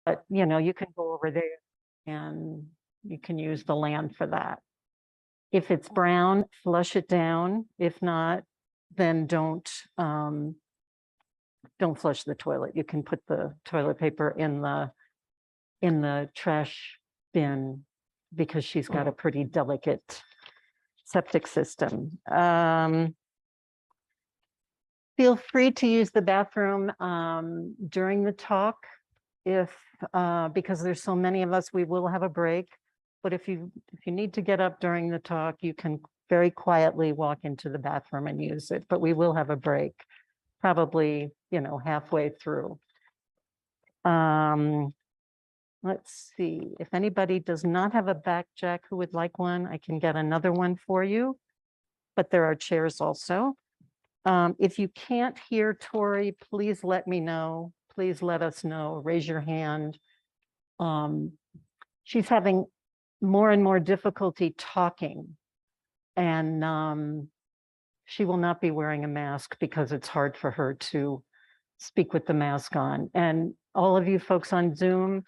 But, you know, you can go over there and you can use the land for that. If it's brown, flush it down. If not, then don't flush the toilet. You can put the toilet paper in the trash bin because she's got a pretty delicate septic system. Feel free to use the bathroom during the talk because there's so many of us, we will have a break. But if you need to get up during the talk, you can very quietly walk into the bathroom and use it, but we will have a break, probably, you know, halfway through. Let's see, if anybody does not have a back jack who would like one, I can get another one for you, but there are chairs also. If you can't hear Tori, please let me know. Please let us know, raise your hand. She's having more and more difficulty talking, and she will not be wearing a mask because it's hard for her to speak with the mask on. And all of you folks on Zoom,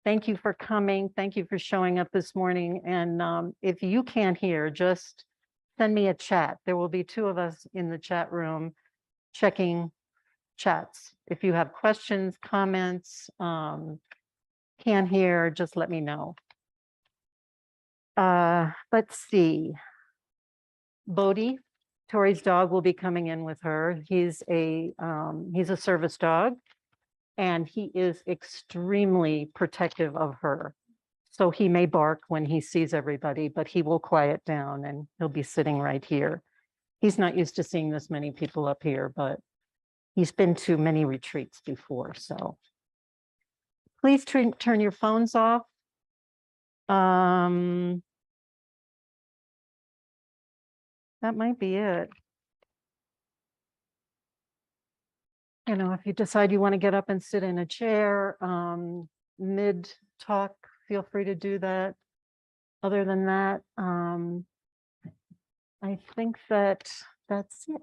thank you for coming. Thank you for showing up this morning. And if you can't hear, just send me a chat. There will be two of us in the chat room checking chats. If you have questions, comments, can't hear, just let me know. Let's see. Bodhi, Tori's dog, will be coming in with her. He's a service dog, and he is extremely protective of her. So he may bark when he sees everybody, but he will quiet down and he'll be sitting right here. He's not used to seeing this many people up here, but he's been to many retreats before. So please turn your phones off. That might be it. You know, if you decide you want to get up and sit in a chair mid talk, feel free to do that. Other than that, I think that's it.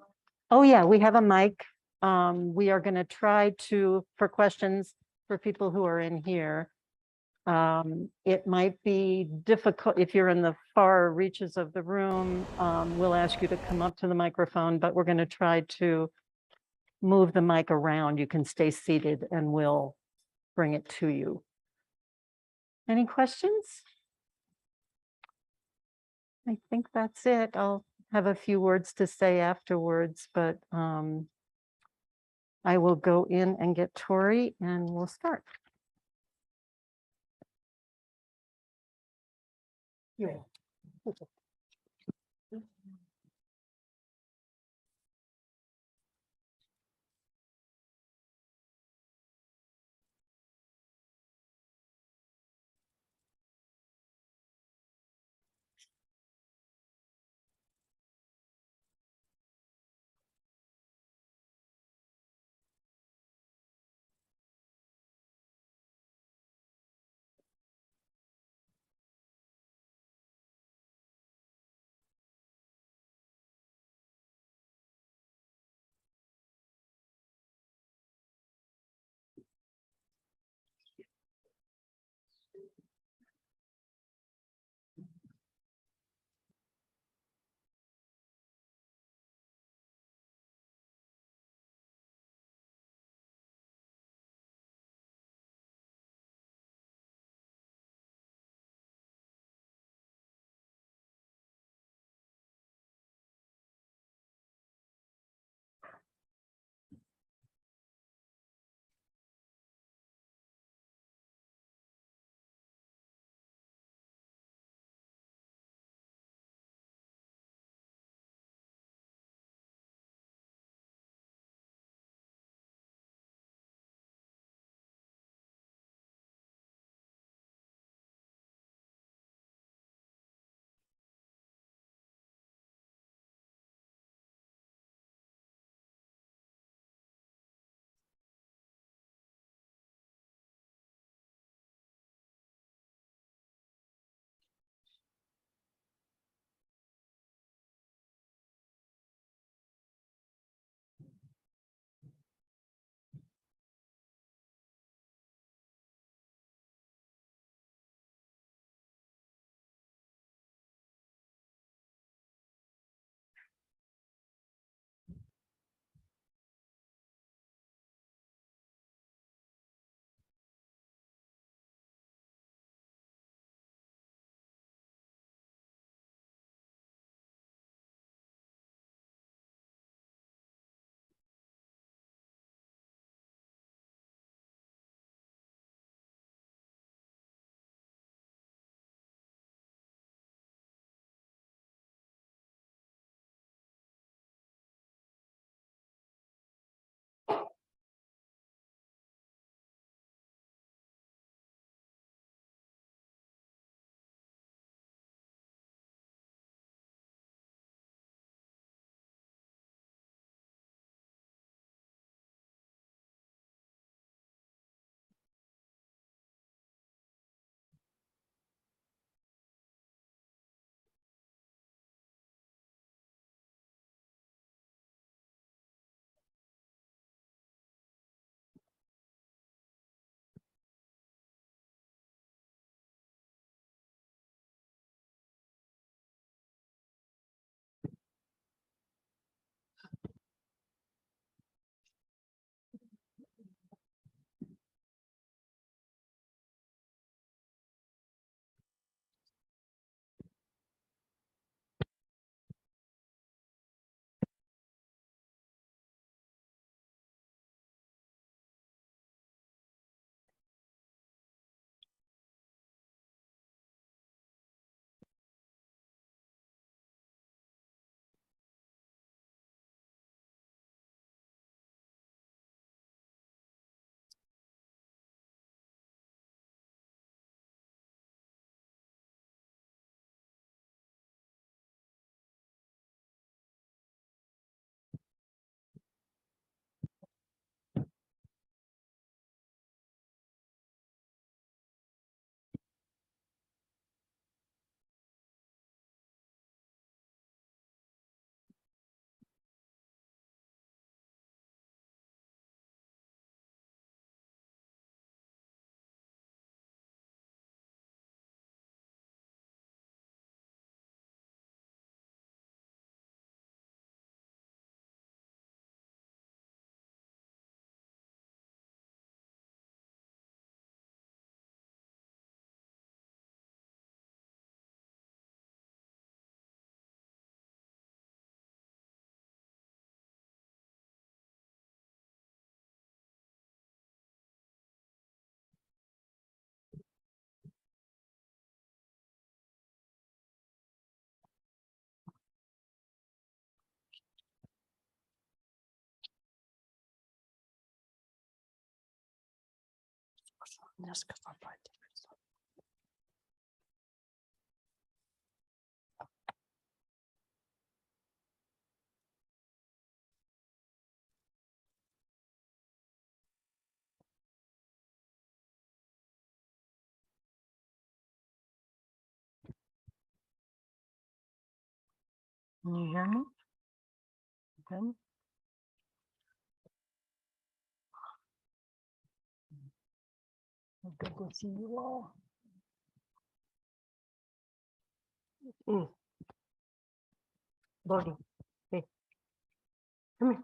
Oh yeah, we have a mic. We are going to try for questions for people who are in here. It might be difficult if you're in the far reaches of the room. We'll ask you to come up to the microphone, but we're going to try to move the mic around. You can stay seated and we'll bring it to you. Any questions? I think that's it. I'll have a few words to say afterwards, but I will go in and get Tori and we'll start. Yeah. Can you hear me? Okay. Good to see you all. Bodhi, hey, come here.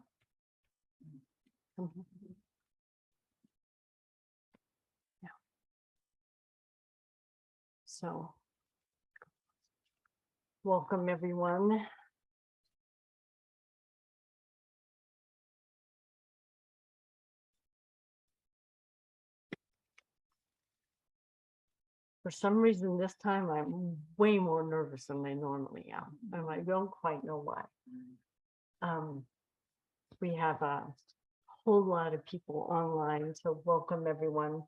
Come here. Yeah. So, welcome everyone. For some reason, this time I'm way more nervous than I normally am, and I don't quite know why. We have a whole lot of people online, so welcome everyone.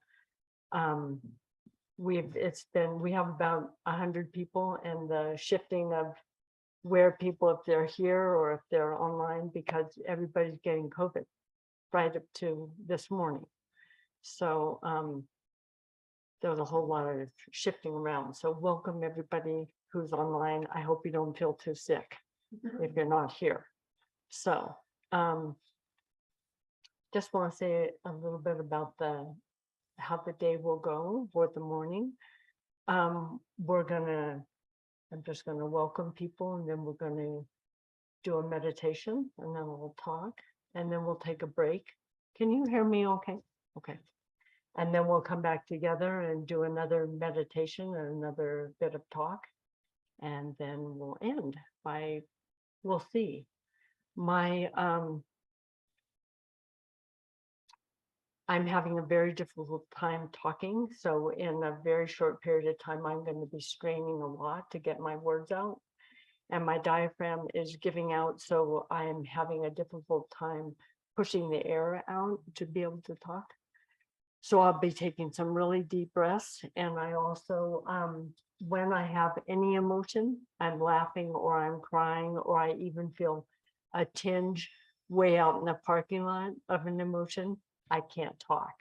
We have about 100 people, and the shifting of where people, if they're here or if they're online, because everybody's getting COVID right up to this morning. So there was a whole lot of shifting around. So welcome everybody who's online. I hope you don't feel too sick if you're not here. So just want to say a little bit about how the day will go for the morning. I'm just gonna welcome people, and then we're gonna do a meditation, and then we'll talk, and then we'll take a break. Can you hear me okay? Okay. And then we'll come back together and do another meditation and another bit of talk. And then we'll end we'll see. I'm having a very difficult time talking. So in a very short period of time, I'm going to be straining a lot to get my words out. And my diaphragm is giving out. So I'm having a difficult time pushing the air out to be able to talk. So I'll be taking some really deep breaths. And I also, when I have any emotion, I'm laughing or I'm crying, or I even feel a tinge way out in the parking lot of an emotion, I can't talk.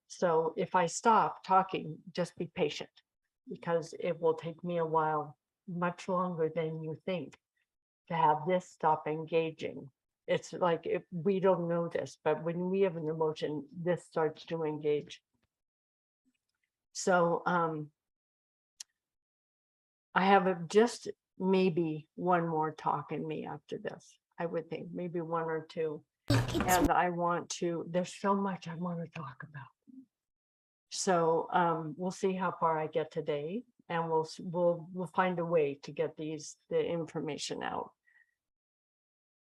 So if I stop talking, just be patient, because it will take me a while, much longer than you think, to have this stop engaging. It's like, if we don't know this, but when we have an emotion, this starts to engage. So I have just maybe one more talk in me after this. I would think maybe one or two. And there's so much I want to talk about. So we'll see how far I get today, and we'll find a way to get the information out.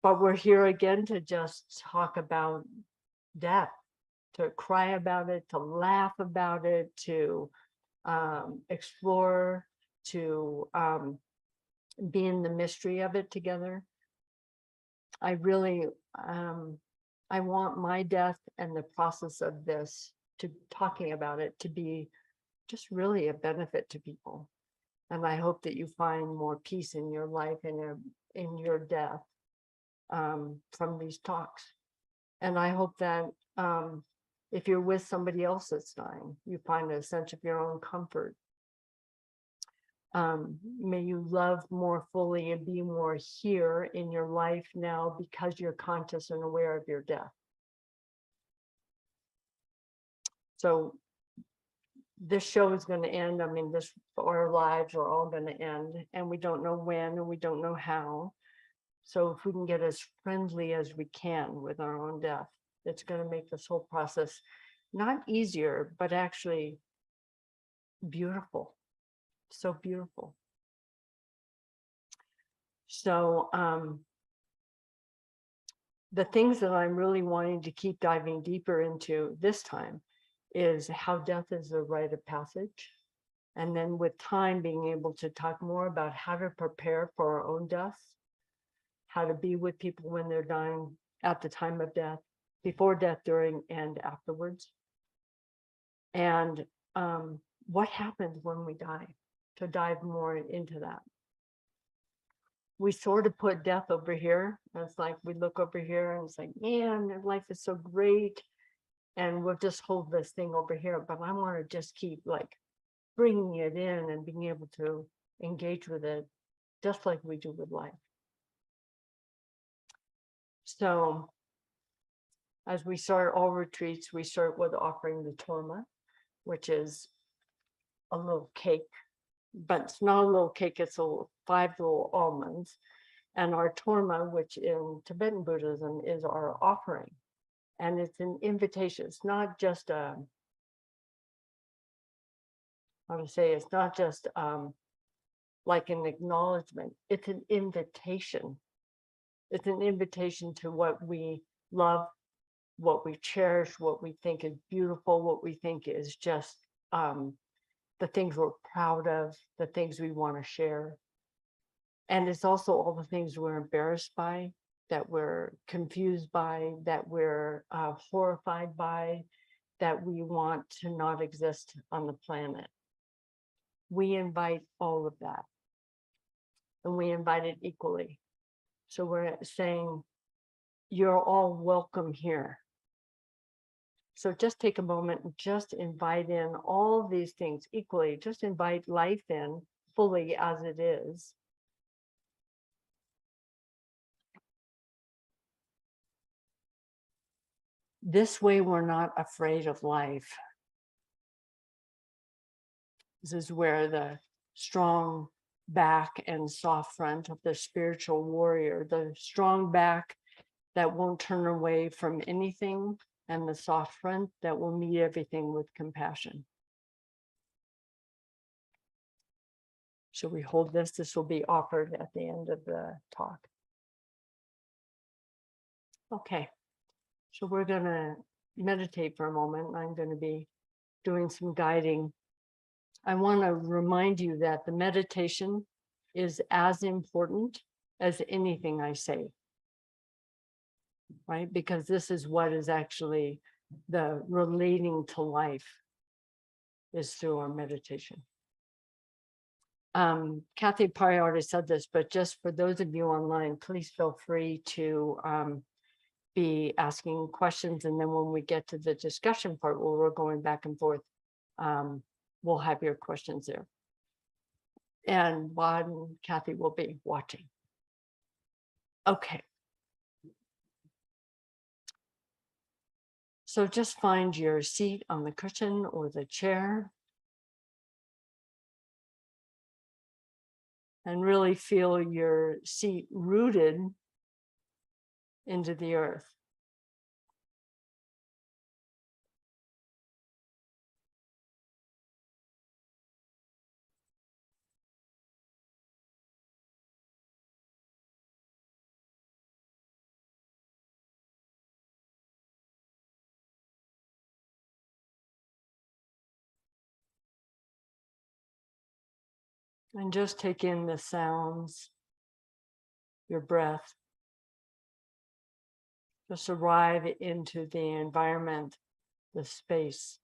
But we're here again to just talk about death, to cry about it, to laugh about it, to explore, to be in the mystery of it together. I really, I want my death and the process of this, to talking about it, to be just really a benefit to people. And I hope that you find more peace in your life and in your death from these talks. And I hope that if you're with somebody else that's dying, you find a sense of your own comfort. May you love more fully and be more here in your life now, because you're conscious and aware of your death. So this show is going to end. I mean, our lives are all going to end, and we don't know when, and we don't know how. So if we can get as friendly as we can with our own death, it's going to make this whole process not easier, but actually beautiful. So beautiful. So the things that I'm really wanting to keep diving deeper into this time is how death is a rite of passage. And then with time, being able to talk more about how to prepare for our own death, how to be with people when they're dying, at the time of death, before death, during, and afterwards. and what happens when we die, to dive more into that. We sort of put death over here. And it's like we look over here and it's like, man, life is so great. And we'll just hold this thing over here. But I want to just keep like bringing it in and being able to engage with it just like we do with life. So as we start all retreats, we start with offering the torma, which is a little cake, but it's not a little cake, it's 5 little almonds. And our torma, which in Tibetan Buddhism is our offering. And it's an invitation. It's not just a, how to say, it's not just like an acknowledgement. It's an invitation. It's an invitation to what we love, what we cherish, what we think is beautiful, what we think is just the things we're proud of, the things we want to share. And it's also all the things we're embarrassed by, that we're confused by, that we're horrified by, that we want to not exist on the planet. We invite all of that, and we invite it equally. So we're saying, you're all welcome here. So just take a moment and just invite in all these things equally. Just invite life in fully as it is. This way, we're not afraid of life. This is where the strong back and soft front of the spiritual warrior, the strong back that won't turn away from anything, and the soft front that will meet everything with compassion. So we hold this. This will be offered at the end of the talk. Okay. So we're going to meditate for a moment. I'm going to be doing some guiding. I want to remind you that the meditation is as important as anything I say, right? Because this is what is actually the relating to life, is through our meditation. Kathy probably already said this, but just for those of you online, please feel free to be asking questions. And then when we get to the discussion part, where we're going back and forth, we'll have your questions there. And Bob and Kathy will be watching. Okay. So just find your seat on the cushion or the chair. And really feel your seat rooted into the earth. And just take in the sounds, your breath. Just arrive into the environment, the space.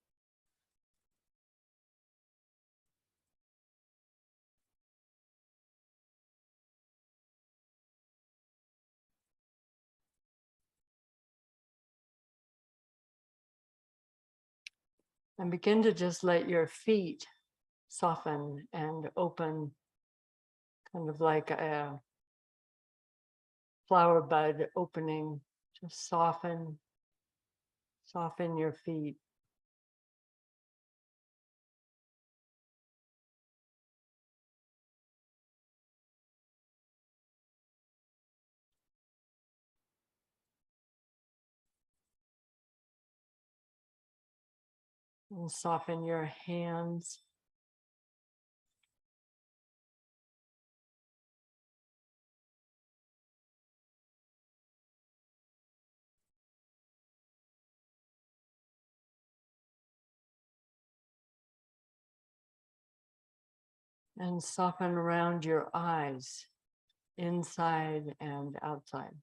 And begin to just let your feet soften and open, kind of like a flower bud opening. Just soften your feet. And soften your hands. And soften around your eyes, inside and outside.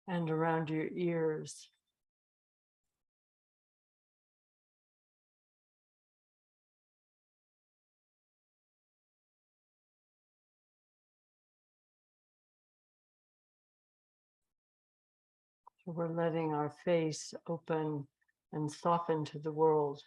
and around your ears. So we're letting our face open and soften to the world.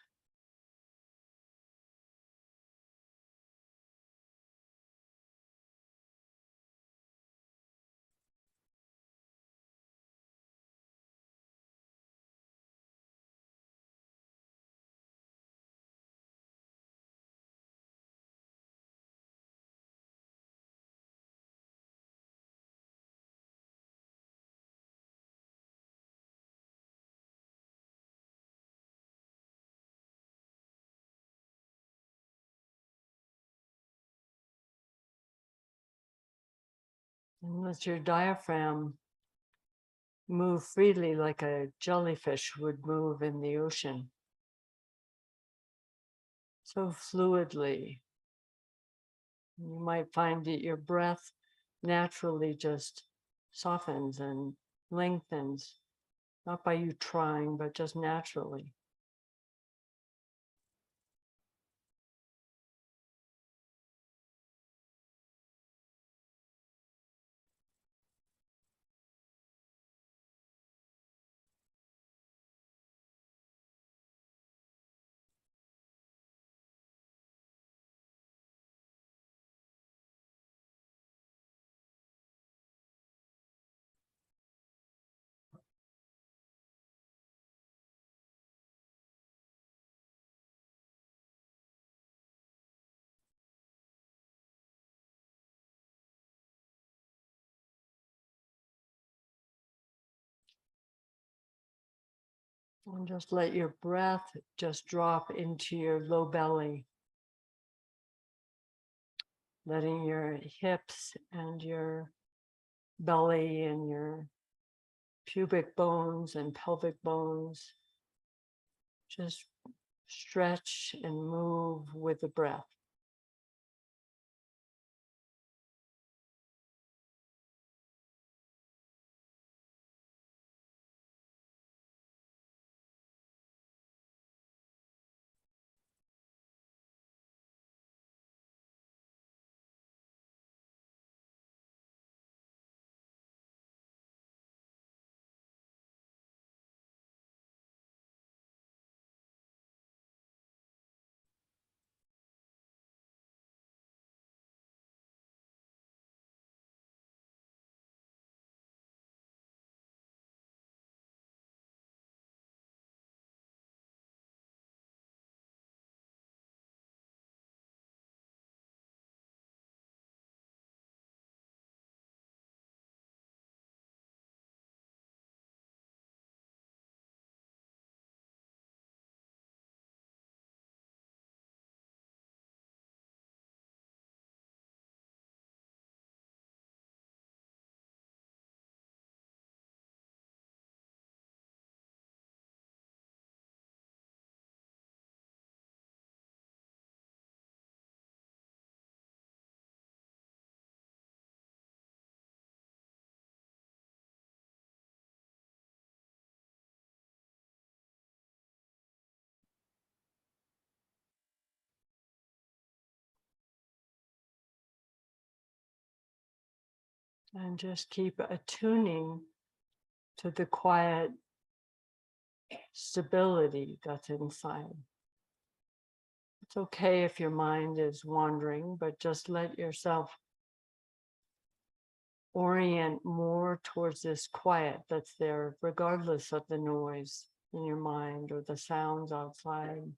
And let your diaphragm move freely like a jellyfish would move in the ocean. So fluidly. You might find that your breath naturally just softens and lengthens, not by you trying, but just naturally. And just let your breath just drop into your low belly, letting your hips and your belly and your pubic bones and pelvic bones just stretch and move with the breath. And just keep attuning to the quiet stability that's inside. It's okay if your mind is wandering, but just let yourself orient more towards this quiet that's there, regardless of the noise in your mind or the sounds outside.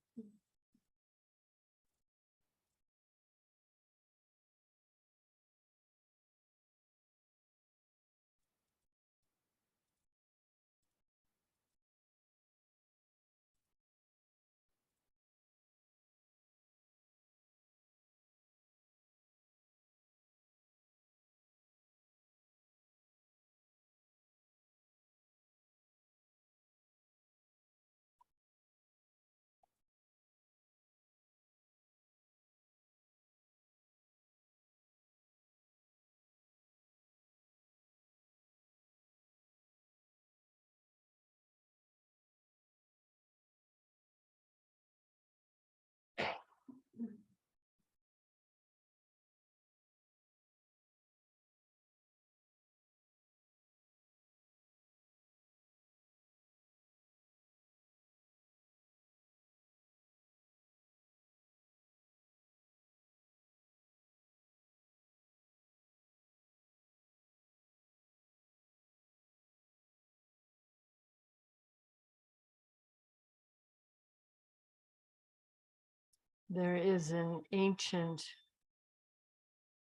There is an ancient,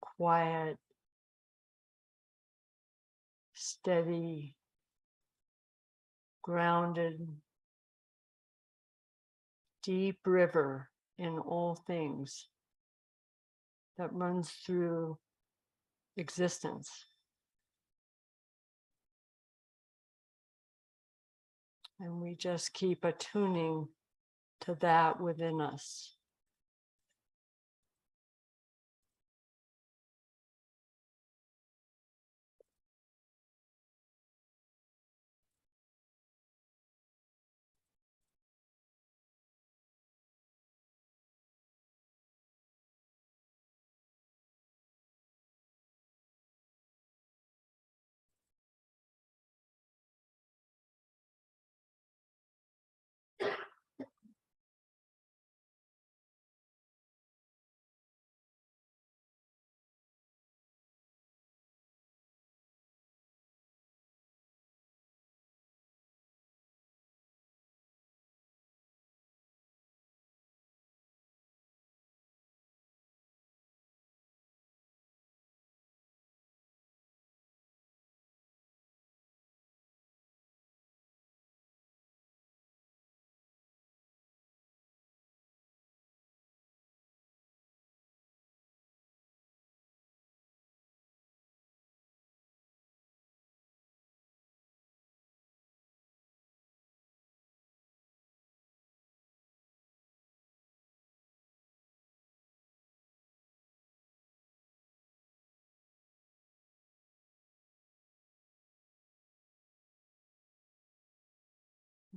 quiet, steady, grounded, deep river in all things that runs through existence. And we just keep attuning to that within us.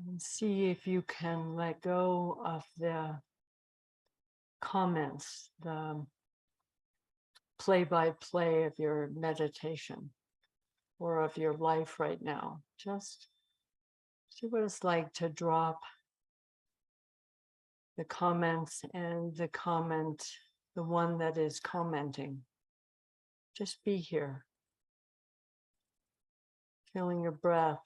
And see if you can let go of the comments, the play-by-play of your meditation or of your life right now. Just see what it's like to drop the comments and the comment, the one that is commenting. Just be here, feeling your breath,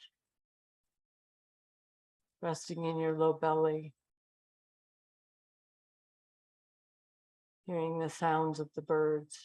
resting in your low belly, hearing the sounds of the birds.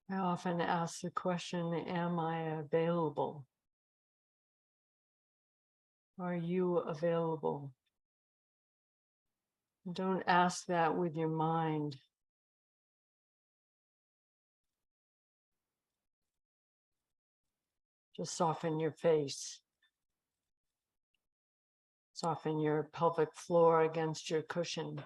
I often ask the question, am I available? Are you available? Don't ask that with your mind. Just soften your face. Soften your pelvic floor against your cushion.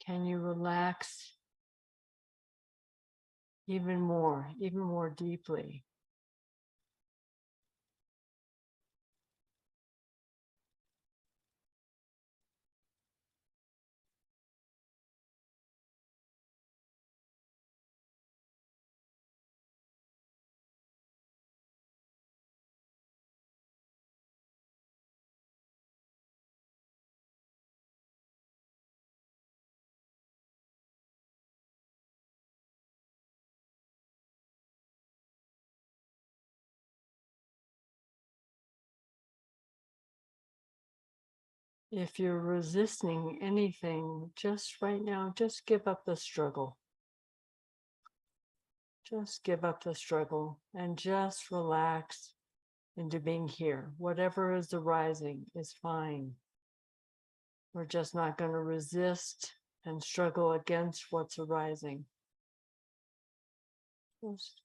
Can you relax even more deeply? If you're resisting anything, just right now, just give up the struggle. Just give up the struggle and just relax into being here. Whatever is arising is fine. We're just not going to resist and struggle against what's arising. Just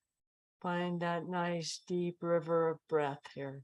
find that nice deep river of breath here.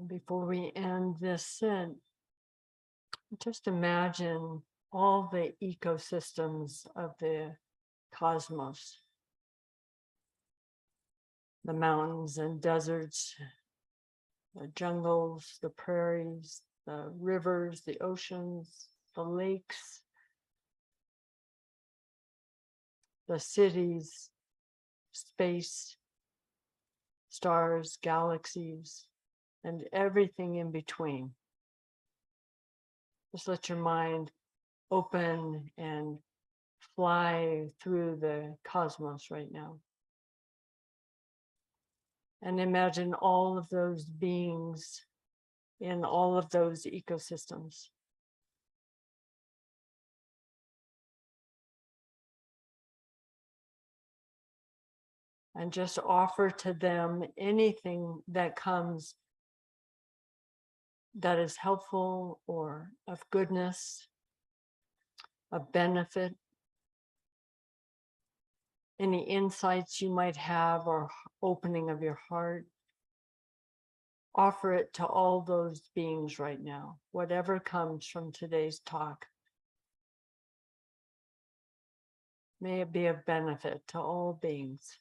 Before we end this sit, just imagine all the ecosystems of the cosmos, the mountains and deserts, the jungles, the prairies, the rivers, the oceans, the lakes, the cities, space, stars, galaxies, and everything in between. Just let your mind open and fly through the cosmos right now. And imagine all of those beings in all of those ecosystems. And just offer to them anything that comes that is helpful or of goodness, of benefit, any insights you might have or opening of your heart. Offer it to all those beings right now, whatever comes from today's talk. May it be of benefit to all beings.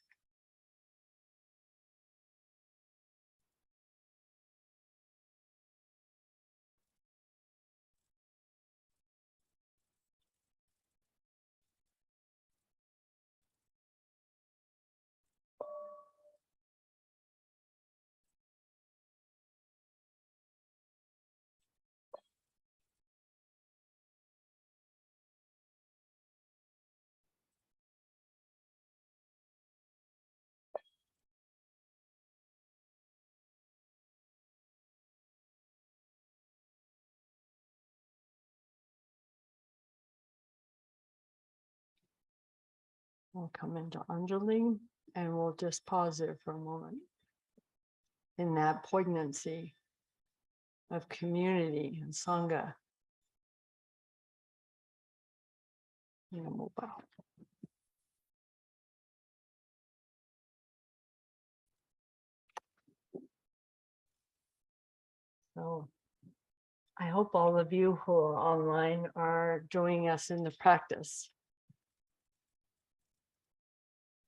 We'll come into Anjali and we'll just pause there for a moment. In that poignancy of community and Sangha. Namo Bhava. So I hope all of you who are online are joining us in the practice.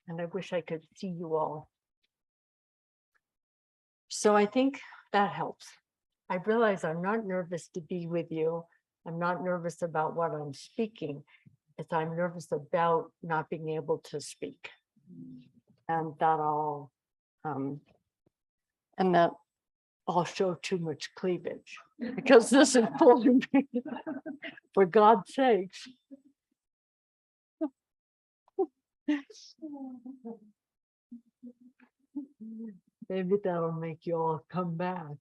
And I wish I could see you all. So I think that helps. I realize I'm not nervous to be with you. I'm not nervous about what I'm speaking. It's I'm nervous about not being able to speak. And that I'll show too much cleavage because this is pulling me, for God's sakes. Maybe that'll make you all come back.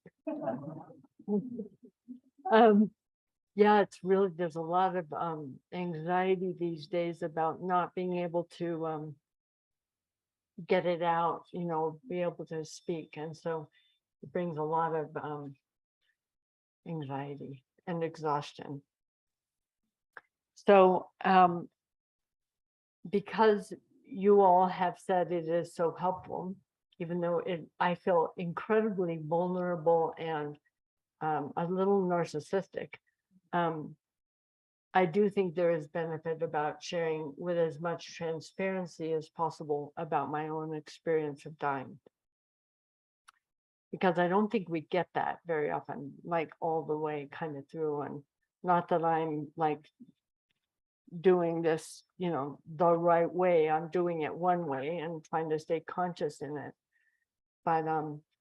Yeah, it's really, there's a lot of anxiety these days about not being able to get it out, be able to speak. And so it brings a lot of anxiety and exhaustion. So because you all have said it is so helpful, even though I feel incredibly vulnerable and a little narcissistic. I do think there is benefit about sharing with as much transparency as possible about my own experience of dying. Because I don't think we get that very often, like all the way kind of through. And not that I'm like doing this, the right way. I'm doing it one way and trying to stay conscious in it. But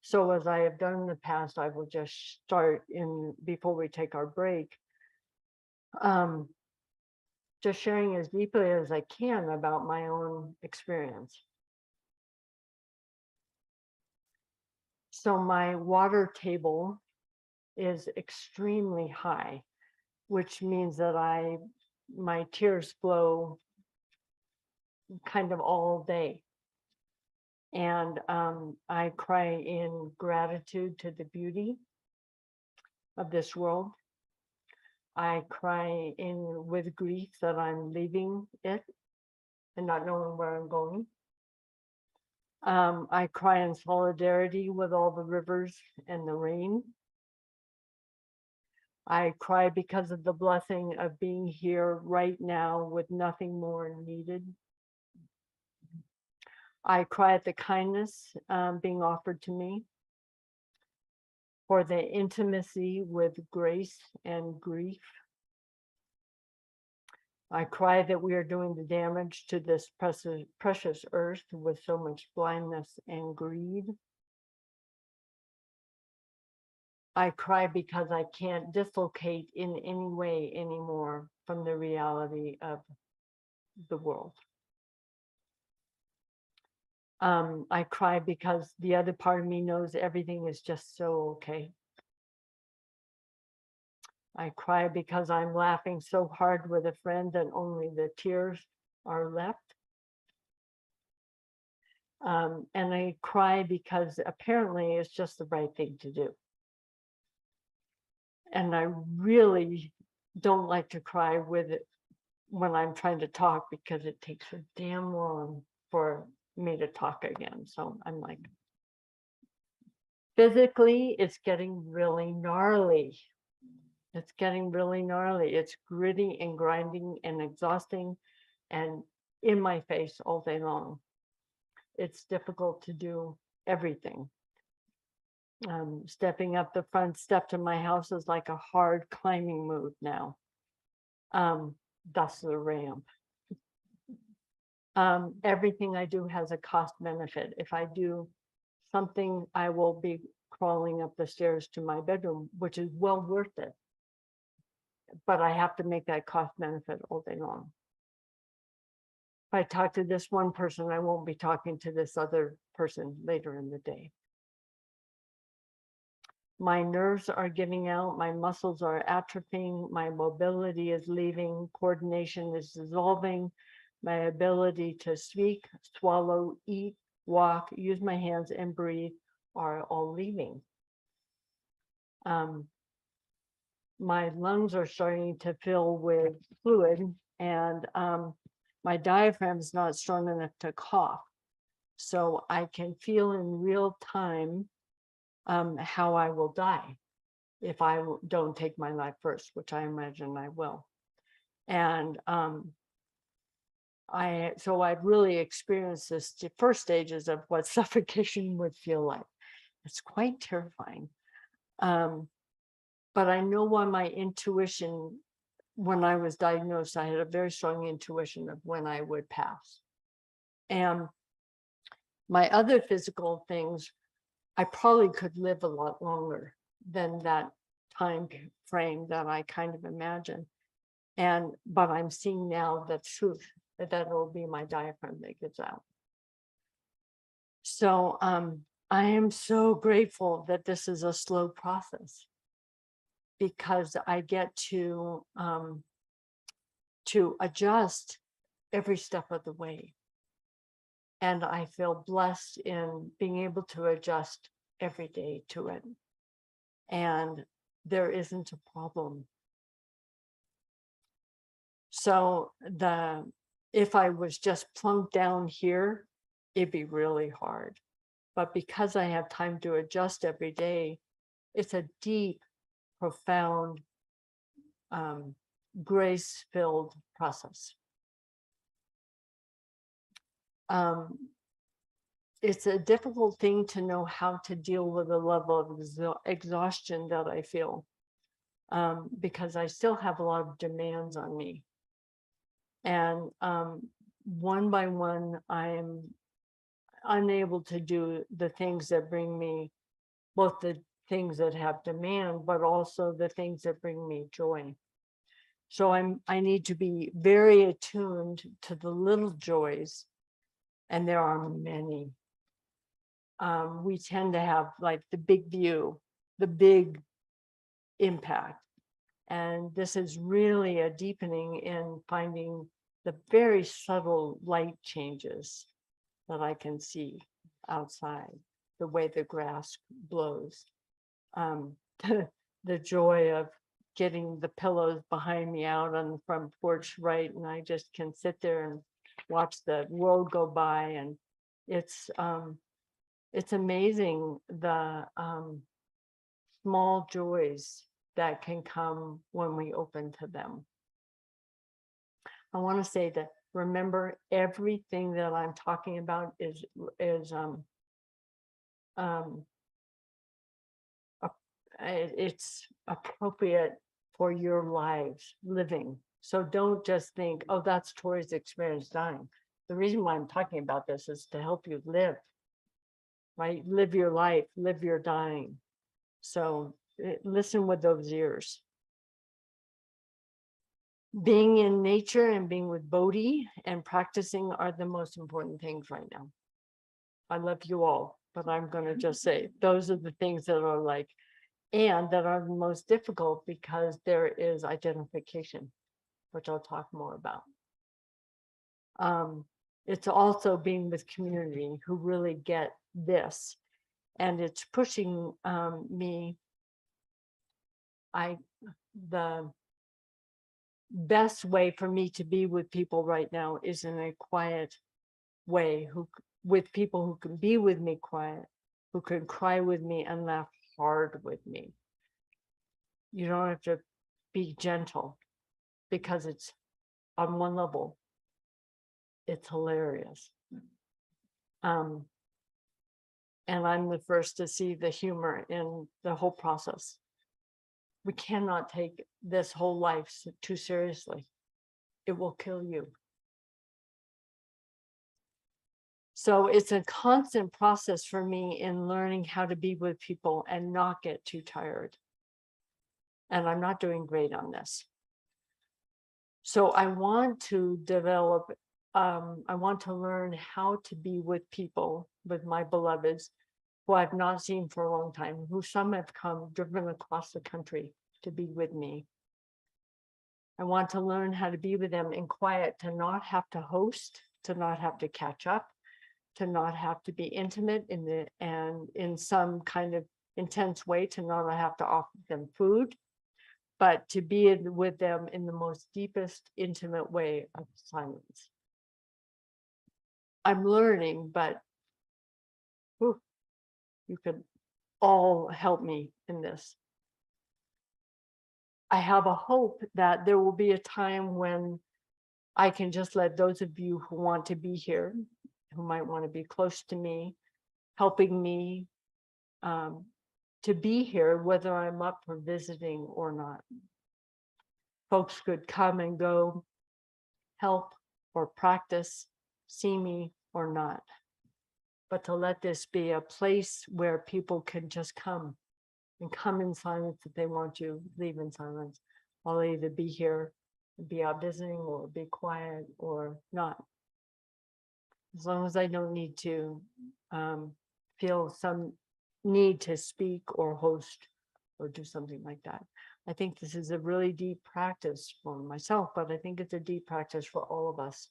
so as I have done in the past, I will just start in before we take our break. Just sharing as deeply as I can about my own experience. So my water table is extremely high, which means that my tears flow kind of all day. And I cry in gratitude to the beauty of this world. I cry with grief that I'm leaving it and not knowing where I'm going. I cry in solidarity with all the rivers and the rain. I cry because of the blessing of being here right now with nothing more needed. I cry at the kindness being offered to me, for the intimacy with grace and grief. I cry that we are doing the damage to this precious earth with so much blindness and greed. I cry because I can't dislocate in any way anymore from the reality of the world. I cry because the other part of me knows everything is just so okay. I cry because I'm laughing so hard with a friend that only the tears are left. And I cry because apparently it's just the right thing to do. And I really don't like to cry with it when I'm trying to talk because it takes so damn long for me to talk again. So I'm like, physically, it's getting really gnarly. It's getting really gnarly. It's gritty and grinding and exhausting and in my face all day long. It's difficult to do everything. Stepping up the front step to my house is like a hard climbing move now. Thus the ramp. Everything I do has a cost benefit. If I do something, I will be crawling up the stairs to my bedroom, which is well worth it. But I have to make that cost benefit all day long. If I talk to this one person, I won't be talking to this other person later in the day. My nerves are giving out, my muscles are atrophying, my mobility is leaving, coordination is dissolving, my ability to speak, swallow, eat, walk, use my hands and breathe are all leaving. My lungs are starting to fill with fluid and my diaphragm is not strong enough to cough. So I can feel in real time how I will die if I don't take my life first, which I imagine I will. And so I've really experienced this first stages of what suffocation would feel like. It's quite terrifying. But I know why my intuition, when I was diagnosed, I had a very strong intuition of when I would pass. And my other physical things, I probably could live a lot longer than that time frame that I kind of imagine. But I'm seeing now the truth that will be my diaphragm that gets out. So I am so grateful that this is a slow process because I get to adjust every step of the way. And I feel blessed in being able to adjust every day to it. And there isn't a problem. So if I was just plunked down here, it'd be really hard. But because I have time to adjust every day, it's a deep, profound, grace-filled process. It's a difficult thing to know how to deal with the level of exhaustion that I feel, because I still have a lot of demands on me. And one by one, I am unable to do the things that bring me, both the things that have demand, but also the things that bring me joy. So I need to be very attuned to the little joys, and there are many. We tend to have like the big view, the big impact. And this is really a deepening in finding the very subtle light changes that I can see outside, the way the grass blows, the joy of getting the pillows behind me out on the front porch, right? And I just can sit there and watch the world go by. And it's amazing the small joys that can come when we open to them. I want to say that remember, everything that I'm talking about is it's appropriate for your lives living. So don't just think, oh, that's Tory's experience dying. The reason why I'm talking about this is to help you live, right? Live your life, live your dying. So listen with those ears. Being in nature and being with Bodhi and practicing are the most important things right now. I love you all, but I'm going to just say those are the things that are like, and that are the most difficult because there is identification, which I'll talk more about. It's also being with community who really get this, and it's pushing me. The best way for me to be with people right now is in a quiet way, with people who can be with me quiet, who can cry with me and laugh hard with me. You don't have to be gentle because it's on one level, it's hilarious. And I'm the first to see the humor in the whole process. We cannot take this whole life too seriously. It will kill you. So it's a constant process for me in learning how to be with people and not get too tired. And I'm not doing great on this. So I want to develop, I want to learn how to be with people, with my beloveds, who I've not seen for a long time, who some have come driven across the country to be with me. I want to learn how to be with them in quiet, to not have to host, to not have to catch up, to not have to be intimate in some kind of intense way, to not have to offer them food, but to be with them in the most deepest, intimate way of silence. I'm learning, but you could all help me in this. I have a hope that there will be a time when I can just let those of you who want to be here, who might want to be close to me, helping me to be here, whether I'm up for visiting or not. Folks could come and go, help or practice, see me or not. But to let this be a place where people can just come and come in silence if they want to, leave in silence. I'll either be here, be out visiting, or be quiet or not. As long as I don't need to feel some need to speak or host or do something like that. I think this is a really deep practice for myself, but I think it's a deep practice for all of us.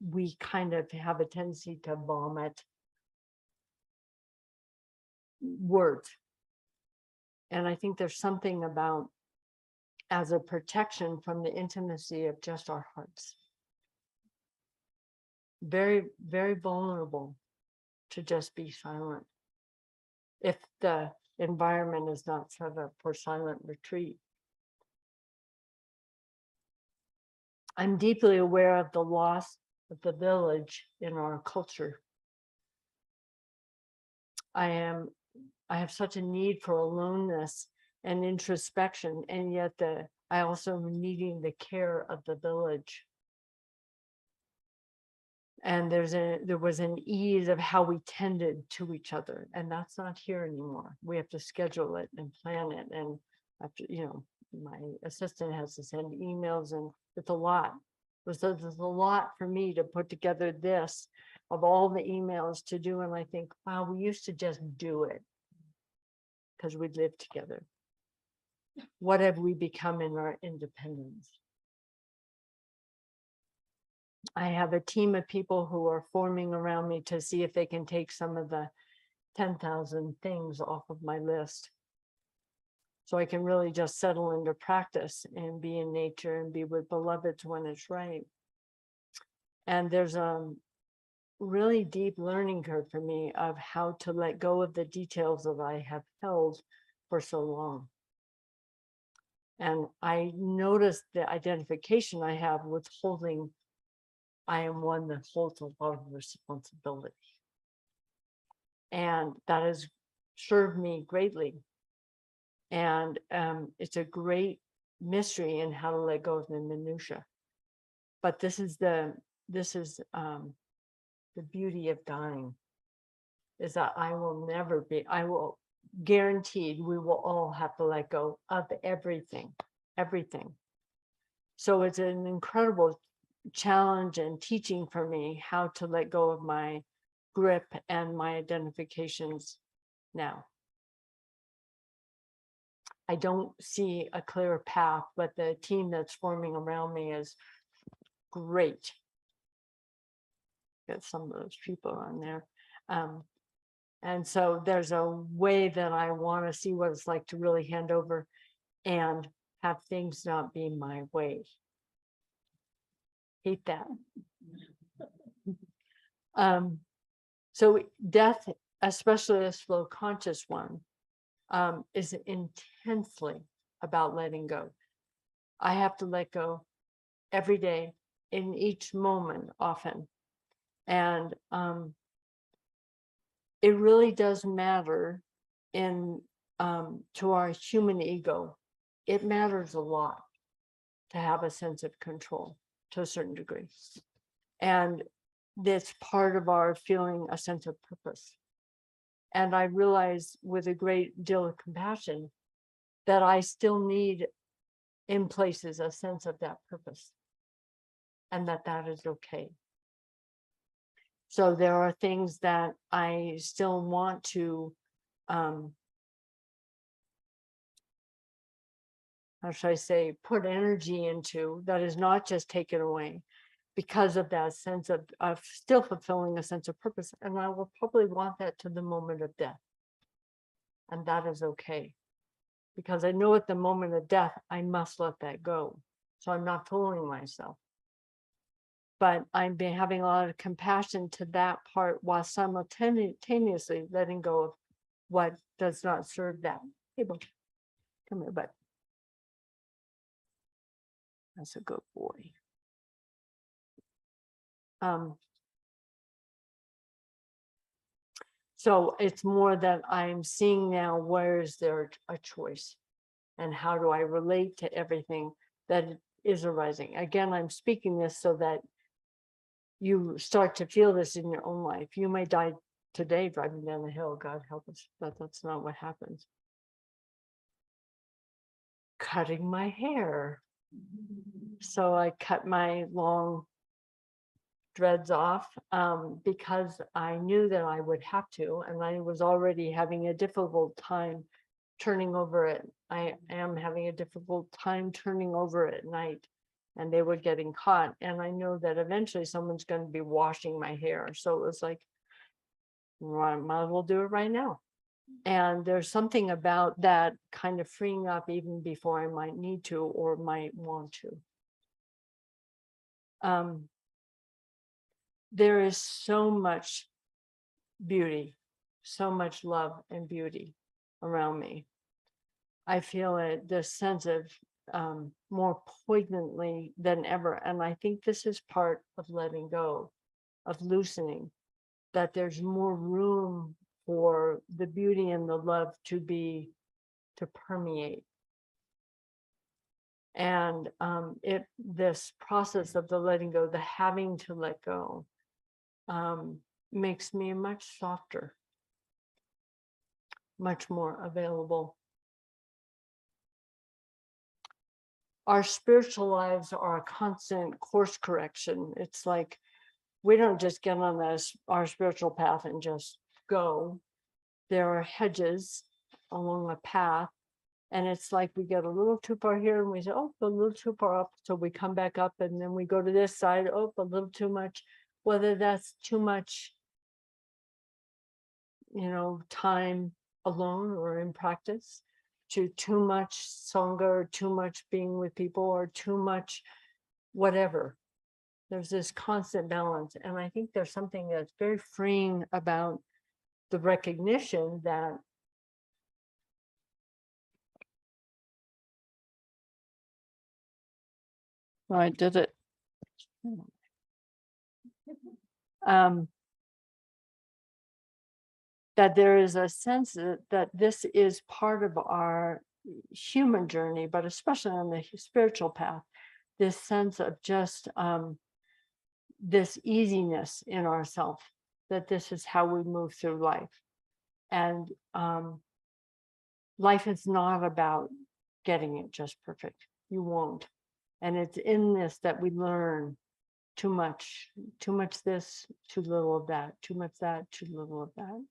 We kind of have a tendency to vomit words. And I think there's something about, as a protection from the intimacy of just our hearts. Very, very vulnerable to just be silent. If the environment is not set up for silent retreat. I'm deeply aware of the loss of the village in our culture. I have such a need for aloneness and introspection, and yet I also am needing the care of the village. And there was an ease of how we tended to each other, and that's not here anymore. We have to schedule it and plan it, and after, my assistant has to send emails, and it's a lot. So there's a lot for me to put together this of all the emails to do, and I think, wow, we used to just do it because we lived together. What have we become in our independence? I have a team of people who are forming around me to see if they can take some of the 10,000 things off of my list. So I can really just settle into practice and be in nature and be with beloveds when it's right. And there's a really deep learning curve for me of how to let go of the details that I have held for so long. And I noticed the identification I have with holding, I am one that holds a lot of responsibility. And that has served me greatly. And it's a great mystery in how to let go of the minutia. But this is the beauty of dying, is that I will guaranteed we will all have to let go of everything. So it's an incredible challenge and teaching for me how to let go of my grip and my identifications now. I don't see a clear path, but the team that's forming around me is great. Got some of those people on there. And so there's a way that I want to see what it's like to really hand over and have things not be my way. Hate that. So death, especially a slow conscious one, is intensely about letting go. I have to let go every day, in each moment, often. And it really does matter to our human ego. It matters a lot to have a sense of control to a certain degree. And that's part of our feeling a sense of purpose. And I realize with a great deal of compassion that I still need in places a sense of that purpose, and that is okay. So there are things that I still want to, how should I say, put energy into, that is not just taken away because of that sense of still fulfilling a sense of purpose. And I will probably want that to the moment of death. And that is okay. Because I know at the moment of death, I must let that go. So I'm not fooling myself. But I've been having a lot of compassion to that part while simultaneously letting go of what does not serve that. Hey, Bo, come here, bud. That's a good boy. So it's more that I'm seeing now, where is there a choice? And how do I relate to everything that is arising? Again, I'm speaking this so that you start to feel this in your own life. You may die today driving down the hill, God help us, but that's not what happens. Cutting my hair. So I cut my long dreads off because I knew that I would have to, and I was already having a difficult time turning over it. I am having a difficult time turning over at night, and they were getting caught. And I know that eventually someone's going to be washing my hair. So it was like, well, I might as well do it right now. And there's something about that kind of freeing up even before I might need to or might want to. There is so much beauty, so much love and beauty around me. I feel it, this sense of more poignantly than ever. And I think this is part of letting go, of loosening, that there's more room for the beauty and the love to permeate. And this process of the letting go, the having to let go, makes me much softer, much more available. Our spiritual lives are a constant course correction. It's like we don't just get on our spiritual path and just go. There are hedges along the path. And it's like we get a little too far here and we say, oh, a little too far up. So we come back up and then we go to this side, oh, a little too much. Whether that's too much, time alone or in practice, to too much sangha, or too much being with people, or too much whatever. There's this constant balance. And I think there's something that's very freeing about the recognition that I did it. That there is a sense that this is part of our human journey, but especially on the spiritual path, this sense of just this easiness in ourselves, that this is how we move through life. And life is not about getting it just perfect. You won't. And it's in this that we learn too much this, too little of that, too much that, too little of that.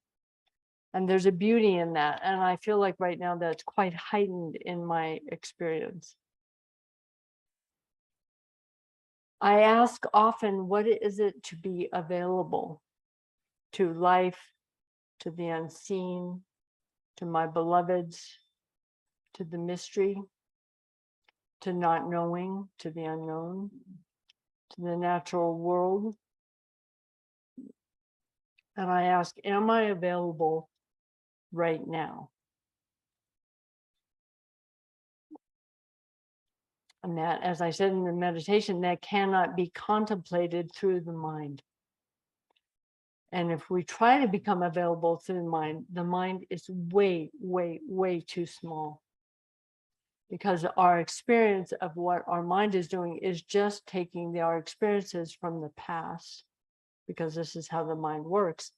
And there's a beauty in that. And I feel like right now that's quite heightened in my experience. I ask often, what is it to be available to life, to the unseen, to my beloveds, to the mystery, to not knowing, to the unknown, to the natural world? And I ask, am I available right now? And that, as I said in the meditation, that cannot be contemplated through the mind. And if we try to become available through the mind is way, way, way too small. Because our experience of what our mind is doing is just taking our experiences from the past, because this is how the mind works,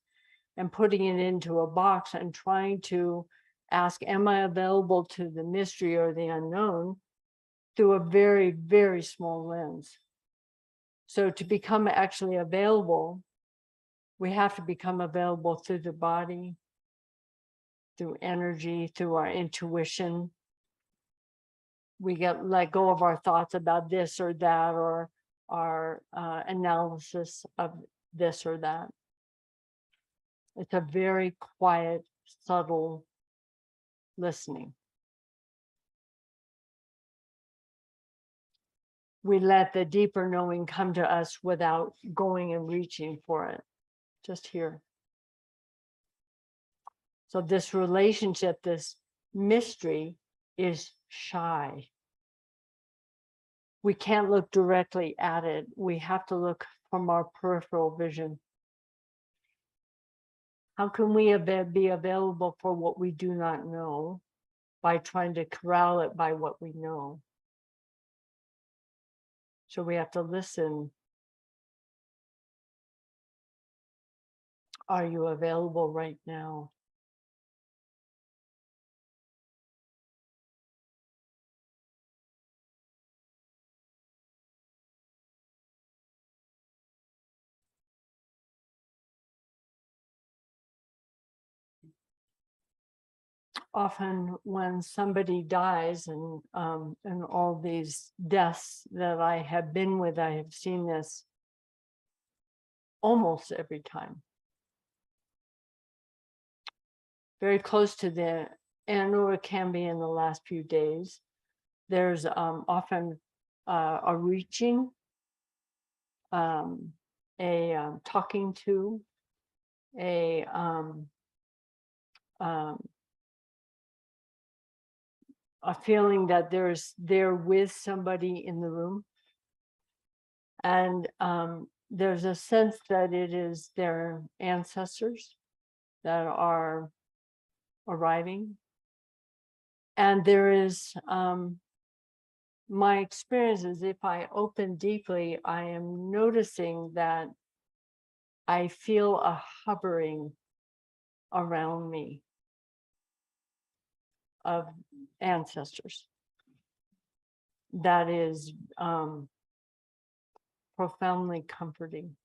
and putting it into a box and trying to ask, am I available to the mystery or the unknown, through a very, very small lens. So to become actually available, we have to become available through the body, through energy, through our intuition. We let go of our thoughts about this or that, or our analysis of this or that. It's a very quiet, subtle listening. We let the deeper knowing come to us without going and reaching for it, just here. So this relationship, this mystery, is shy. We can't look directly at it. We have to look from our peripheral vision. How can we be available for what we do not know by trying to corral it by what we know? So we have to listen. Are you available right now? Often when somebody dies, and all these deaths that I have been with, I have seen this almost every time. Very close to the end, or it can be in the last few days. There's often a reaching, talking to, a feeling that they're with somebody in the room. And there's a sense that it is their ancestors that are arriving. And there is, my experience is if I open deeply, I am noticing that I feel a hovering around me of ancestors. That is profoundly comforting.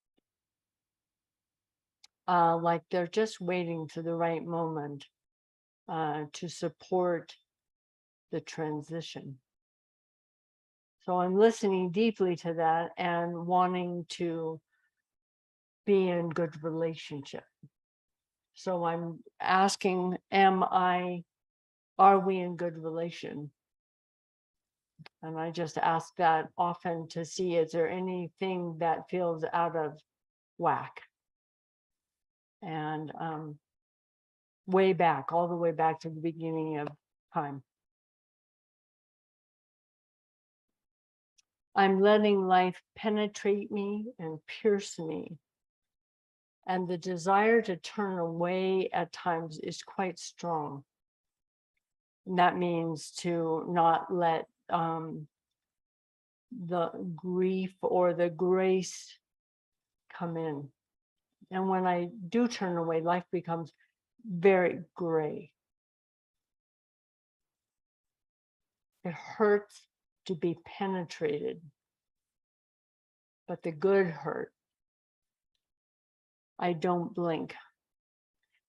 Like they're just waiting for the right moment to support the transition. So I'm listening deeply to that and wanting to be in good relationship. So I'm asking, are we in good relation? And I just ask that often to see, is there anything that feels out of whack? And way back, all the way back to the beginning of time. I'm letting life penetrate me and pierce me. And the desire to turn away at times is quite strong. And that means to not let the grief or the grace come in. And when I do turn away, life becomes very gray. It hurts to be penetrated, but the good hurt. I don't blink.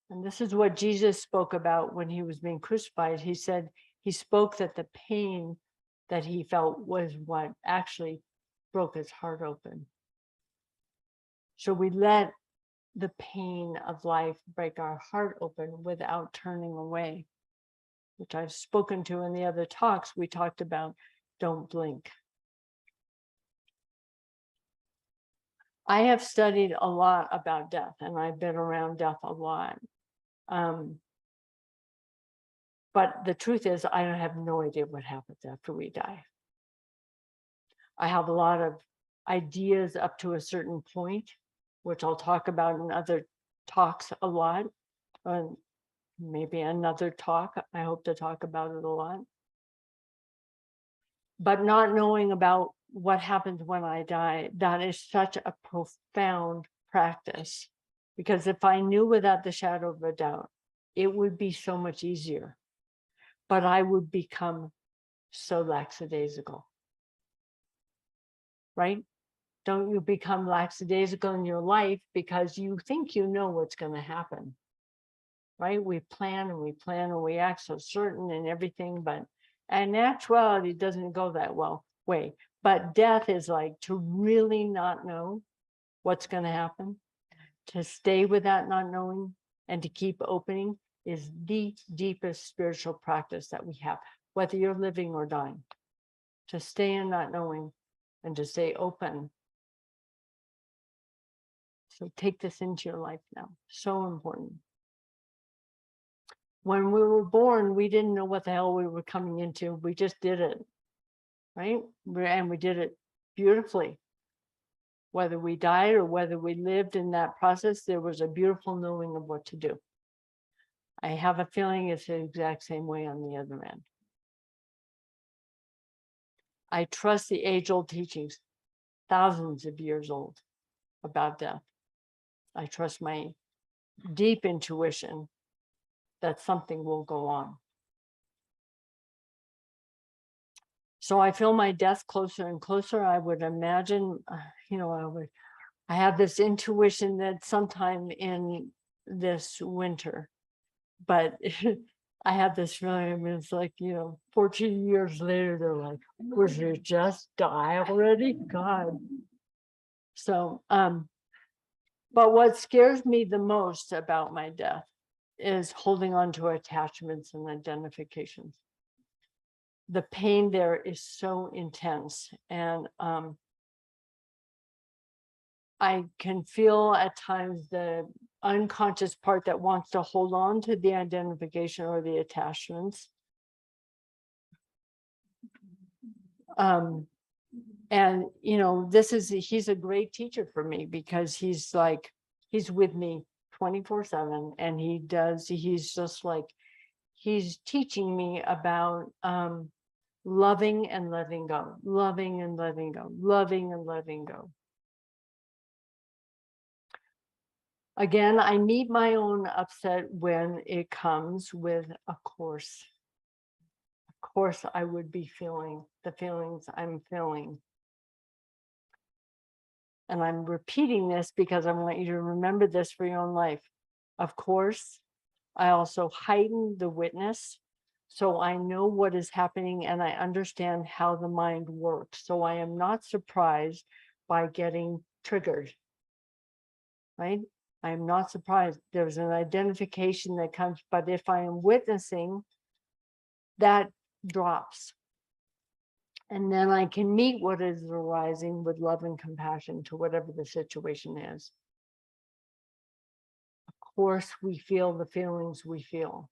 And this is what Jesus spoke about when he was being crucified. He said, he spoke that the pain that he felt was what actually broke his heart open. So we let the pain of life break our heart open without turning away, which I've spoken to in the other talks. We talked about don't blink. I have studied a lot about death, and I've been around death a lot. But the truth is, I have no idea what happens after we die. I have a lot of ideas up to a certain point, which I'll talk about in other talks a lot. Maybe another talk, I hope to talk about it a lot. But not knowing about what happens when I die, that is such a profound practice. Because if I knew without the shadow of a doubt, it would be so much easier. But I would become so lackadaisical. Right? Don't you become lackadaisical in your life because you think you know what's going to happen? Right? We plan and we plan and we act so certain and everything, but in actuality, it doesn't go that way. But death is like to really not know what's going to happen, to stay with that not knowing and to keep opening is the deepest spiritual practice that we have, whether you're living or dying, to stay in not knowing and to stay open. So take this into your life now. So important. When we were born, we didn't know what the hell we were coming into. We just did it, right? And we did it beautifully. Whether we died or whether we lived in that process, there was a beautiful knowing of what to do. I have a feeling it's the exact same way on the other end. I trust the age-old teachings, thousands of years old, about death. I trust my deep intuition that something will go on. So I feel my death closer and closer. I would imagine, I have this intuition that sometime in this winter, but I have this feeling, I mean, it's like, 14 years later, they're like, would you just die already? God. So, but what scares me the most about my death is holding on to attachments and identifications. The pain there is so intense, and I can feel at times the unconscious part that wants to hold on to the identification or the attachments. And, you know, he's a great teacher for me because he's with me 24/7, and he's just like, he's teaching me about loving and letting go, loving and letting go, loving and letting go. Again, I meet my own upset when it comes with, of course, I would be feeling the feelings I'm feeling. And I'm repeating this because I want you to remember this for your own life. Of course, I also heighten the witness, so I know what is happening and I understand how the mind works. So I am not surprised by getting triggered, right? I am not surprised. There's an identification that comes, but if I am witnessing, that drops. And then I can meet what is arising with love and compassion to whatever the situation is. Of course, we feel the feelings we feel.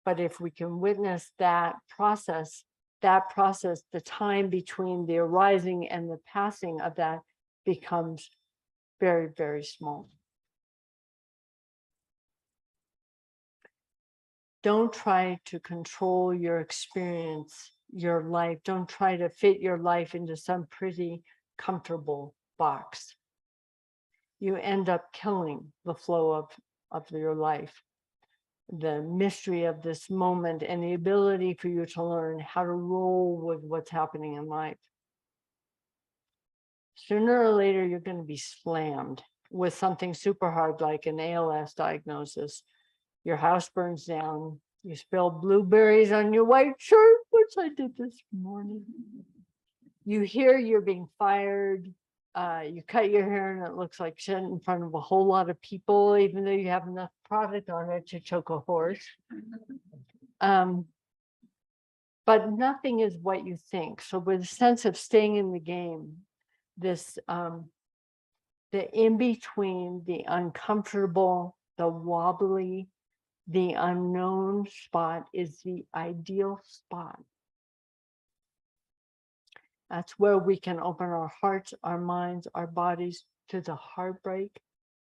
But if we can witness that process, the time between the arising and the passing of that becomes very, very small. Don't try to control your experience, your life. Don't try to fit your life into some pretty comfortable box. You end up killing the flow of your life, the mystery of this moment, and the ability for you to learn how to roll with what's happening in life. Sooner or later, you're going to be slammed with something super hard like an ALS diagnosis. Your house burns down. You spill blueberries on your white shirt, which I did this morning. You hear you're being fired. You cut your hair and it looks like shit in front of a whole lot of people, even though you have enough product on it to choke a horse. But nothing is what you think. So with a sense of staying in the game, this the in-between, the uncomfortable, the wobbly, the unknown spot is the ideal spot. That's where we can open our hearts, our minds, our bodies to the heartbreak,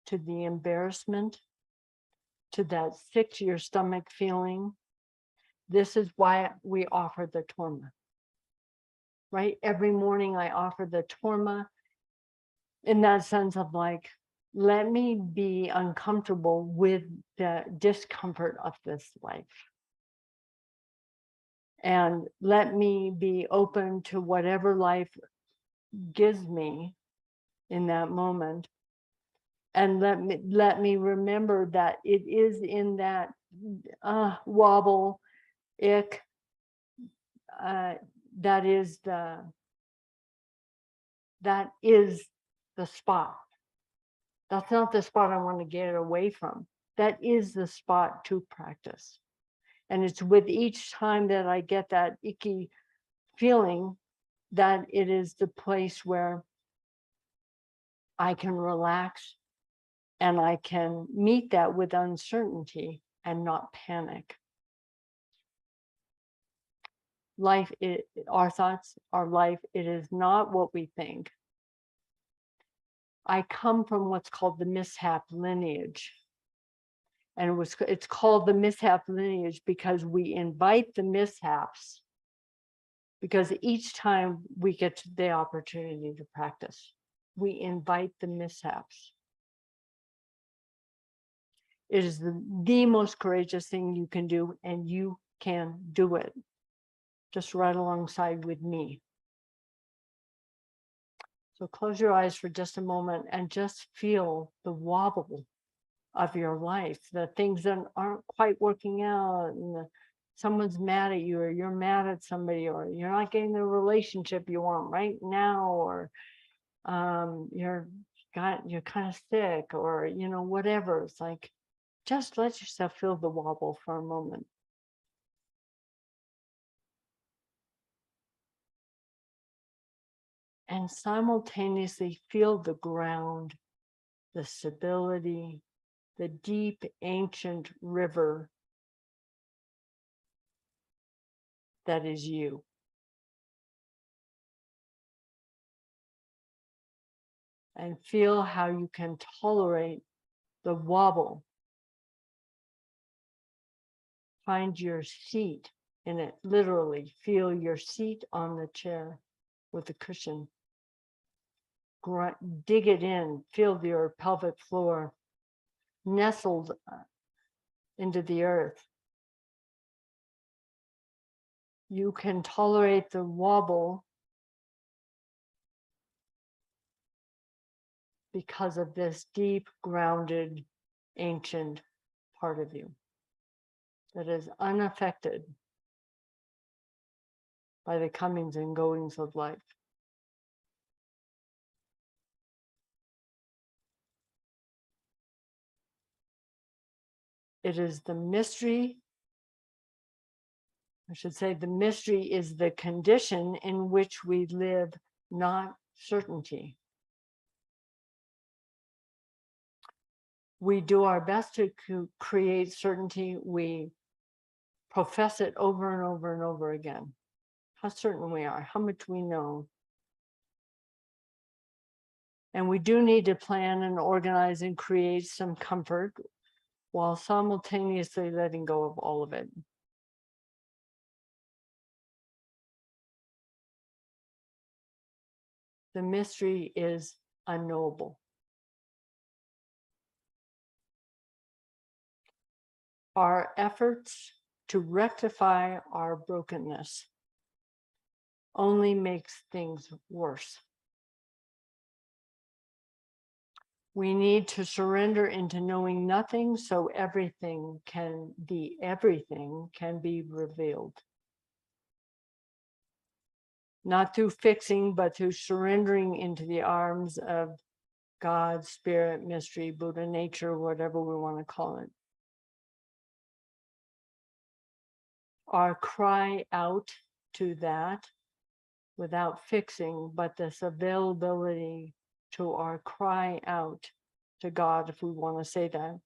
to the embarrassment, to that sick to your stomach feeling. This is why we offer the torma, right? Every morning I offer the torma in that sense of like, let me be uncomfortable with the discomfort of this life. And let me be open to whatever life gives me in that moment. And let me remember that it is in that wobble, ick, that is the spot. That's not the spot I want to get away from. That is the spot to practice. And it's with each time that I get that icky feeling that it is the place where I can relax and I can meet that with uncertainty and not panic. Life, our thoughts, our life, it is not what we think. I come from what's called the mishap lineage. And it's called the mishap lineage because we invite the mishaps, because each time we get the opportunity to practice, we invite the mishaps. It is the most courageous thing you can do, and you can do it just right alongside with me. So close your eyes for just a moment and just feel the wobble of your life, the things that aren't quite working out, and someone's mad at you, or you're mad at somebody, or you're not getting the relationship you want right now, or you're kind of sick, or you know, whatever. It's like, just let yourself feel the wobble for a moment. And simultaneously feel the ground, the stability, the deep ancient river that is you. And feel how you can tolerate the wobble. Find your seat in it, literally feel your seat on the chair with the cushion. Dig it in, feel your pelvic floor nestled into the earth. You can tolerate the wobble because of this deep, grounded, ancient part of you that is unaffected by the comings and goings of life. It is the mystery, I should say, the mystery is the condition in which we live, not certainty. We do our best to create certainty. We profess it over and over and over again. How certain we are, how much we know. And we do need to plan and organize and create some comfort while simultaneously letting go of all of it. The mystery is unknowable. Our efforts to rectify our brokenness only makes things worse. We need to surrender into knowing nothing so everything can be revealed. Not through fixing, but through surrendering into the arms of God, Spirit, Mystery, Buddha, Nature, whatever we want to call it. Our cry out to that without fixing, but this availability to our cry out to God, if we want to say that,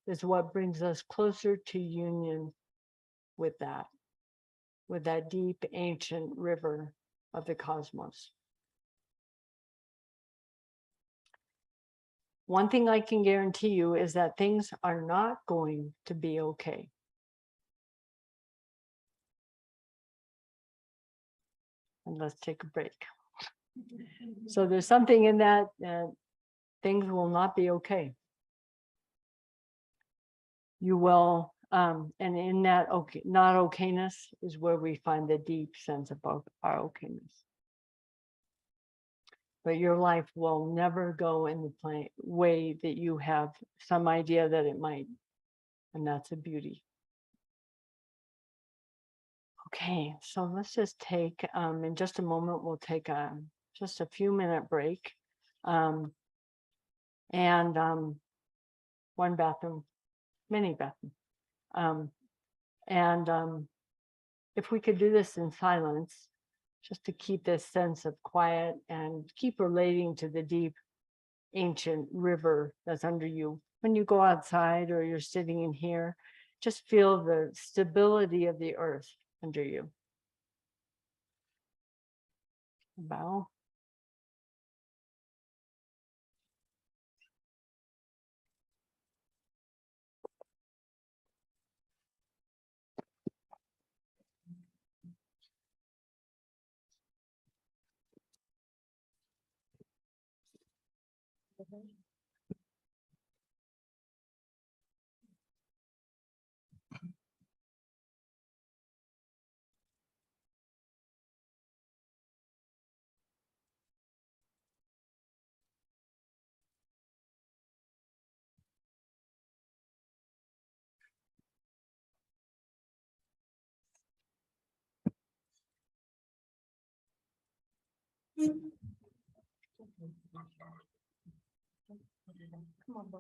is what brings us closer to union with that deep ancient river of the cosmos. One thing I can guarantee you is that things are not going to be okay. And let's take a break. So there's something in that things will not be okay. You will, and in that not okayness is where we find the deep sense of our okayness. But your life will never go in the way that you have some idea that it might. And that's a beauty. Okay, so let's just take, in just a moment, we'll take just a few minute break. One bathroom, mini bathroom. If we could do this in silence, just to keep this sense of quiet and keep relating to the deep ancient river that's under you. When you go outside or you're sitting in here, just feel the stability of the earth under you. Bow. Come on, boy.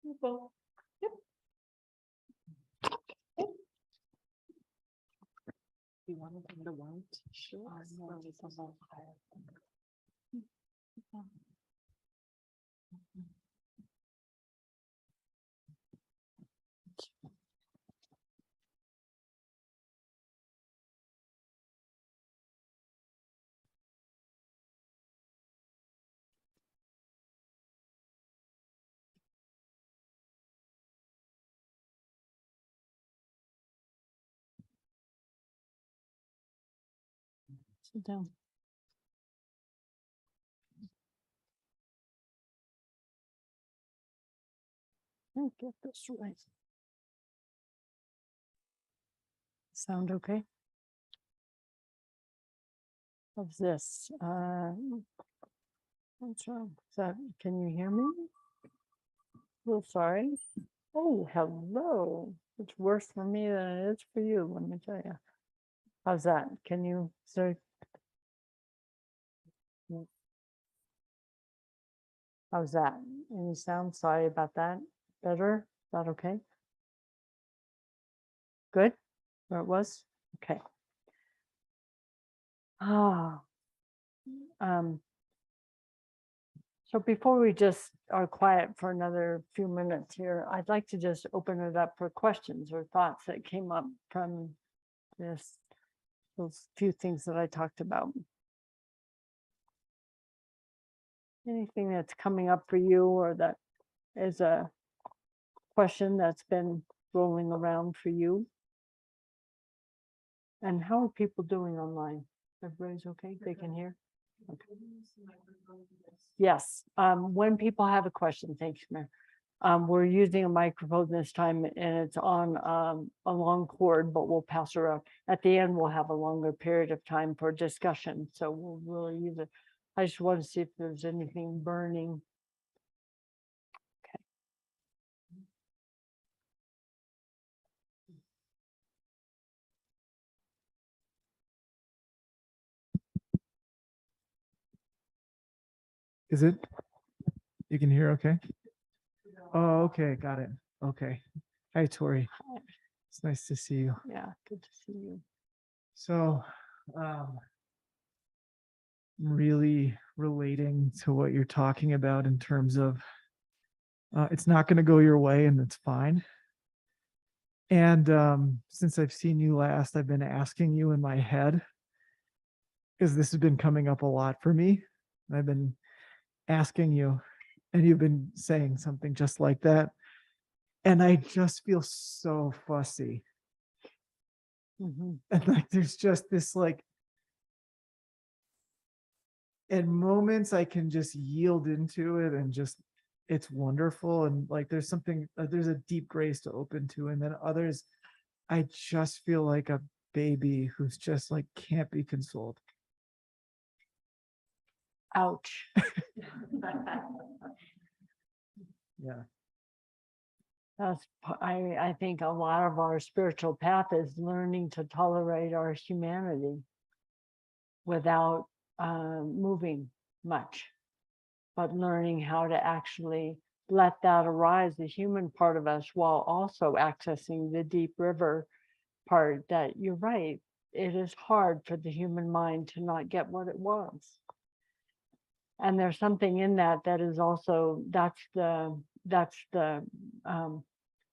Well, You want them to want? Sure. Sit down. Get this right. Sound okay? How's this? What's wrong? Is that, can you hear me? Oh, sorry. Oh, hello. It's worse for me than it is for you, let me tell you. How's that? Can you, sir? How's that? Any sound? Sorry about that. Better? Is that okay? Good? Where it was? Okay. Ah. So before we just are quiet for another few minutes here, I'd like to just open it up for questions or thoughts that came up from those few things that I talked about. Anything that's coming up for you or that is a question that's been rolling around for you? And how are people doing online? Everybody's okay? They can hear? Okay. Yes, when people have a question, thanks, Mayor. We're using a microphone this time and it's on a long cord, but we'll pass around. At the end, we'll have a longer period of time for discussion. So we'll really use it. I just want to see if there's anything burning. Okay. Is it? You can hear okay? Oh, okay, got it. Okay. Hi, Tori. Hi. It's nice to see you. Yeah, good to see you. So, really relating to what you're talking about in terms of it's not going to go your way and it's fine. And since I've seen you last, I've been asking you in my head because this has been coming up a lot for me. I've been asking you, and you've been saying something just like that. And I just feel so fussy. Mhm. And like there's just this like at moments I can just yield into it and just it's wonderful and like there's something there's a deep grace to open to, and then others I just feel like a baby who's just like can't be consoled. Ouch. Yeah. I think a lot of our spiritual path is learning to tolerate our humanity without moving much, but learning how to actually let that arise, the human part of us, while also accessing the deep river part that you're right. It is hard for the human mind to not get what it wants. And there's something in that that is also, that's the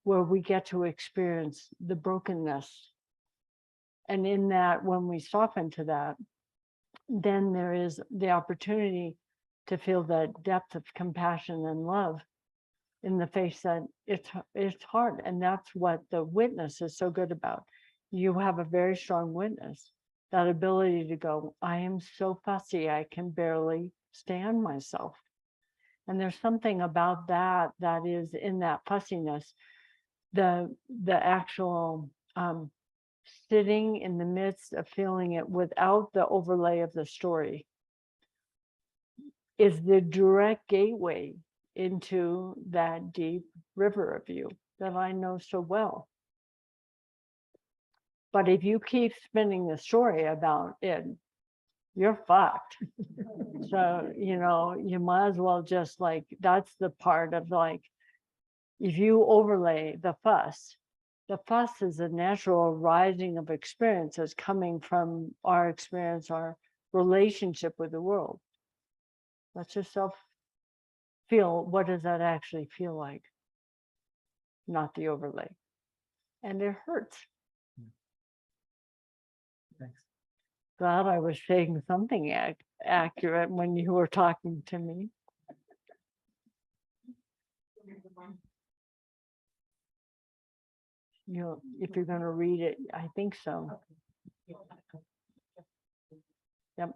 where we get to experience the brokenness. And in that, when we soften to that, then there is the opportunity to feel the depth of compassion and love in the face that it's hard. And that's what the witness is so good about. You have a very strong witness, that ability to go, I am so fussy, I can barely stand myself. And there's something about that that is in that fussiness, the actual sitting in the midst of feeling it without the overlay of the story is the direct gateway into that deep river of you that I know so well. But if you keep spinning the story about it, you're fucked. So, you know, you might as well just like, that's the part of like, if you overlay the fuss is a natural arising of experiences coming from our experience, our relationship with the world. Let yourself feel, what does that actually feel like? Not the overlay. And it hurts. Thanks. Glad I was saying something accurate when you were talking to me. You know, if you're going to read it, I think so. Yep.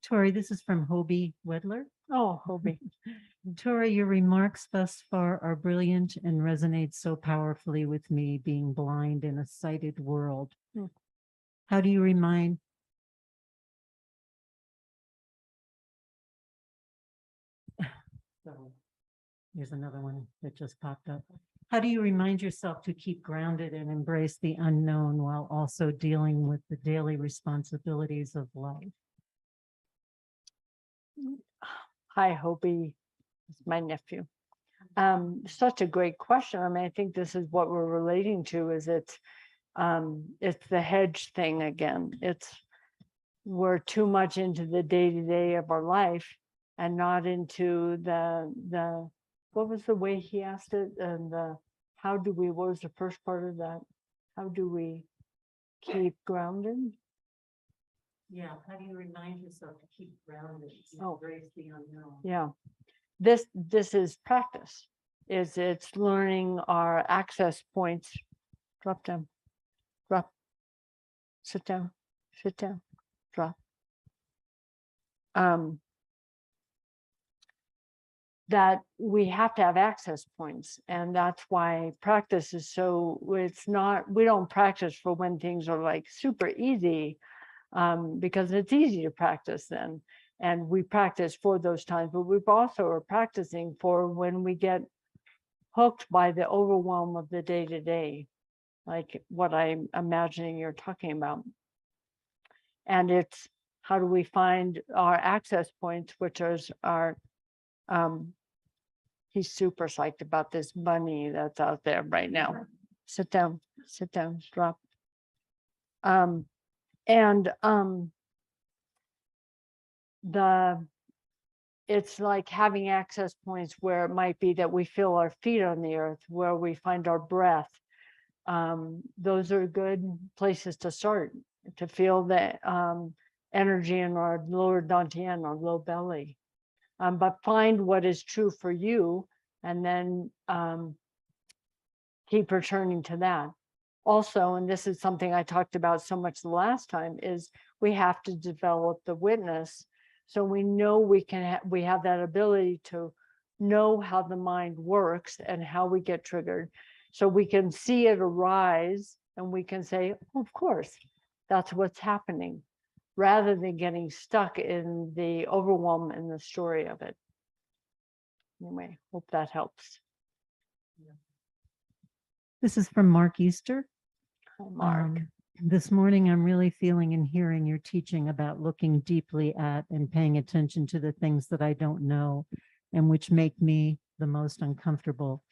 Tori, this is from Hobie Wedler. Oh, Hobie. Tori, your remarks thus far are brilliant and resonate so powerfully with me, being blind in a sighted world. Hmm. How do you remind? So here's another one that just popped up. How do you remind yourself to keep grounded and embrace the unknown while also dealing with the daily responsibilities of life? Hi, Hobie. It's my nephew. Such a great question. I mean, I think this is what we're relating to, is it's the hedge thing again. We're too much into the day-to-day of our life and not into the what was the way he asked it? And what was the first part of that? How do we keep grounded? Yeah, how do you remind yourself to keep grounded and Oh. embrace the unknown? Yeah, this is practice. It's learning our access points. Drop down, drop, sit down, drop. That we have to have access points, and that's why practice is so. It's not. We don't practice for when things are like super easy, because it's easy to practice then, and we practice for those times. But we've also are practicing for when we get hooked by the overwhelm of the day-to-day, like what I'm imagining you're talking about. And it's how do we find our access points, which is our, he's super psyched about this bunny that's out there right now. Sit down, drop. It's like having access points where it might be that we feel our feet on the earth, where we find our breath. Those are good places to start, to feel the energy in our lower dantian, our low belly. But find what is true for you, and then keep returning to that. Also, and this is something I talked about so much the last time, is we have to develop the witness, so we know we have that ability to know how the mind works and how we get triggered, so we can see it arise and we can say, oh, of course, that's what's happening, rather than getting stuck in the overwhelm and the story of it. Anyway, hope that helps. This is from Mark Easter. Hi, Mark. This morning, I'm really feeling and hearing your teaching about looking deeply at and paying attention to the things that I don't know and which make me the most uncomfortable.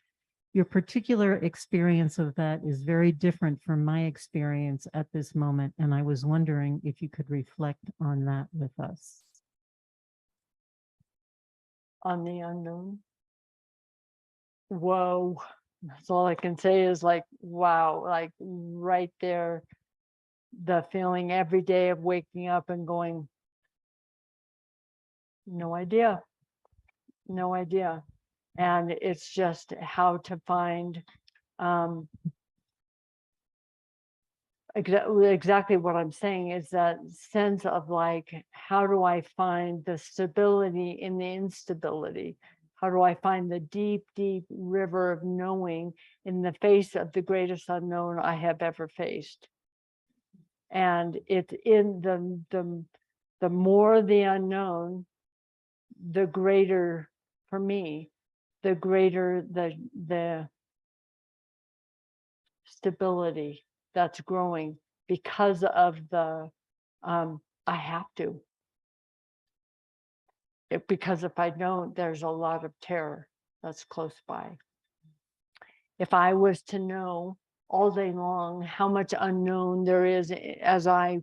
Your particular experience of that is very different from my experience at this moment, and I was wondering if you could reflect on that with us. On the unknown. Whoa. That's all I can say is like, wow, like right there, the feeling every day of waking up and going, no idea. And it's just how to find exactly what I'm saying, is that sense of like, how do I find the stability in the instability? How do I find the deep, deep river of knowing in the face of the greatest unknown I have ever faced? And it's in the more the unknown, the greater, for me, the greater the stability that's growing, because of the I have to. Because if I don't, there's a lot of terror that's close by. If I was to know all day long how much unknown there is as I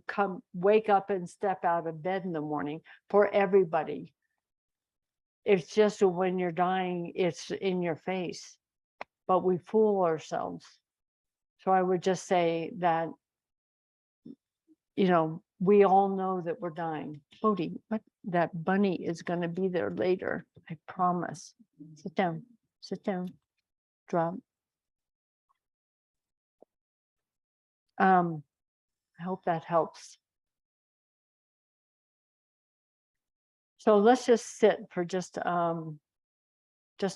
wake up and step out of bed in the morning for everybody. It's just when you're dying, it's in your face, but we fool ourselves. So I would just say that, we all know that we're dying. Bodhi, what? That bunny is going to be there later. I promise. Sit down, drop. I hope that helps. So let's just sit for just a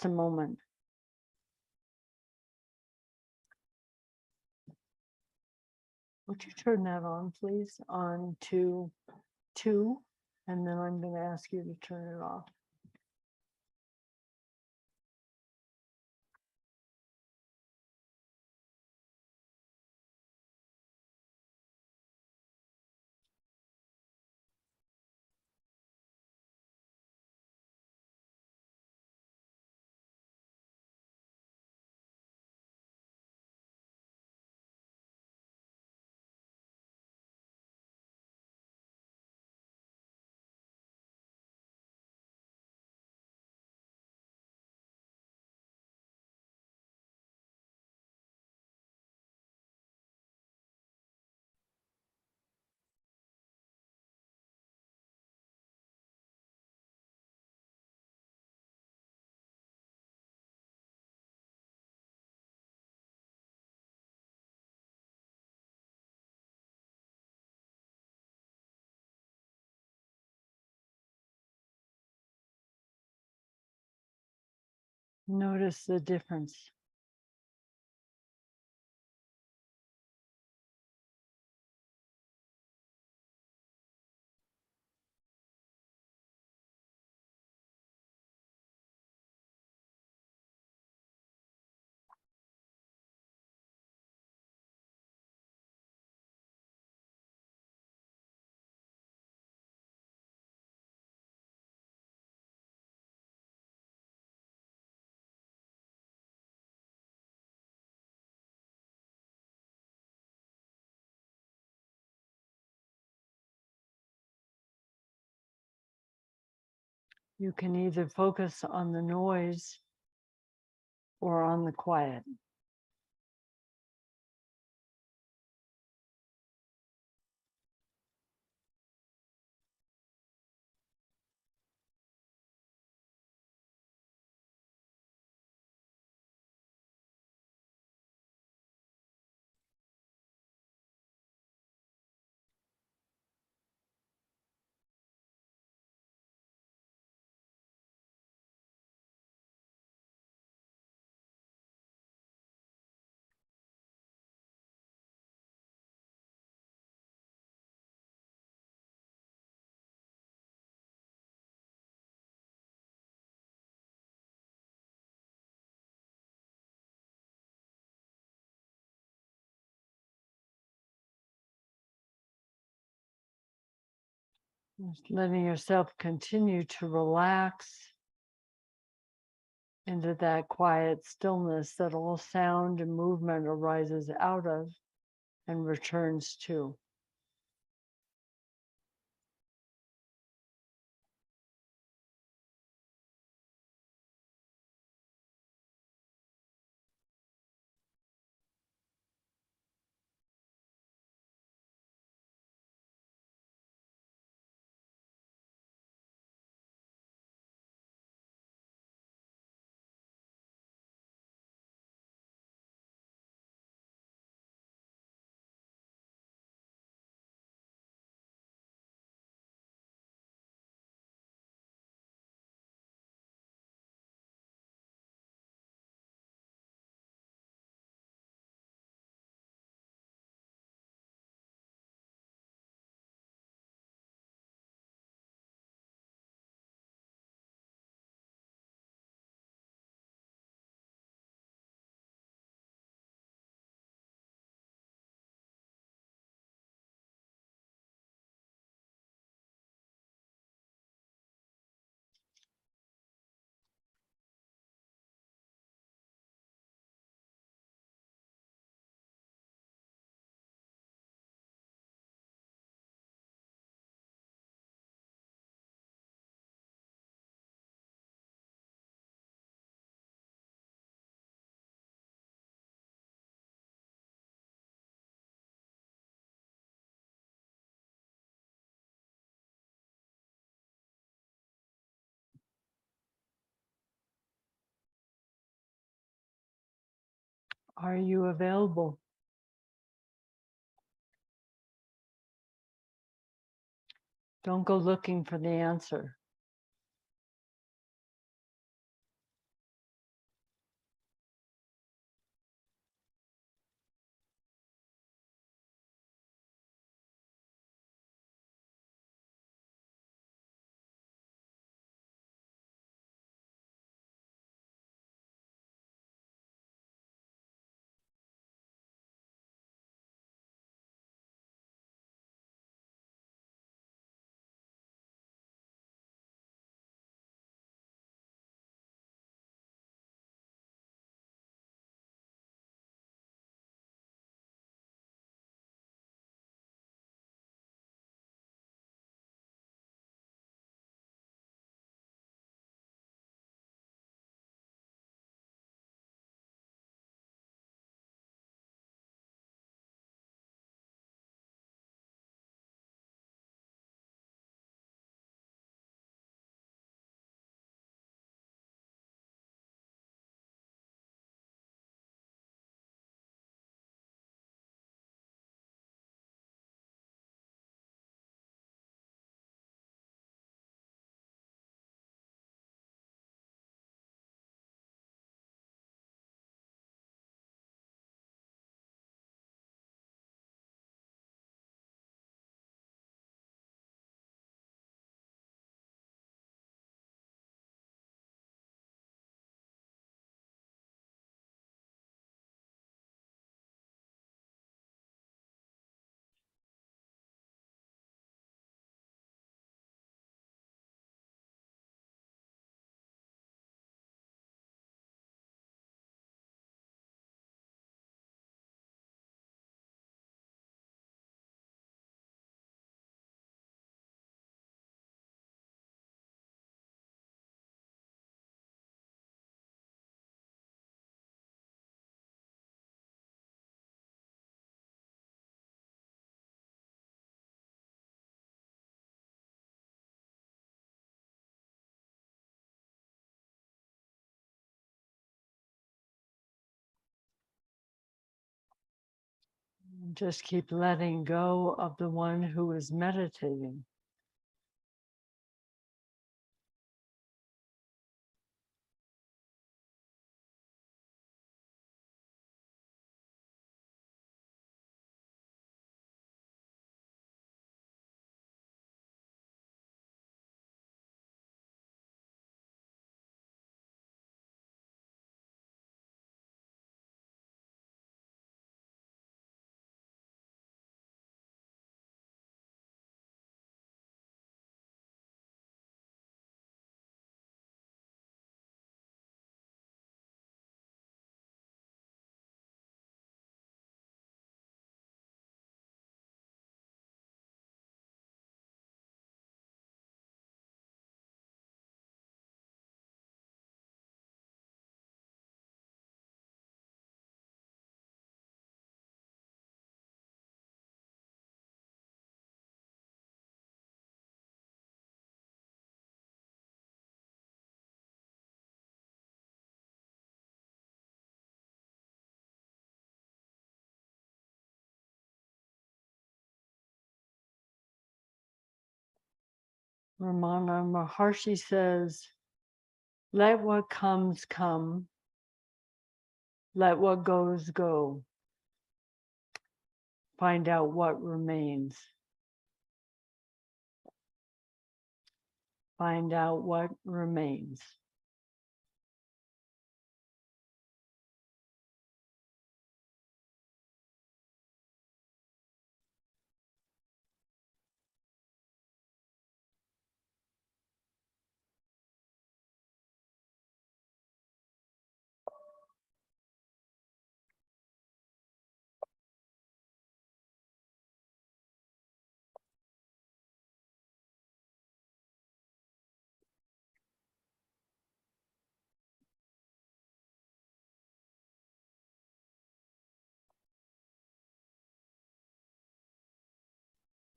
moment. Would you turn that on, please? On to 2, and then I'm going to ask you to turn it off. Notice the difference. You can either focus on the noise or on the quiet. Just letting yourself continue to relax into that quiet stillness that all sound and movement arises out of and returns to. Are you available? Don't go looking for the answer. Just keep letting go of the one who is meditating. Ramana Maharshi says, let what comes come, let what goes go. Find out what remains. Find out what remains.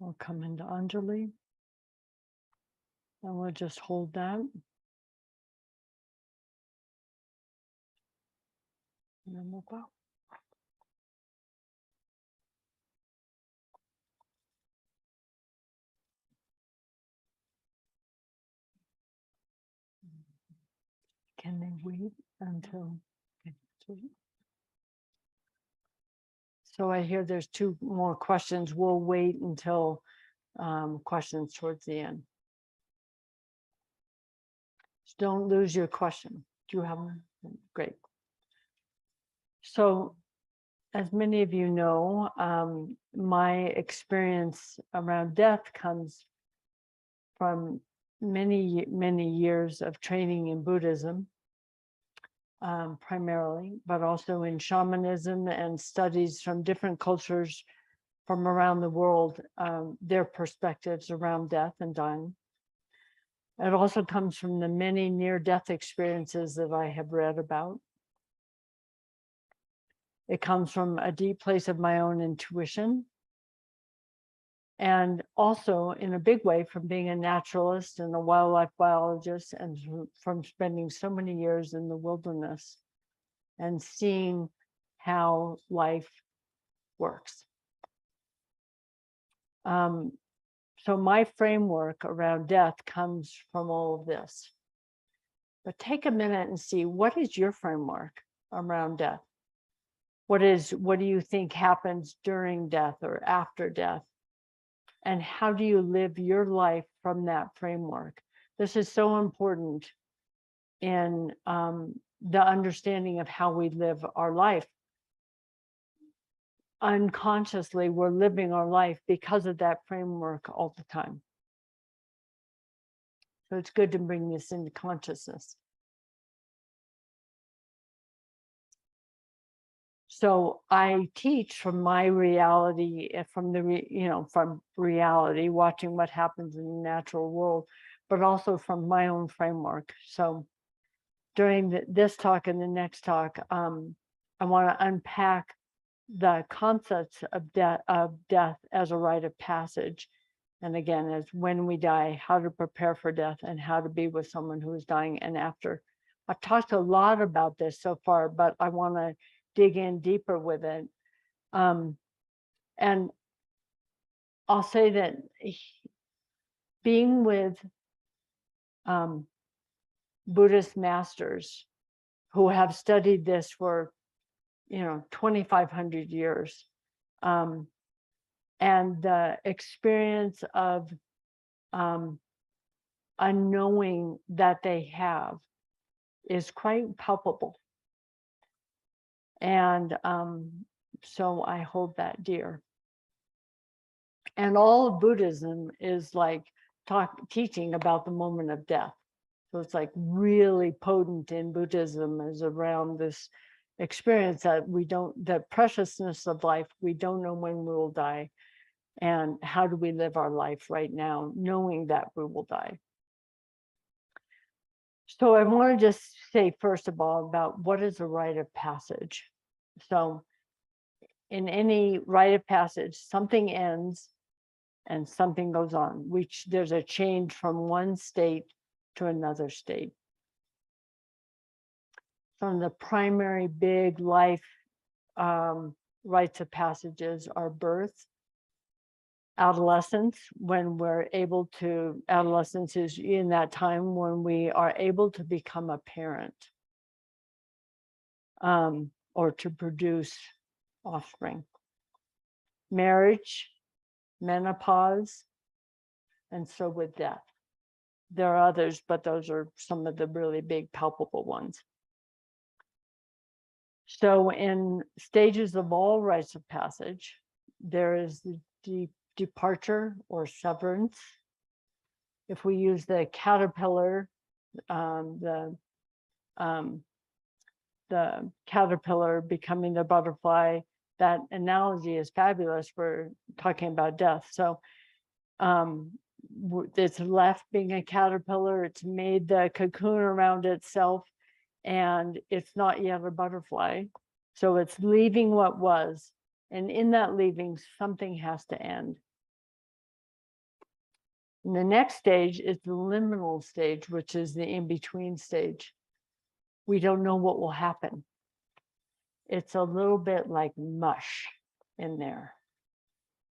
We'll come into Anjali. And we'll just hold that. And then we'll go. Can they wait until? Okay, sweet. So I hear there's two more questions. We'll wait until questions towards the end. So don't lose your question. Do you have one? Great. So, as many of you know, my experience around death comes from many, many years of training in Buddhism, primarily, but also in shamanism and studies from different cultures from around the world, their perspectives around death and dying. It also comes from the many near-death experiences that I have read about. It comes from a deep place of my own intuition. And also, in a big way, from being a naturalist and a wildlife biologist, and from spending so many years in the wilderness and seeing how life works. So my framework around death comes from all of this. But take a minute and see, what is your framework around death? What do you think happens during death or after death? And how do you live your life from that framework? This is so important in the understanding of how we live our life. Unconsciously, we're living our life because of that framework all the time. So it's good to bring this into consciousness. So I teach from my reality, from from reality, watching what happens in the natural world, but also from my own framework. So during this talk and the next talk, I want to unpack the concepts of death as a rite of passage. And again, as when we die, how to prepare for death and how to be with someone who is dying and after. I've talked a lot about this so far, but I want to dig in deeper with it. And I'll say that being with Buddhist masters who have studied this for 2,500 years, and the experience of unknowing that they have is quite palpable. And so I hold that dear. And all of Buddhism is like teaching about the moment of death. So it's like really potent in Buddhism is around this experience that the preciousness of life, we don't know when we will die. And how do we live our life right now, knowing that we will die? So I want to just say, first of all, about what is a rite of passage. So in any rite of passage, something ends and something goes on, which there's a change from one state to another state. Some of the primary big life rites of passages are birth, adolescence, adolescence is in that time when we are able to become a parent, or to produce offspring. Marriage, menopause, and so with death. There are others, but those are some of the really big palpable ones. So in stages of all rites of passage, there is the departure or severance. If we use the caterpillar, the caterpillar becoming the butterfly, that analogy is fabulous. We're talking about death. So it's left being a caterpillar, it's made the cocoon around itself, and it's not yet a butterfly. So it's leaving what was. And in that leaving, something has to end. And the next stage is the liminal stage, which is the in-between stage. We don't know what will happen. It's a little bit like mush in there.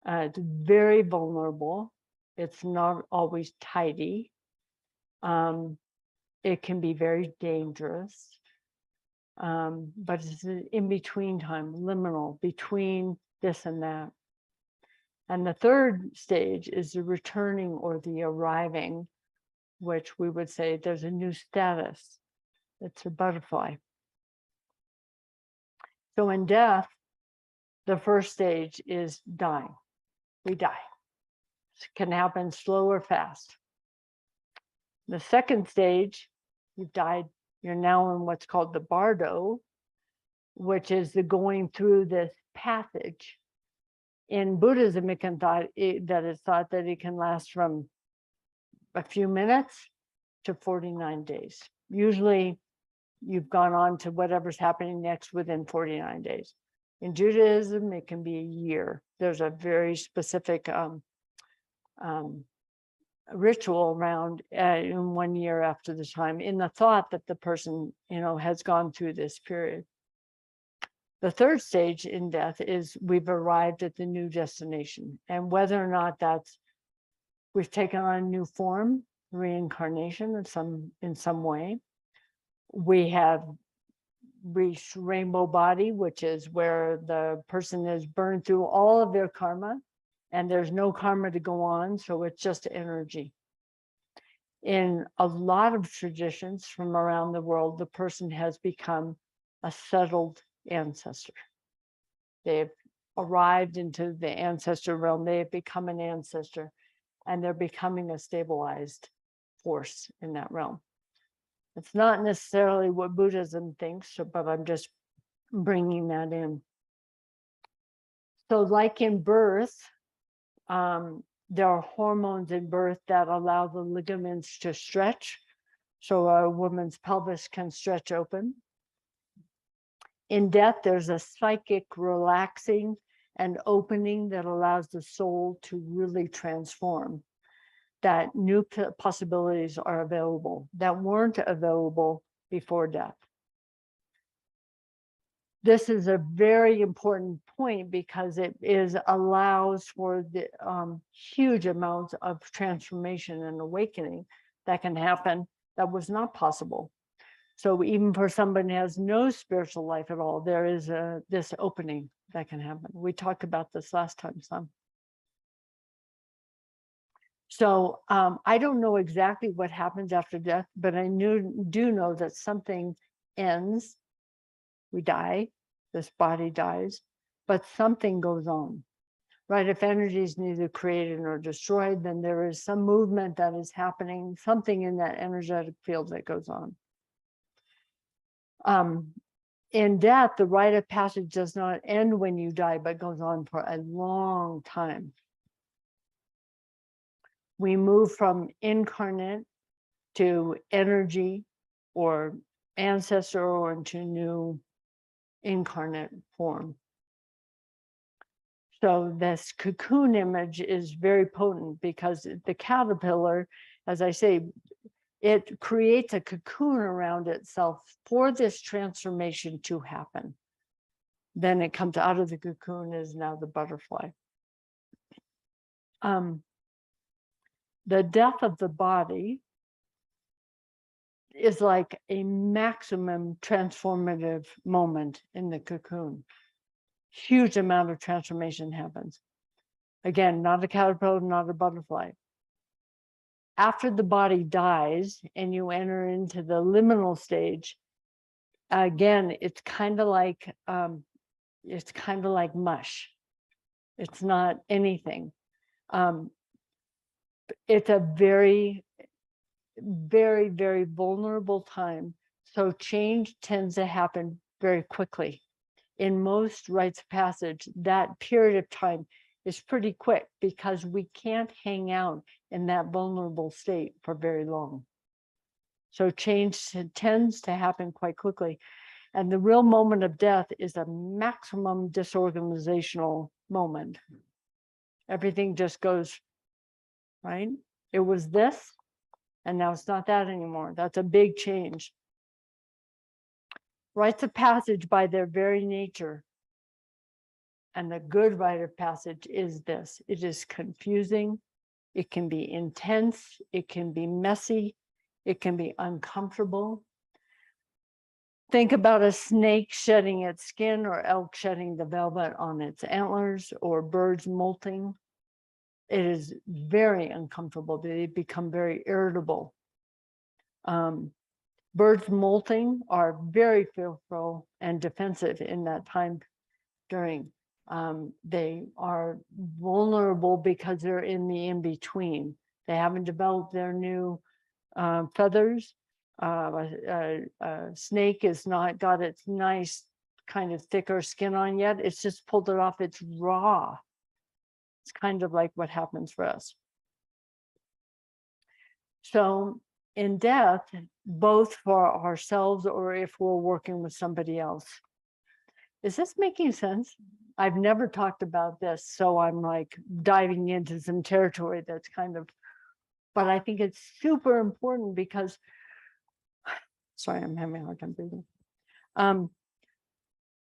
It's very vulnerable. It's not always tidy. It can be very dangerous. But it's an in-between time, liminal, between this and that. And the third stage is the returning or the arriving, which we would say there's a new status. It's a butterfly. So in death, the first stage is dying. We die. It can happen slow or fast. The second stage, you've died. You're now in what's called the bardo, which is the going through this passage. In Buddhism, it can that it's thought that it can last from a few minutes to 49 days. Usually, you've gone on to whatever's happening next within 49 days. In Judaism, it can be a year. There's a very specific ritual around in 1 year after the time, in the thought that the person, has gone through this period. The third stage in death is we've arrived at the new destination, and whether or not we've taken on a new form, reincarnation in some way. We have reached rainbow body, which is where the person has burned through all of their karma, and there's no karma to go on, so it's just energy. In a lot of traditions from around the world, the person has become a settled ancestor. They've arrived into the ancestor realm. They have become an ancestor, and they're becoming a stabilized force in that realm. It's not necessarily what Buddhism thinks, but I'm just bringing that in. So like in birth, there are hormones in birth that allow the ligaments to stretch. So a woman's pelvis can stretch open. In death, there's a psychic relaxing and opening that allows the soul to really transform. That new possibilities are available that weren't available before death. This is a very important point because it allows for the huge amounts of transformation and awakening that can happen that was not possible. So even for somebody who has no spiritual life at all, there is this opening that can happen. We talked about this last time some. So I don't know exactly what happens after death, but I do know that something ends. We die, this body dies, but something goes on, right? If energy is neither created nor destroyed, then there is some movement that is happening, something in that energetic field that goes on. In death, the rite of passage does not end when you die, but goes on for a long time. We move from incarnate to energy or ancestor or into new incarnate form. So this cocoon image is very potent because the caterpillar, as I say, it creates a cocoon around itself for this transformation to happen. Then it comes out of the cocoon is now the butterfly. The death of the body is like a maximum transformative moment in the cocoon. Huge amount of transformation happens. Again, not a caterpillar, not a butterfly. After the body dies and you enter into the liminal stage, again, it's kind of like mush. It's not anything. It's a very, very, very vulnerable time. So change tends to happen very quickly. In most rites of passage, that period of time is pretty quick because we can't hang out in that vulnerable state for very long. So change tends to happen quite quickly. And the real moment of death is a maximum disorganizational moment. Everything just goes, right? It was this, and now it's not that anymore. That's a big change. Rites of passage by their very nature, and the good rite of passage is this. It is confusing. It can be intense. It can be messy. It can be uncomfortable. Think about a snake shedding its skin, or elk shedding the velvet on its antlers, or birds molting. It is very uncomfortable. They become very irritable. Birds molting are very fearful and defensive in that time during. They are vulnerable because they're in the in-between. They haven't developed their new feathers. A snake has not got its nice kind of thicker skin on yet. It's just pulled it off. It's raw. It's kind of like what happens for us. So in death, both for ourselves or if we're working with somebody else. Is this making sense? I've never talked about this, so I'm like diving into some territory that's kind of, but I think it's super important because, sorry, I'm having a hard time breathing.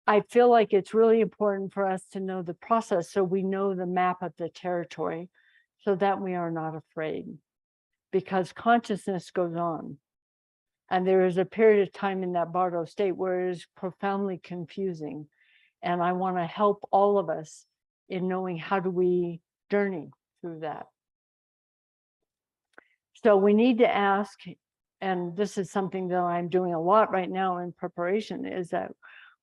I feel like it's really important for us to know the process so we know the map of the territory so that we are not afraid, because consciousness goes on. And there is a period of time in that Bardo state where it is profoundly confusing. And I want to help all of us in knowing how do we journey through that. So we need to ask, and this is something that I'm doing a lot right now in preparation, is that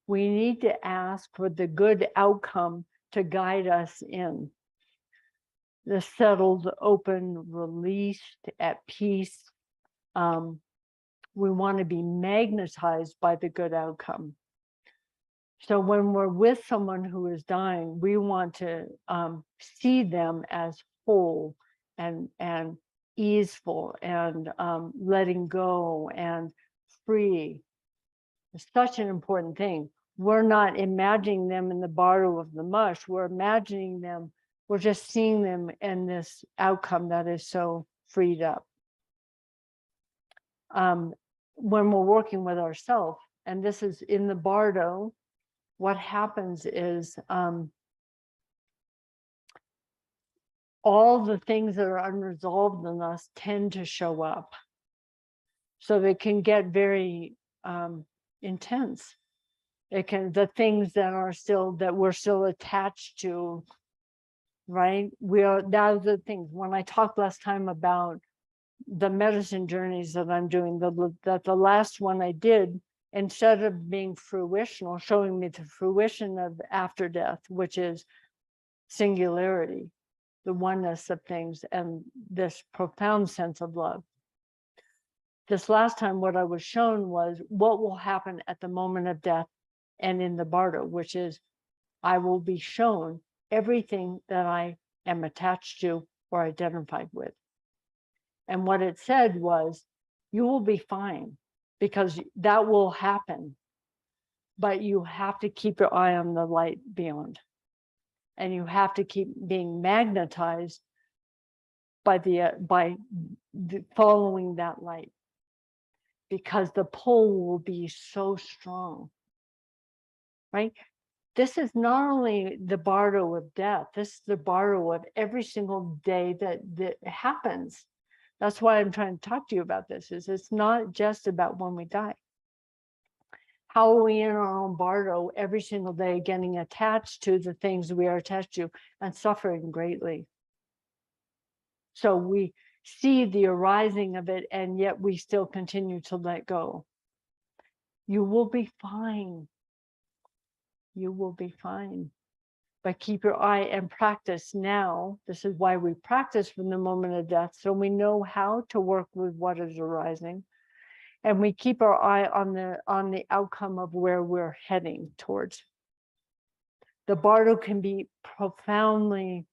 we need to ask for the good outcome to guide us in. The settled, open, released, at peace. We want to be magnetized by the good outcome. So when we're with someone who is dying, we want to see them as whole and easeful and letting go and free. It's such an important thing. We're not imagining them in the bardo of the mush. We're imagining them, we're just seeing them in this outcome that is so freed up. When we're working with ourselves, and this is in the bardo, what happens is all the things that are unresolved in us tend to show up. So they can get very intense. It can, the things that are still, that we're still attached to, right? Those are the things. When I talked last time about the medicine journeys that I'm doing, the last one I did, instead of being fruitional, showing me the fruition of after death, which is singularity, the oneness of things, and this profound sense of love. This last time, what I was shown was what will happen at the moment of death and in the bardo, which is I will be shown everything that I am attached to or identified with. And what it said was, you will be fine because that will happen, but you have to keep your eye on the light beyond. And you have to keep being magnetized by following that light, because the pull will be so strong, right? This is not only the bardo of death, this is the bardo of every single day that happens. That's why I'm trying to talk to you about this, is it's not just about when we die. How are we in our own bardo every single day, getting attached to the things we are attached to and suffering greatly? So we see the arising of it, and yet we still continue to let go. You will be fine. You will be fine. But keep your eye and practice now. This is why we practice from the moment of death, so we know how to work with what is arising. And we keep our eye on the outcome of where we're heading towards. The bardo can be profoundly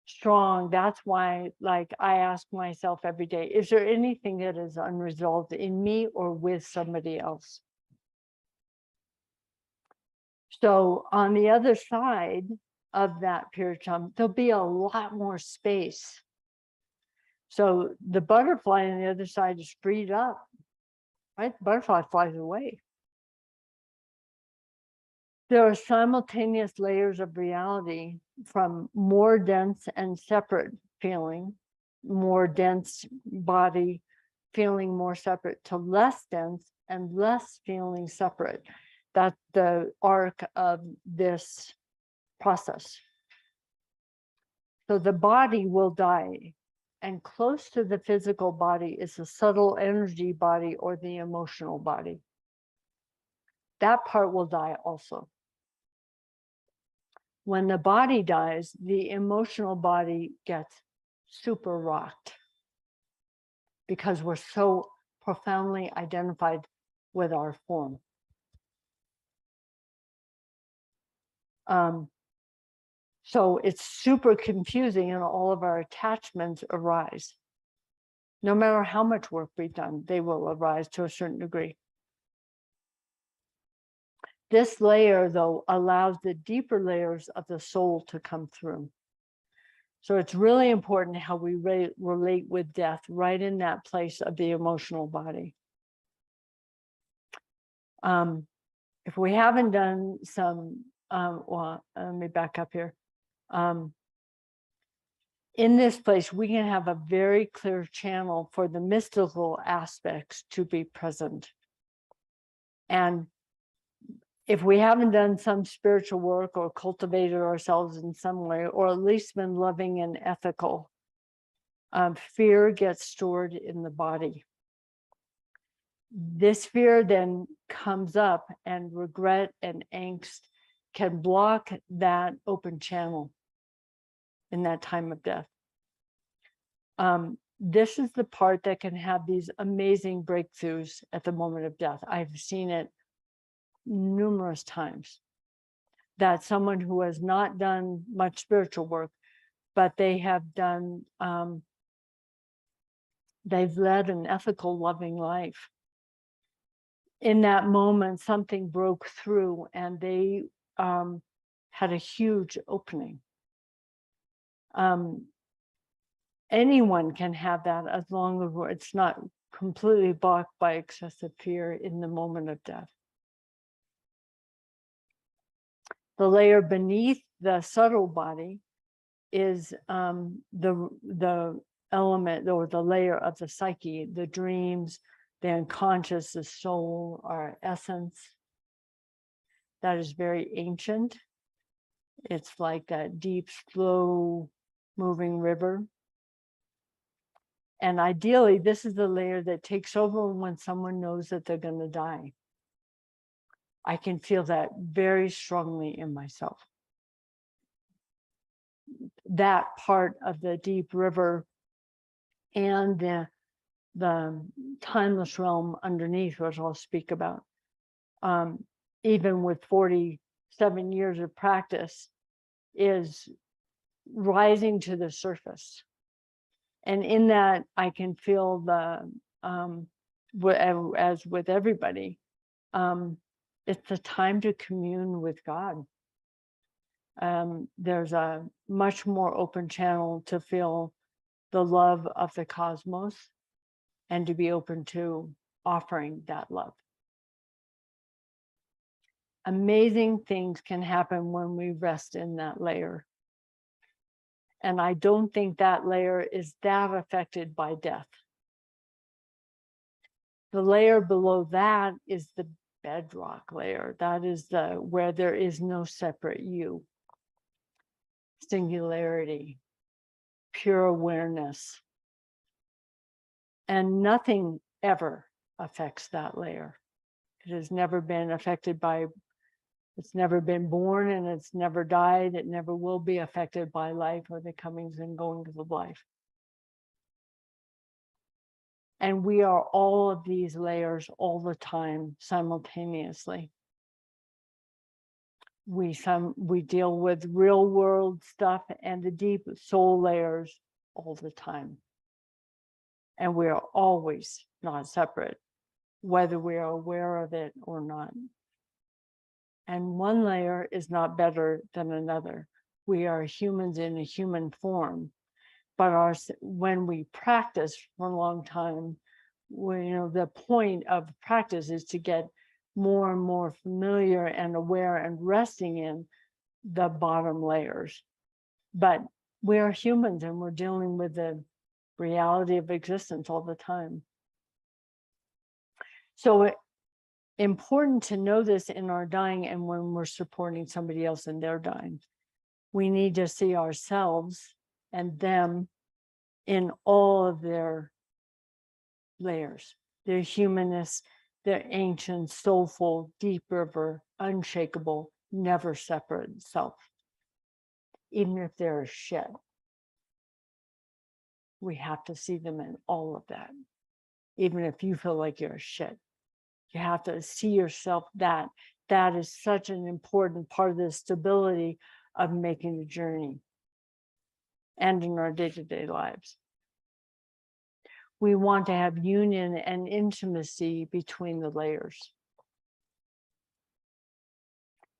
strong. That's why, like, I ask myself every day, is there anything that is unresolved in me or with somebody else? So on the other side of that period of time, there'll be a lot more space. So the butterfly on the other side is freed up, right? The butterfly flies away. There are simultaneous layers of reality, from more dense and separate feeling more dense body feeling more separate to less dense and less feeling separate. That's the arc of this process. So the body will die, and close to the physical body is the subtle energy body or the emotional body. That part will die also. When the body dies, the emotional body gets super rocked because we're so profoundly identified with our form. So it's super confusing, and all of our attachments arise. No matter how much work we've done, they will arise to a certain degree. This layer, though, allows the deeper layers of the soul to come through. So it's really important how we relate with death right in that place of the emotional body. If we haven't done some, well, let me back up here. In this place, we can have a very clear channel for the mystical aspects to be present. And if we haven't done some spiritual work or cultivated ourselves in some way, or at least been loving and ethical, fear gets stored in the body. This fear then comes up, and regret and angst can block that open channel in that time of death. This is the part that can have these amazing breakthroughs at the moment of death. I've seen it numerous times, that someone who has not done much spiritual work, but they have done, they've led an ethical, loving life. In that moment, something broke through, and they had a huge opening. Anyone can have that as long as it's not completely blocked by excessive fear in the moment of death. The layer beneath the subtle body is the element or the layer of the psyche, the dreams, the unconscious, the soul, our essence. That is very ancient. It's like that deep, slow moving river. And ideally, this is the layer that takes over when someone knows that they're going to die. I can feel that very strongly in myself. That part of the deep river and the timeless realm underneath, which I'll speak about, even with 47 years of practice, is rising to the surface. And in that, I can feel the, as with everybody, it's a time to commune with God. There's a much more open channel to feel the love of the cosmos and to be open to offering that love. Amazing things can happen when we rest in that layer. And I don't think that layer is that affected by death. The layer below that is the bedrock layer. That is where there is no separate you. Singularity, pure awareness. And nothing ever affects that layer. It has never been affected by, it's never been born, and it's never died. It never will be affected by life or the comings and goings of life. And we are all of these layers all the time, simultaneously. We deal with real world stuff and the deep soul layers all the time. And we are always not separate, whether we are aware of it or not. And one layer is not better than another. We are humans in a human form, but when we practice for a long time, the point of practice is to get more and more familiar and aware and resting in the bottom layers. But we are humans, and we're dealing with the reality of existence all the time. So important to know this in our dying and when we're supporting somebody else in their dying. We need to see ourselves and them in all of their layers, their humanness, their ancient, soulful, deep river, unshakable, never separate self. Even if they're a shit, we have to see them in all of that. Even if you feel like you're a shit, you have to see yourself that. That is such an important part of the stability of making the journey and in our day-to-day lives. We want to have union and intimacy between the layers.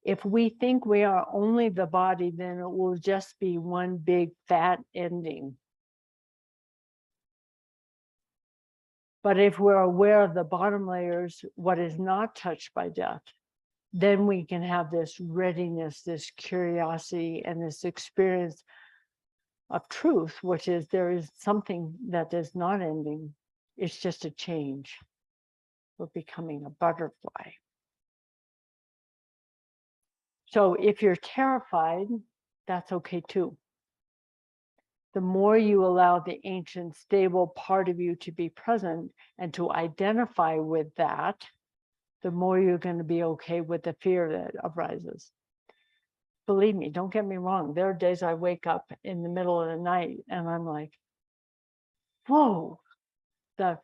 If we think we are only the body, then it will just be one big fat ending. But if we're aware of the bottom layers, what is not touched by death, then we can have this readiness, this curiosity, and this experience of truth, which is there is something that is not ending. It's just a change. We're becoming a butterfly. So if you're terrified, that's okay too. The more you allow the ancient, stable part of you to be present and to identify with that, the more you're going to be okay with the fear that arises. Believe me, don't get me wrong. There are days I wake up in the middle of the night and I'm like, whoa, the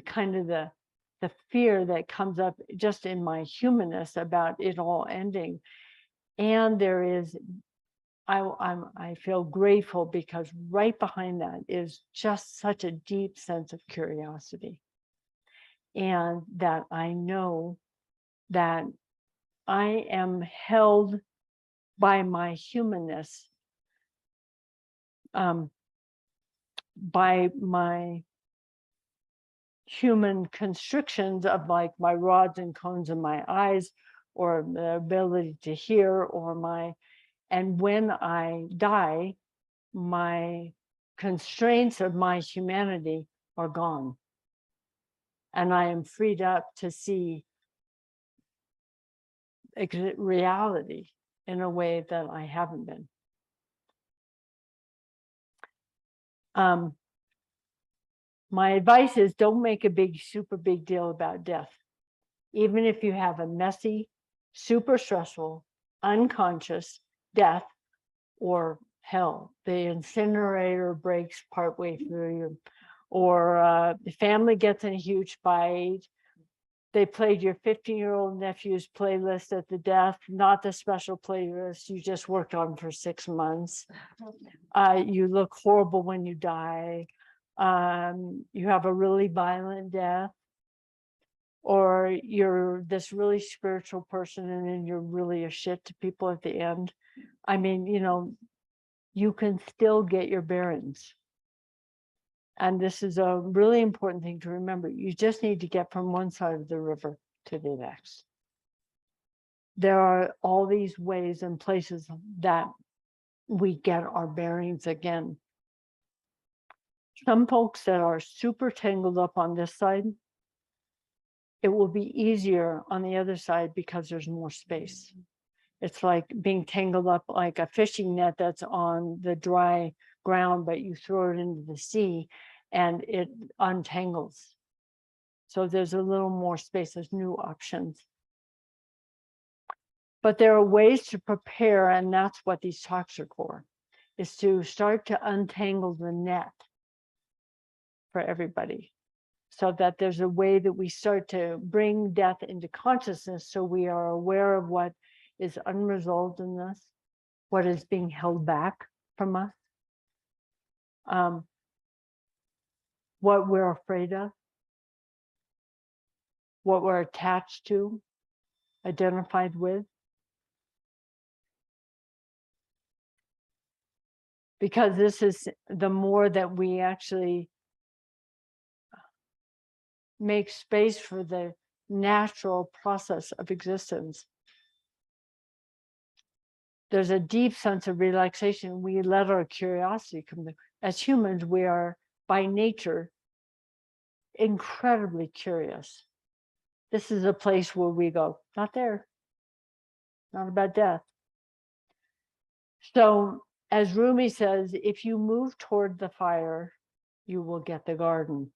kind of the fear that comes up just in my humanness about it all ending. And there is, I feel grateful because right behind that is just such a deep sense of curiosity. And that I know that I am held by my humanness, by my human constrictions of like my rods and cones in my eyes, or the ability to hear, or and when I die, my constraints of my humanity are gone. And I am freed up to see reality in a way that I haven't been. My advice is don't make a super big deal about death. Even if you have a messy, super stressful, unconscious death or hell, the incinerator breaks partway through you, or the family gets in a huge fight. They played your 15-year-old nephew's playlist at the death, not the special playlist you just worked on for 6 months. You look horrible when you die. You have a really violent death, or you're this really spiritual person and then you're really a shit to people at the end. I mean, you can still get your bearings. And this is a really important thing to remember. You just need to get from one side of the river to the next. There are all these ways and places that we get our bearings again. Some folks that are super tangled up on this side, it will be easier on the other side because there's more space. It's like being tangled up like a fishing net that's on the dry ground, but you throw it into the sea and it untangles. So there's a little more space, there's new options. But there are ways to prepare, and that's what these talks are for, is to start to untangle the net for everybody, so that there's a way that we start to bring death into consciousness so we are aware of what is unresolved in this, what is being held back from us, what we're afraid of, what we're attached to, identified with. Because this is the more that we actually make space for the natural process of existence. There's a deep sense of relaxation. We let our curiosity come. As humans, we are by nature, incredibly curious. This is a place where we go, not there, not about death. So as Rumi says, if you move toward the fire, you will get the garden.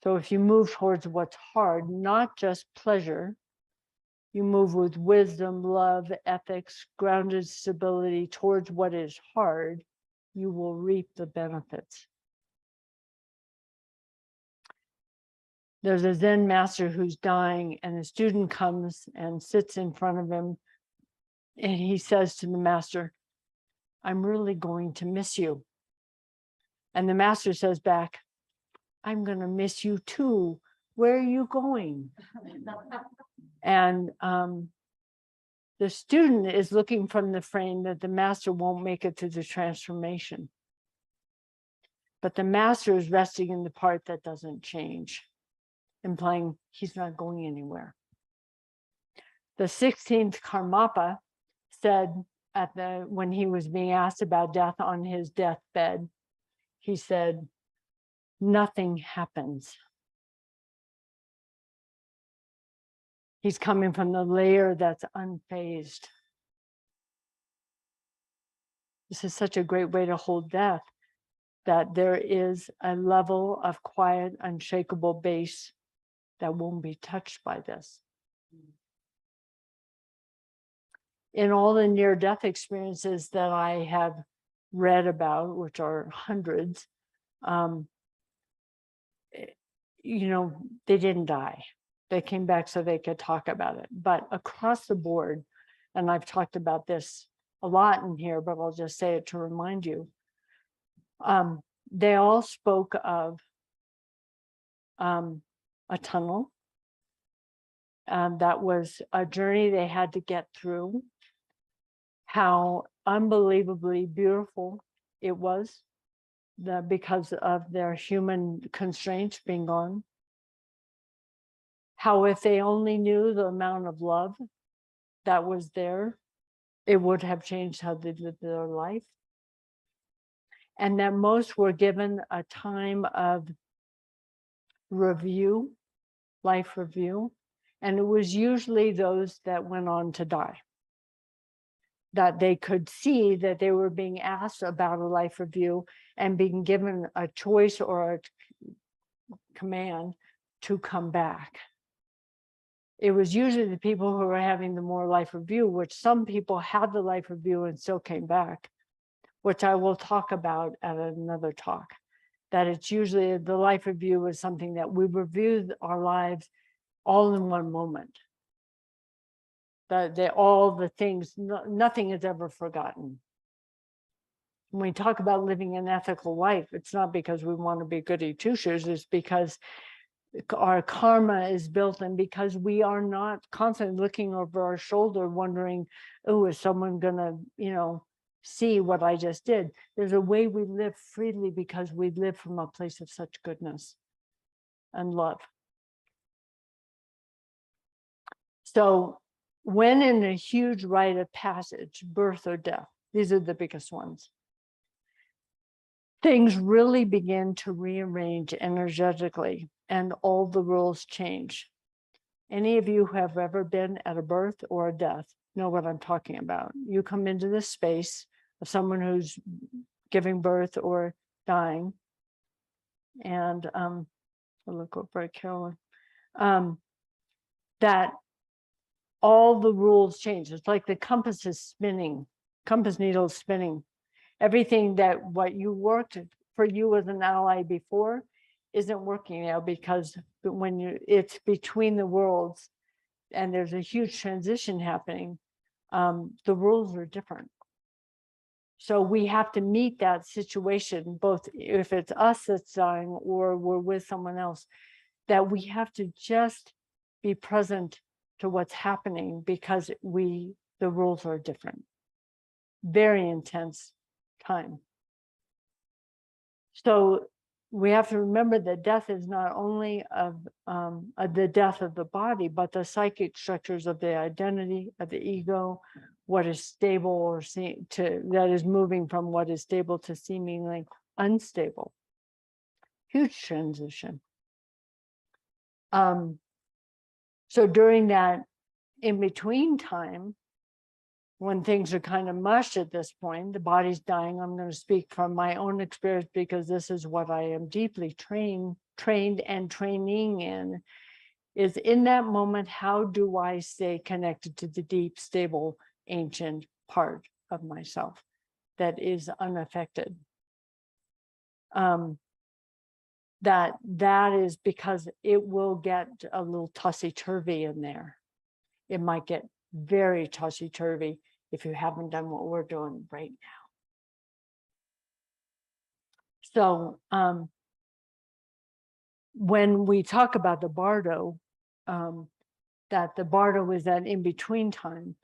So if you move towards what's hard, not just pleasure, you move with wisdom, love, ethics, grounded stability towards what is hard, you will reap the benefits. There's a Zen master who's dying, and a student comes and sits in front of him, and he says to the master, "I'm really going to miss you." And the master says back, "I'm going to miss you too. Where are you going?" And the student is looking from the frame that the master won't make it to the transformation. But the master is resting in the part that doesn't change, implying he's not going anywhere. The 16th Karmapa said when he was being asked about death on his deathbed, he said, "Nothing happens." He's coming from the layer that's unfazed. This is such a great way to hold death, that there is a level of quiet, unshakable base that won't be touched by this. In all the near-death experiences that I have read about, which are hundreds, they didn't die. They came back so they could talk about it. But across the board, and I've talked about this a lot in here, but I'll just say it to remind you, they all spoke of a tunnel. That was a journey they had to get through. How unbelievably beautiful it was, because of their human constraints being gone. How if they only knew the amount of love that was there, it would have changed how they lived their life. And that most were given a time of review, life review, and it was usually those that went on to die. That they could see that they were being asked about a life review and being given a choice or a command to come back. It was usually the people who were having the more life review, which some people had the life review and still came back, which I will talk about at another talk. That it's usually the life review is something that we review our lives all in one moment. All the things, nothing is ever forgotten. When we talk about living an ethical life, it's not because we want to be goody two-shoes, it's because our karma is built, and because we are not constantly looking over our shoulder wondering, oh, is someone gonna, see what I just did? There's a way we live freely because we live from a place of such goodness and love. So when in a huge rite of passage, birth or death, these are the biggest ones, things really begin to rearrange energetically and all the rules change. Any of you who have ever been at a birth or a death know what I'm talking about. You come into this space of someone who's giving birth or dying, and I'll look over at Carolyn, that all the rules change. It's like the compass is spinning, compass needle is spinning. Everything that what you worked for you as an ally before isn't working now, because when it's between the worlds and there's a huge transition happening, the rules are different. So we have to meet that situation, both if it's us that's dying or we're with someone else, that we have to just be present to what's happening, because the rules are different. Very intense time. So we have to remember that death is not only of the death of the body, but the psychic structures of the identity, of the ego, what is stable or that is moving from what is stable to seemingly unstable. Huge transition. So during that in-between time, when things are kind of mush at this point, the body's dying. I'm going to speak from my own experience because this is what I am deeply trained and training in, is in that moment, how do I stay connected to the deep, stable, ancient part of myself that is unaffected? That is because it will get a little tossy-turvy in there. It might get very tossy-turvy if you haven't done what we're doing right now. So when we talk about the bardo, that the bardo is that in-between time.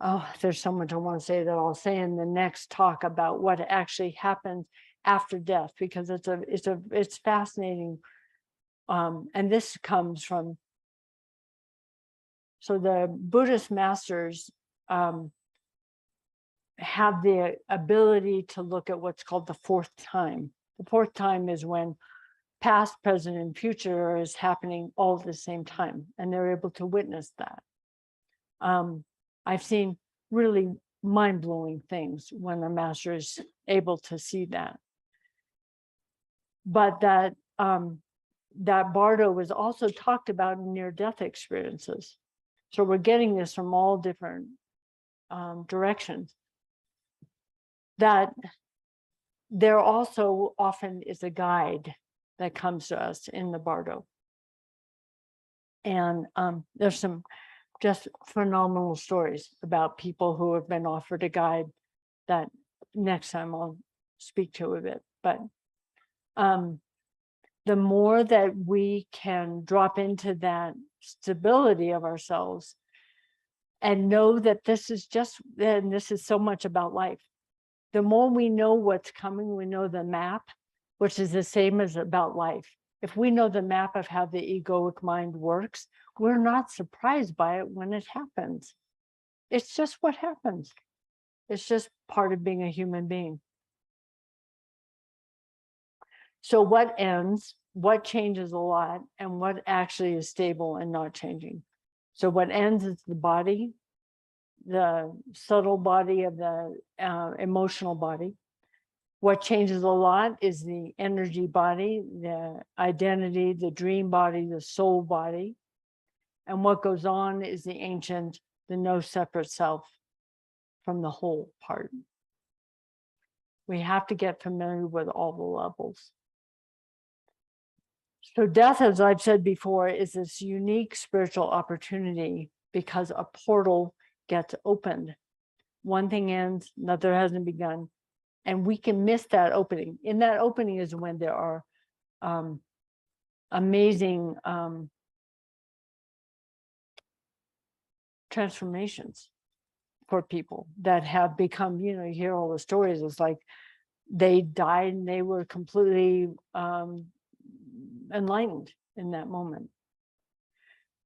Oh, there's so much I want to say that I'll say in the next talk about what actually happens after death, because it's fascinating. And this comes from, so the Buddhist masters have the ability to look at what's called the fourth time. The fourth time is when past, present, and future is happening all at the same time, and they're able to witness that. I've seen really mind-blowing things when a master is able to see that. But that bardo was also talked about in near-death experiences. So we're getting this from all different directions. That there also often is a guide that comes to us in the bardo. And there's some just phenomenal stories about people who have been offered a guide that next time I'll speak to a bit. But the more that we can drop into that stability of ourselves and know that this is just, and this is so much about life. The more we know what's coming, we know the map, which is the same as about life. If we know the map of how the egoic mind works, we're not surprised by it when it happens. It's just what happens. It's just part of being a human being. So what ends, what changes a lot, and what actually is stable and not changing? So what ends is the body, the subtle body of the emotional body. What changes a lot is the energy body, the identity, the dream body, the soul body. And what goes on is the ancient, the no separate self from the whole part. We have to get familiar with all the levels. So death, as I've said before, is this unique spiritual opportunity because a portal gets opened. One thing ends, another hasn't begun. And we can miss that opening. In that opening is when there are amazing transformations for people that have become, you hear all the stories. It's like they died and they were completely enlightened in that moment.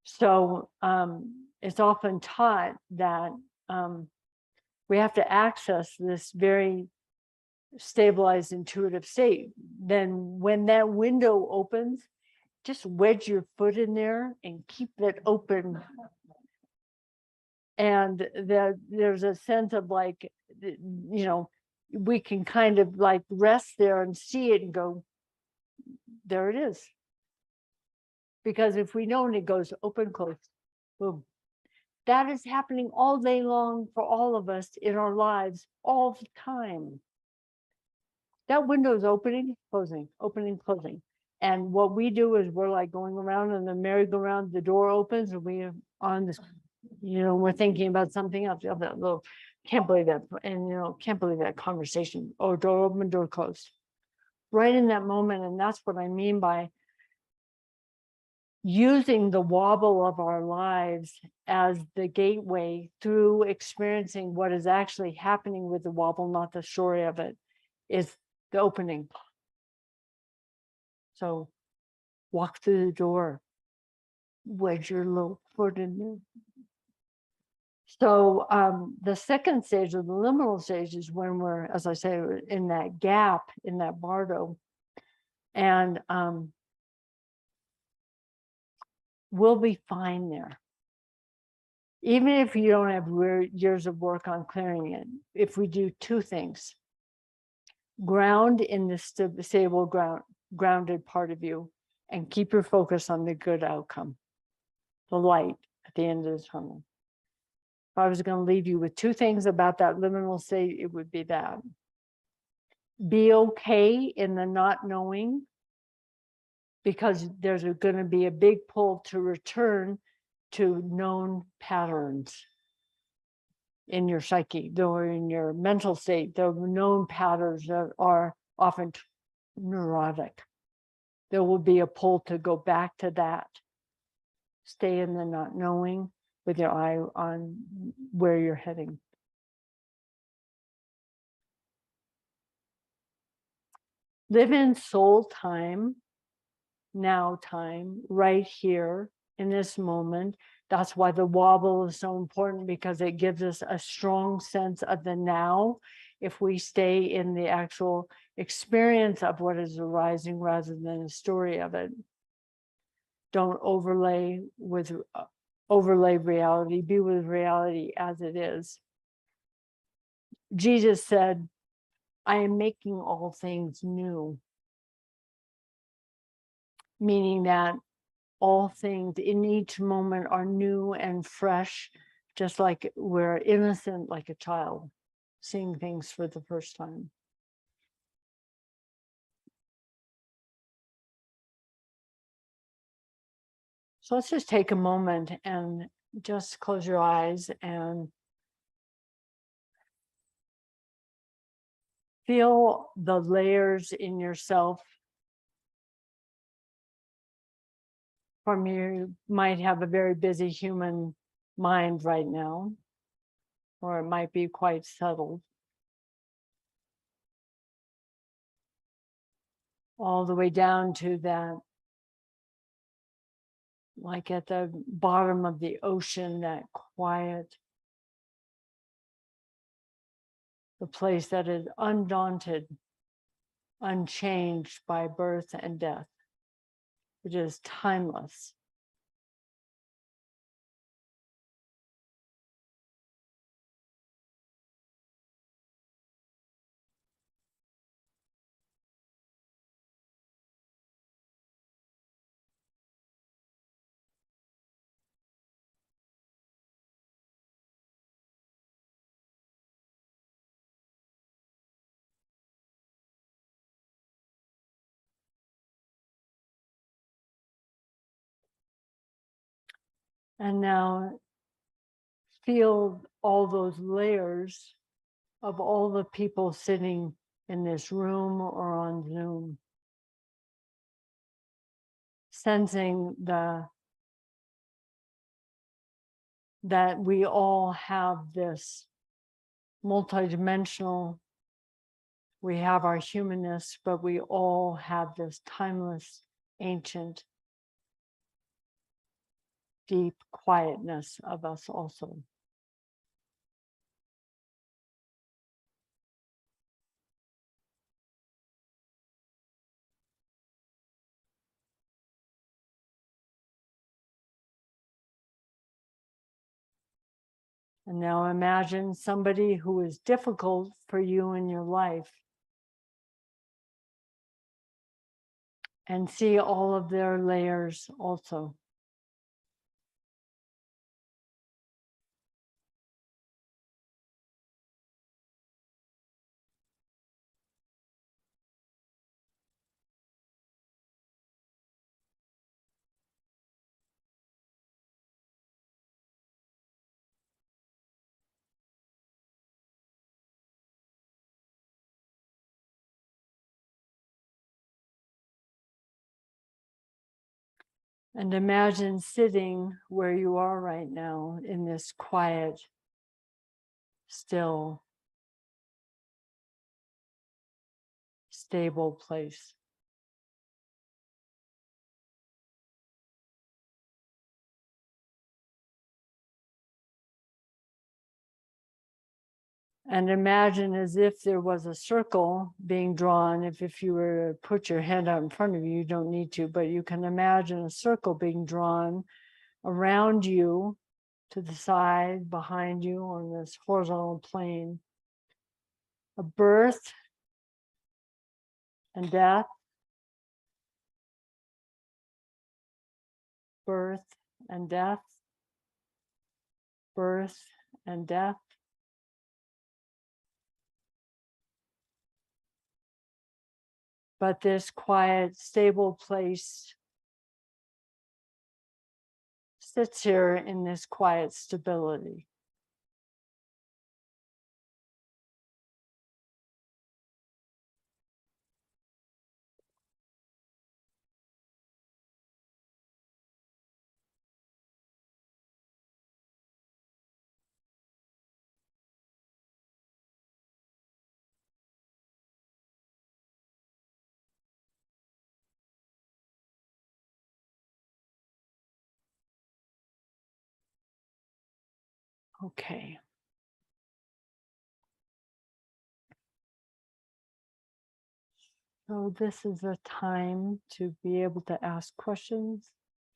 So it's often taught that we have to access this very stabilized intuitive state. Then when that window opens, just wedge your foot in there and keep it open. And there's a sense of like, we can kind of like rest there and see it and go, there it is. Because if we know and it goes open, close, boom. That is happening all day long for all of us in our lives all the time. That window is opening, closing, opening, closing. And what we do is we're like going around in the merry-go-round, the door opens and we are on this, we're thinking about something else. Can't believe that. And, can't believe that conversation. Oh, door open, door closed. Right in that moment. And that's what I mean by using the wobble of our lives as the gateway through experiencing what is actually happening with the wobble, not the story of it, is the opening. So walk through the door, wedge your little foot in there. So the second stage of the liminal stage is when we're, as I say, in that gap, in that bardo. And we'll be fine there. Even if you don't have years of work on clearing it, if we do two things, ground in the stable grounded part of you and keep your focus on the good outcome, the light at the end of the tunnel. If I was going to leave you with two things about that liminal state, it would be that. Be okay in the not knowing, because there's going to be a big pull to return to known patterns in your psyche, or in your mental state, the known patterns that are often neurotic. There will be a pull to go back to that. Stay in the not knowing with your eye on where you're heading. Live in soul time, now time, right here in this moment. That's why the wobble is so important, because it gives us a strong sense of the now. If we stay in the actual experience of what is arising rather than a story of it, don't overlay reality, be with reality as it is. Jesus said, I am making all things new, meaning that all things in each moment are new and fresh, just like we're innocent, like a child, seeing things for the first time. So let's just take a moment and just close your eyes and feel the layers in yourself. From you might have a very busy human mind right now, or it might be quite settled. All the way down to that, like at the bottom of the ocean, that quiet, the place that is undaunted, unchanged by birth and death. It is timeless. And now feel all those layers of all the people sitting in this room or on Zoom, sensing that we all have this multidimensional, we have our humanness, but we all have this timeless, ancient, deep quietness of us also. And now imagine somebody who is difficult for you in your life, and see all of their layers also. And imagine sitting where you are right now in this quiet, still, stable place. And imagine as if there was a circle being drawn. If you were to put your hand out in front of you, you don't need to, but you can imagine a circle being drawn around you, to the side, behind you on this horizontal plane. A birth and death, birth and death, birth and death. But this quiet, stable place sits here in this quiet stability. Okay. So this is a time to be able to ask questions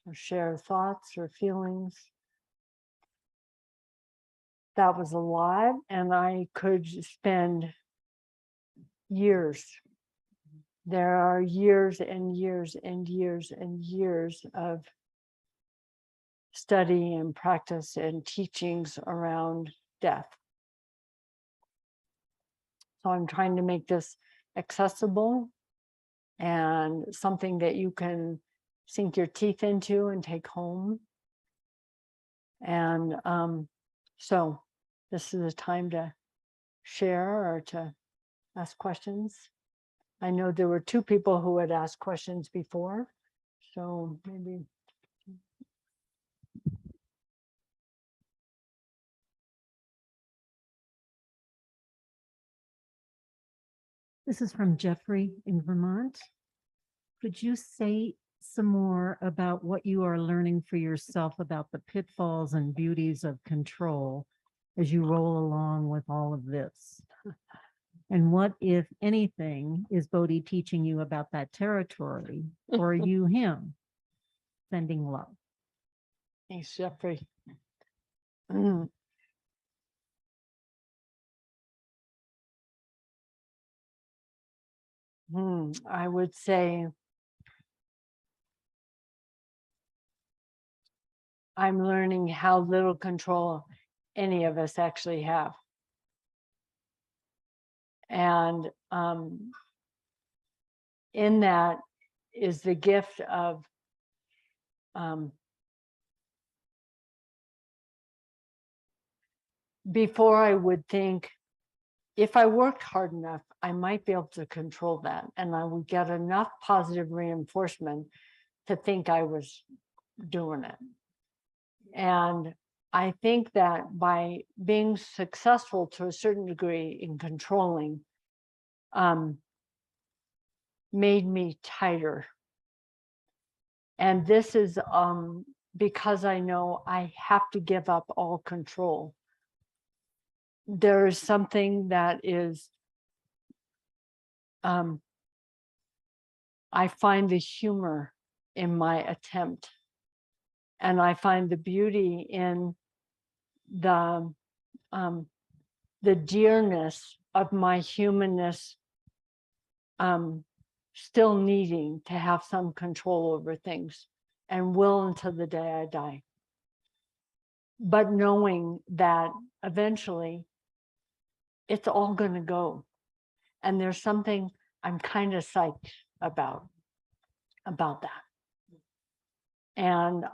or share thoughts or feelings. That was a lot, and I could spend years. There are years and years and years and years of study and practice and teachings around death. So I'm trying to make this accessible and something that you can sink your teeth into and take home. And so this is a time to share or to ask questions. I know there were two people who had asked questions before, so maybe. This is from Jeffrey in Vermont. Could you say some more about what you are learning for yourself about the pitfalls and beauties of control as you roll along with all of this? And what, if anything, is Bodhi teaching you about that territory, or are you him? Sending love. Thanks, Jeffrey. I would say I'm learning how little control any of us actually have. And in that is the gift of before I would think, if I worked hard enough, I might be able to control that. And I would get enough positive reinforcement to think I was doing it. And I think that by being successful to a certain degree in controlling, made me tighter. And this is because I know I have to give up all control. There is something that is, I find the humor in my attempt. And I find the beauty in the dearness of my humanness, still needing to have some control over things, and will until the day I die. But knowing that eventually it's all going to go. And there's something I'm kind of psyched about that. And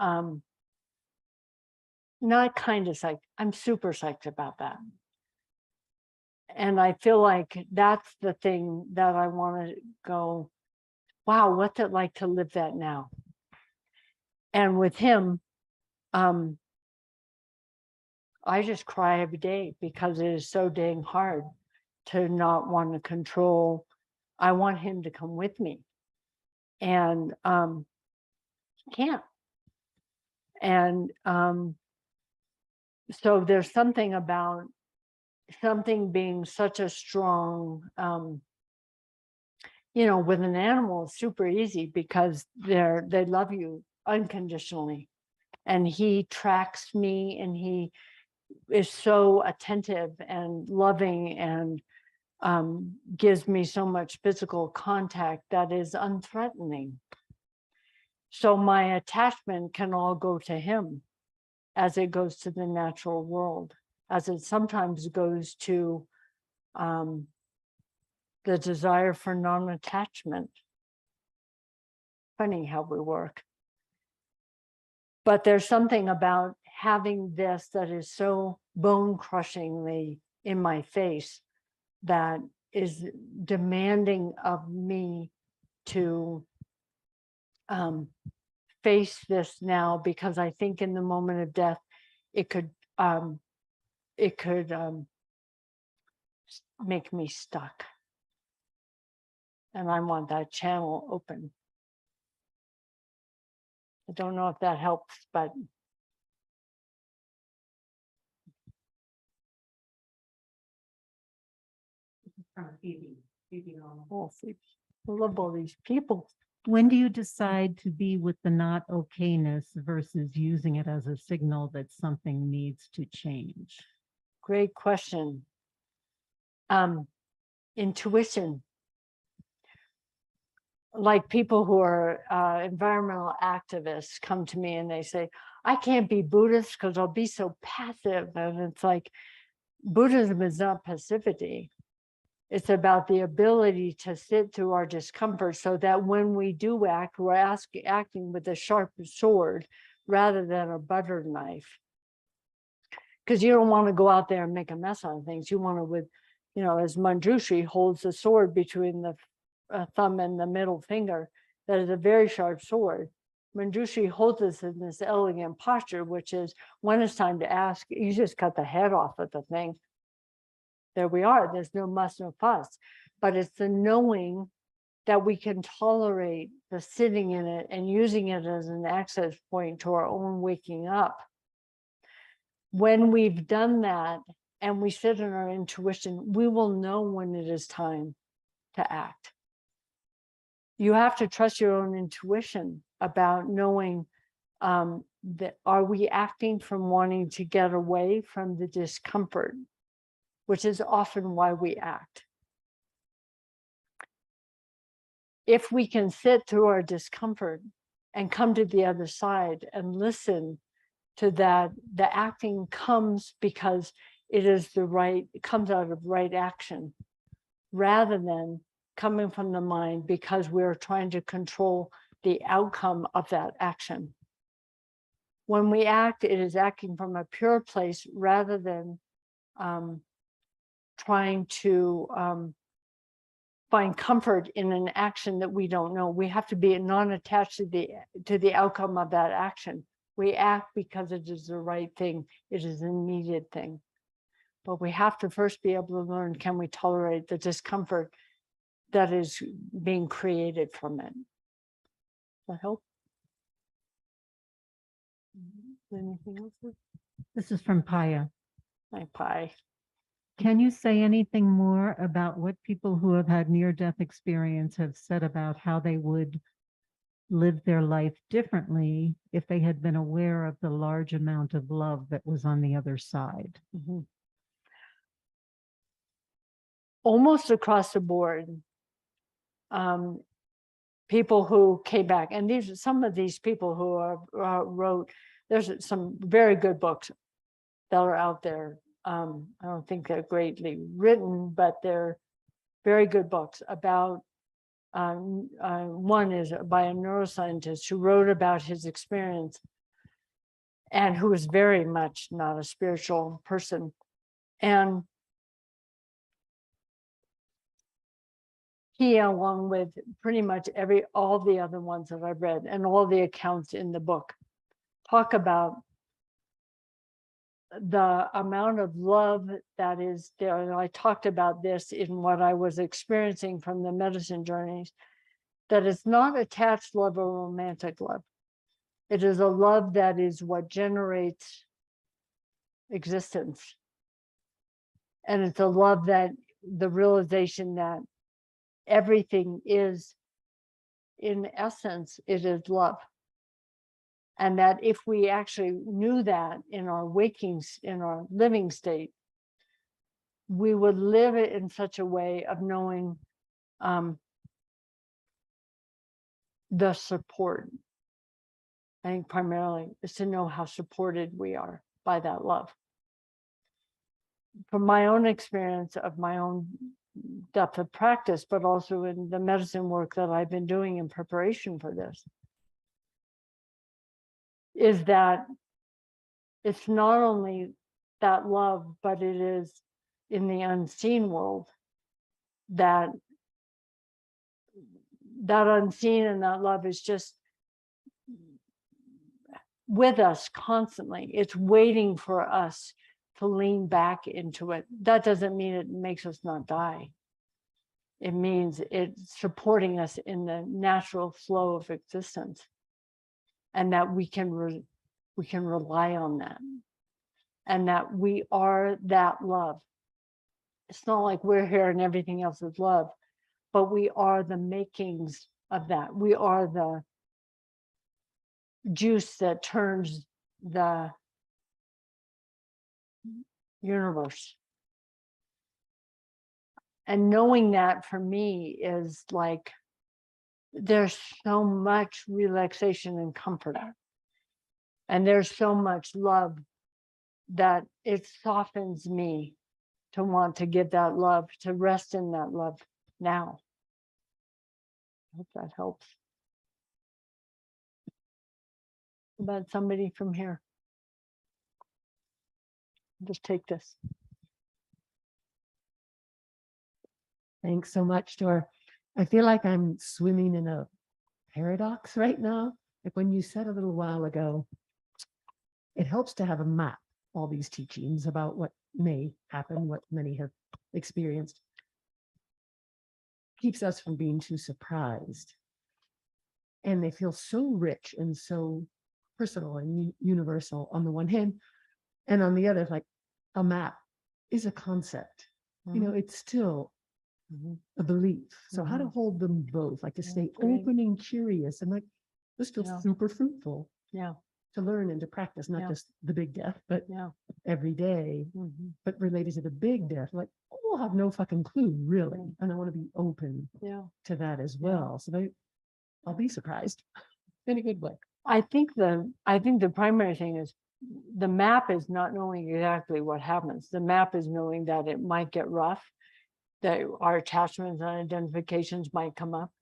not kind of psyched, I'm super psyched about that. And I feel like that's the thing that I want to go, wow, what's it like to live that now? And with him, I just cry every day because it is so dang hard to not want to control. I want him to come with me, and can't. And so there's something about something being such a strong, with an animal, it's super easy because they love you unconditionally. And he tracks me, and he is so attentive and loving, and gives me so much physical contact that is unthreatening. So my attachment can all go to him, as it goes to the natural world, as it sometimes goes to the desire for non-attachment. Funny how we work. But there's something about having this that is so bone-crushingly in my face that is demanding of me to face this now, because I think in the moment of death, it could make me stuck. And I want that channel open. I don't know if that helps, but oh, I love all these people. When do you decide to be with the not okayness versus using it as a signal that something needs to change? Great question. Intuition. Like people who are environmental activists come to me and they say, I can't be Buddhist because I'll be so passive. And it's like, Buddhism is not passivity. It's about the ability to sit through our discomfort so that when we do act, we're acting with a sharp sword rather than a butter knife. Because you don't want to go out there and make a mess out of things. You want to, with, as Manjushri holds the sword between the thumb and the middle finger, that is a very sharp sword. Manjushri holds this in this elegant posture, which is when it's time to ask, you just cut the head off of the thing. There we are. There's no muss, no fuss. But it's the knowing that we can tolerate the sitting in it and using it as an access point to our own waking up. When we've done that and we sit in our intuition, we will know when it is time to act. You have to trust your own intuition about knowing that are we acting from wanting to get away from the discomfort, which is often why we act. If we can sit through our discomfort and come to the other side and listen to that, the acting comes because it comes out of right action, rather than coming from the mind because we're trying to control the outcome of that action. When we act, it is acting from a pure place rather than trying to find comfort in an action that we don't know. We have to be non-attached to the outcome of that action. We act because it is the right thing. It is a needed thing. But we have to first be able to learn, can we tolerate the discomfort that is being created from it? Does that help? Anything else? This is from Paya. My pie. Can you say anything more about what people who have had near-death experience have said about how they would live their life differently if they had been aware of the large amount of love that was on the other side? Mm-hmm. Almost across the board, people who came back, and some of these people who wrote, there's some very good books that are out there. I don't think they're greatly written, but they're very good books about, one is by a neuroscientist who wrote about his experience and who was very much not a spiritual person. And he, along with pretty much all the other ones that I've read and all the accounts in the book, talk about the amount of love that is there. And I talked about this in what I was experiencing from the medicine journeys, that it's not attached love or romantic love. It is a love that is what generates existence. And it's a love that the realization that everything is, in essence, it is love. And that if we actually knew that in our in our living state, we would live it in such a way of knowing the support. I think primarily is to know how supported we are by that love. From my own experience of my own depth of practice, but also in the medicine work that I've been doing in preparation for this, is that it's not only that love, but it is in the unseen world that unseen and that love is just with us constantly. It's waiting for us to lean back into it. That doesn't mean it makes us not die. It means it's supporting us in the natural flow of existence, and that we can rely on that, and that we are that love. It's not like we're here and everything else is love, but we are the makings of that. We are the juice that turns the universe. And knowing that for me is like, there's so much relaxation and comfort. And there's so much love that it softens me to want to give that love, to rest in that love now. I hope that helps. About somebody from here. Just take this. Thanks so much, Tor. I feel like I'm swimming in a paradox right now. Like when you said a little while ago, it helps to have a map, all these teachings about what may happen, what many have experienced. Keeps us from being too surprised. And they feel so rich and so personal and universal on the one hand. And on the other, like a map is a concept. You know, it's still a belief. So how to hold them both, like to stay great. open and curious, and like this feels Yeah. super fruitful Yeah, to learn and to practice, not Yeah. just the big death, but yeah. every day, Mhm. but related to the big death. Like, we'll have no fucking clue, really. Mm. And I want to be open Yeah. to that as Yeah. well. So I'll be surprised in a good way. I think the primary thing is the map is not knowing exactly what happens. The map is knowing that it might get rough, that our attachments and identifications might come up,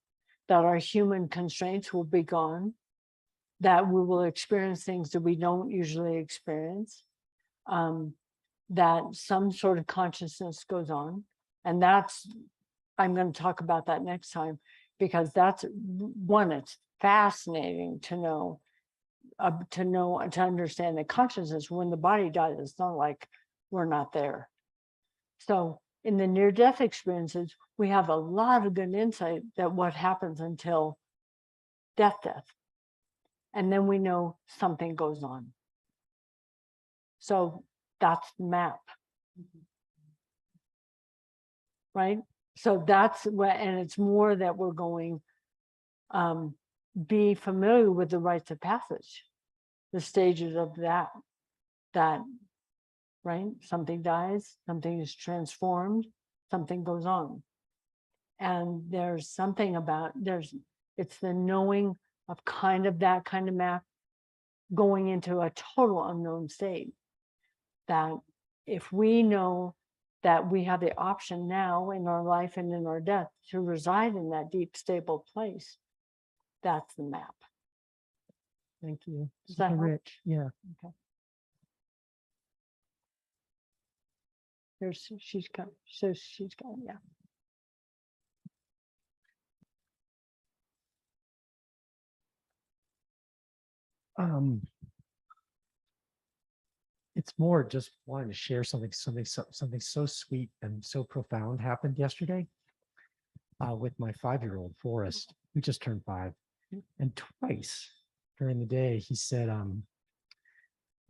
that our human constraints will be gone, that we will experience things that we don't usually experience, that some sort of consciousness goes on. And I'm going to talk about that next time, because that's one, it's fascinating to know, to understand that consciousness, when the body dies, it's not like we're not there. So in the near-death experiences, we have a lot of good insight that what happens until death. And then we know something goes on. So that's the map. Right? So that's what, and it's more that we're going, be familiar with the rites of passage, the stages of that, right? Something dies, something is transformed, something goes on. And there's something about, it's the knowing of kind of that kind of map going into a total unknown state. That if we know that we have the option now in our life and in our death to reside in that deep, stable place, that's the map. Thank you. Does that Super help? rich. Yeah. Okay. She's got, yeah. It's more just wanting to share something so sweet and so profound happened yesterday with my 5-year-old Forrest, who just turned 5. And twice during the day, he said,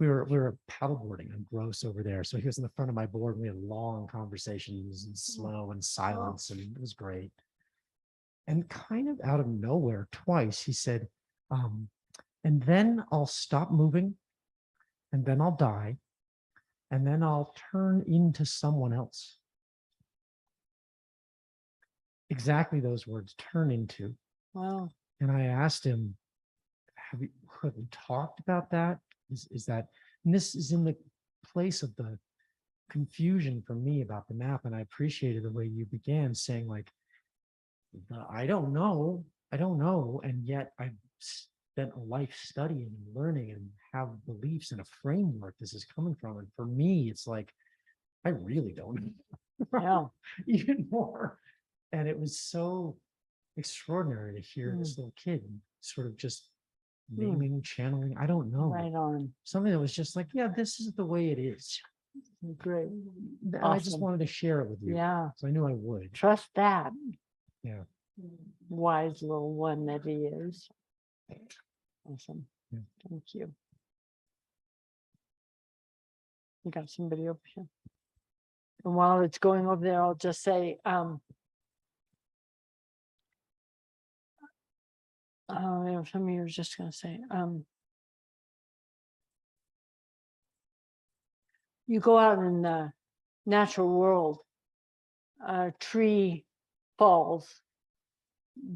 we were paddleboarding on Gross over there. So he was in the front of my board and we had long conversations and slow and silence, and it was great. And kind of out of nowhere, twice he said, and then I'll stop moving, and then I'll die, and then I'll turn into someone else. Exactly those words, turn into. Wow. And I asked him, have you talked about that? Is that, and this is in the place of the confusion for me about the map. And I appreciated the way you began saying, like, I don't know. And yet I've spent a life studying and learning and have beliefs and a framework this is coming from. And for me, it's like, I really don't know. Yeah. Even more. And it was so extraordinary to hear this little kid sort of just naming, channeling, I don't know. Right on. Something that was just like, yeah, this is the way it is. Great. And I just Awesome. wanted to share it with you. Yeah. So I knew I would. Trust that. Yeah. Wise little one that he is. Awesome. Yeah. Thank you. We got somebody over here. And while it's going over there, I'll just say, something you were just gonna say, you go out in the natural world, a tree falls,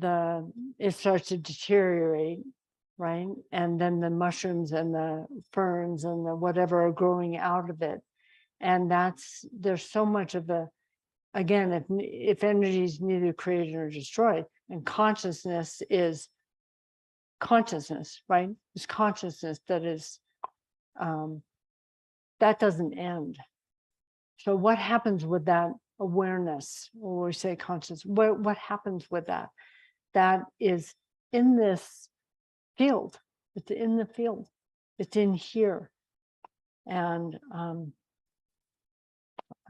it starts to deteriorate, right? And then the mushrooms and the ferns and the whatever are growing out of it. And there's so much of again, if energy is neither created or destroyed, and consciousness is consciousness, right? It's consciousness that is, that doesn't end. So what happens with that awareness, or we say conscious, what happens with that? That is in this field. It's in the field. It's in here. And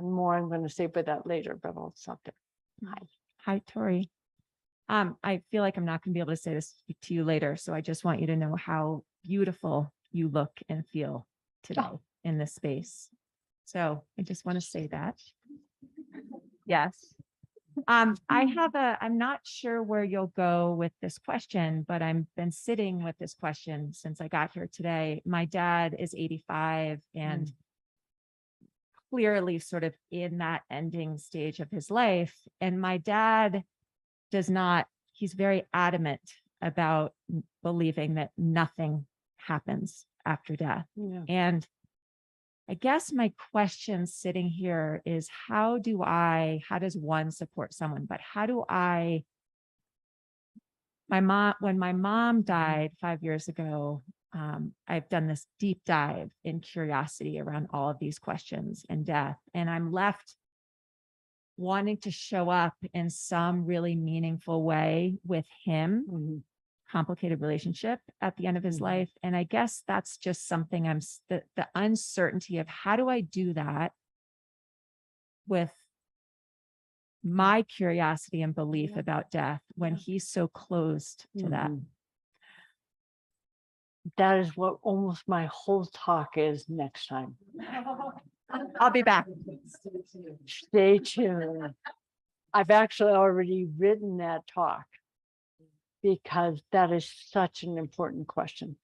more I'm going to say about that later, but I'll stop there. Hi, Tori. I feel like I'm not going to be able to say this to you later, so I just want you to know how beautiful you look and feel today in this space. So I just want to say that. Yes. I'm not sure where you'll go with this question, but I've been sitting with this question since I got here today. My dad is 85 and clearly sort of in that ending stage of his life. And my dad he's very adamant about believing that nothing happens after death. Yeah. And I guess my question sitting here is how does one support someone, but when my mom died 5 years ago, I've done this deep dive in curiosity around all of these questions and death. And I'm left wanting to show up in some really meaningful way with him, complicated relationship at the end of his life. And I guess that's just something the uncertainty of how do I do that with my curiosity and belief about death when he's so closed to that. That is what almost my whole talk is next time. I'll be back. Stay tuned. I've actually already written that talk because that is such an important question.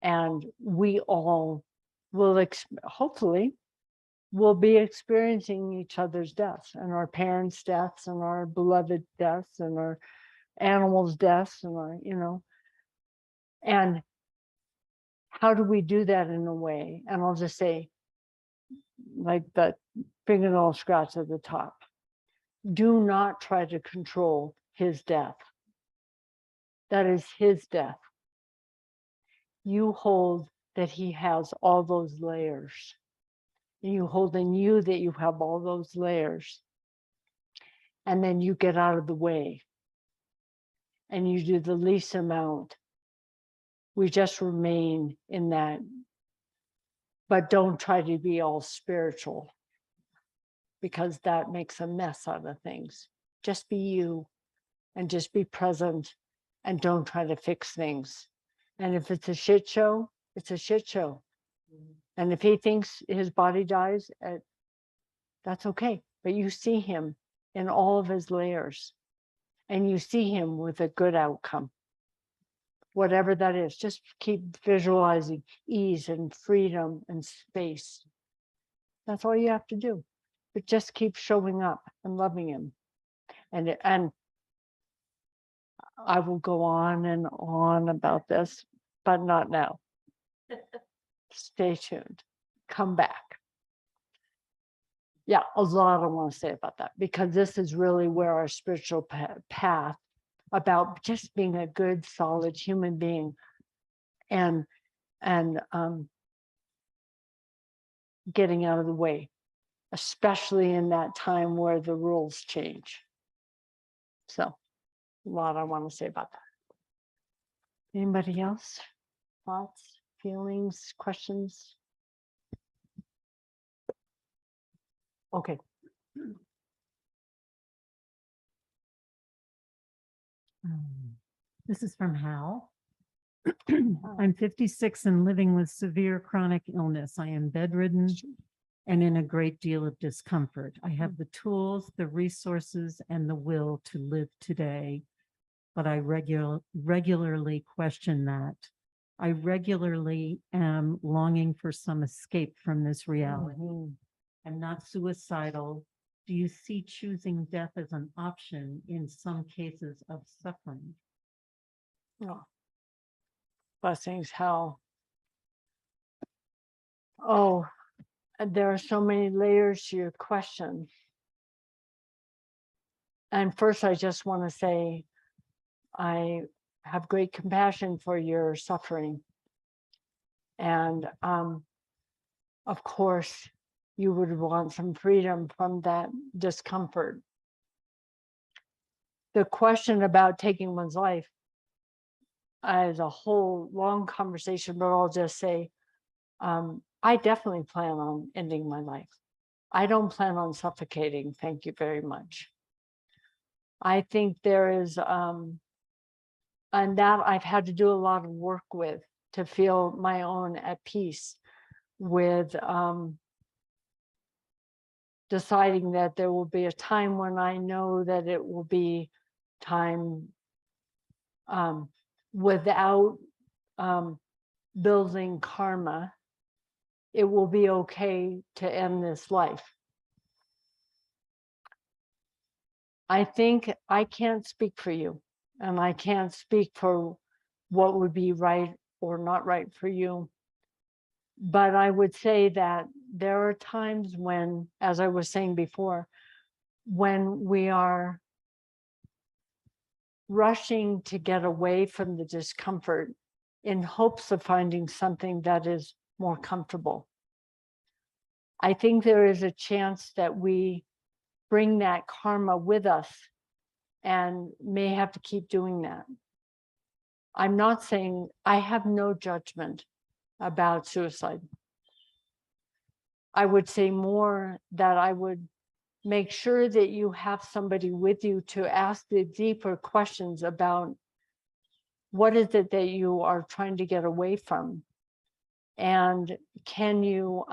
And we all will, hopefully, will be experiencing each other's deaths and our parents' deaths and our beloved deaths and our animals' deaths and our, and how do we do that in a way? And I'll just say, like the fingernail scratch at the top, do not try to control his death. That is his death. You hold that he has all those layers. And you hold in you that you have all those layers. And then you get out of the way. And you do the least amount. We just remain in that. But don't try to be all spiritual, because that makes a mess out of things. Just be you and just be present and don't try to fix things. And if it's a shit show, It's a shit show. And if he thinks his body dies, that's okay. But you see him in all of his layers, and you see him with a good outcome. Whatever that is, just keep visualizing ease and freedom and space. That's all you have to do. But just keep showing up and loving him. And I will go on and on about this, but not now. Stay tuned. Come back. Yeah, a lot I want to say about that, because this is really where our spiritual path about just being a good, solid human being and getting out of the way, especially in that time where the rules change. So a lot I want to say about that. Anybody else? Thoughts, feelings, questions? Okay. This is from Hal. I'm 56 and living with severe chronic illness. I am bedridden and in a great deal of discomfort. I have the tools, the resources, and the will to live today, but I regularly question that. I regularly am longing for some escape from this reality. I'm not suicidal. Do you see choosing death as an option in some cases of suffering? Oh. Blessings, Hal. Oh, and there are so many layers to your question. And first, I just want to say, I have great compassion for your suffering. And of course, you would want some freedom from that discomfort. The question about taking one's life is a whole long conversation, but I'll just say, I definitely plan on ending my life. I don't plan on suffocating. Thank you very much. I think there is, and that I've had to do a lot of work with to feel my own at peace with deciding that there will be a time when I know that it will be time without building karma. It will be okay to end this life. I think I can't speak for you, and I can't speak for what would be right or not right for you. But I would say that there are times when, as I was saying before, when we are rushing to get away from the discomfort in hopes of finding something that is more comfortable. I think there is a chance that we bring that karma with us and may have to keep doing that. I'm not saying, I have no judgment about suicide. I would say more that I would make sure that you have somebody with you to ask the deeper questions about what is it that you are trying to get away from, and can you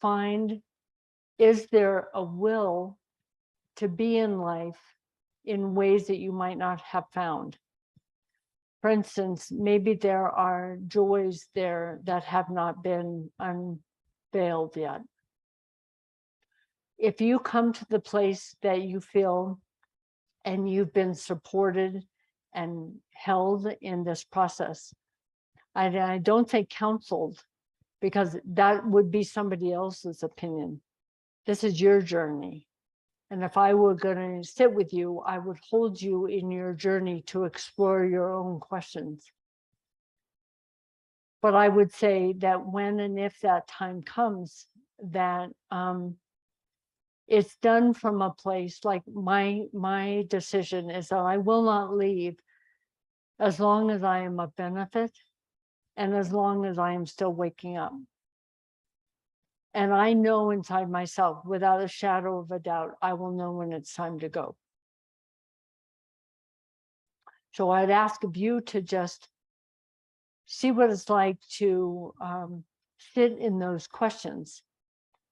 find, is there a will to be in life in ways that you might not have found? For instance, maybe there are joys there that have not been unveiled yet. If you come to the place that you feel and you've been supported and held in this process, I don't say counseled, because that would be somebody else's opinion. This is your journey. And if I were going to sit with you, I would hold you in your journey to explore your own questions. But I would say that when and if that time comes, that it's done from a place like my decision is that I will not leave as long as I am of benefit and as long as I am still waking up. And I know inside myself, without a shadow of a doubt, I will know when it's time to go. So I'd ask of you to just see what it's like to sit in those questions.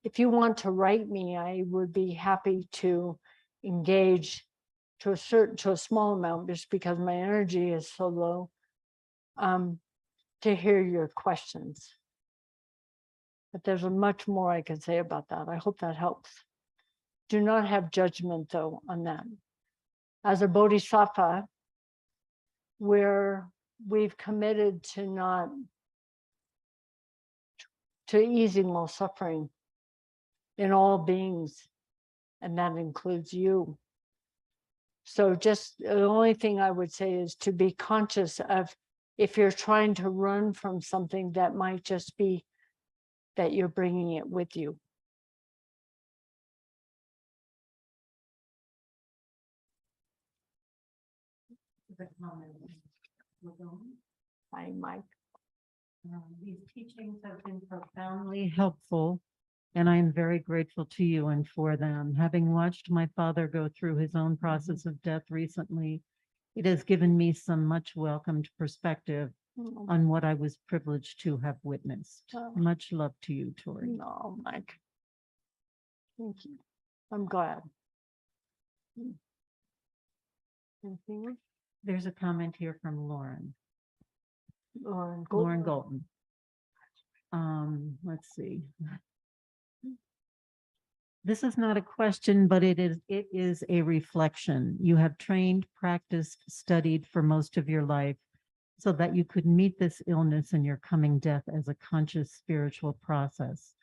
If you want to write me, I would be happy to engage to a small amount, just because my energy is so low, to hear your questions. But there's much more I can say about that. I hope that helps. Do not have judgment, though, on that. As a bodhisattva, we've committed to easing all suffering in all beings, and that includes you. So just the only thing I would say is to be conscious of, if you're trying to run from something, that might just be that you're bringing it with you. Hi, Mike. These teachings have been profoundly helpful, and I am very grateful to you and for them. Having watched my father go through his own process of death recently, it has given me some much welcomed perspective on what I was privileged to have witnessed. Oh. Much love to you, Tori. No, Mike. Thank you. I'm glad. Anything else? There's a comment here from Lauren. Lauren Lauren Goldman. Golden. Let's see. This is not a question, but it is a reflection. You have trained, practiced, studied for most of your life so that you could meet this illness and your coming death as a conscious spiritual process.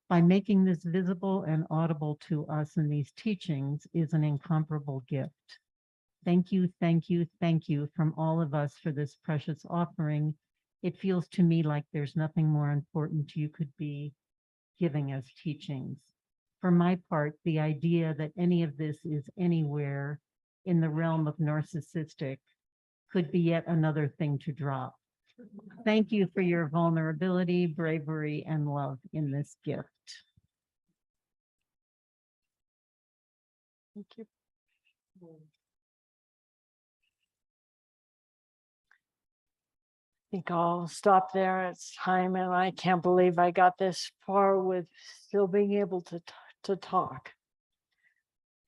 By making this visible and audible to us in these teachings is an incomparable gift. Thank you, thank you, thank you from all of us for this precious offering. It feels to me like there's nothing more important you could be giving as teachings. For my part, the idea that any of this is anywhere in the realm of narcissistic could be yet another thing to drop. Thank you for your vulnerability, bravery, and love in this gift. Thank you. I think I'll stop there. It's time, and I can't believe I got this far with still being able to talk.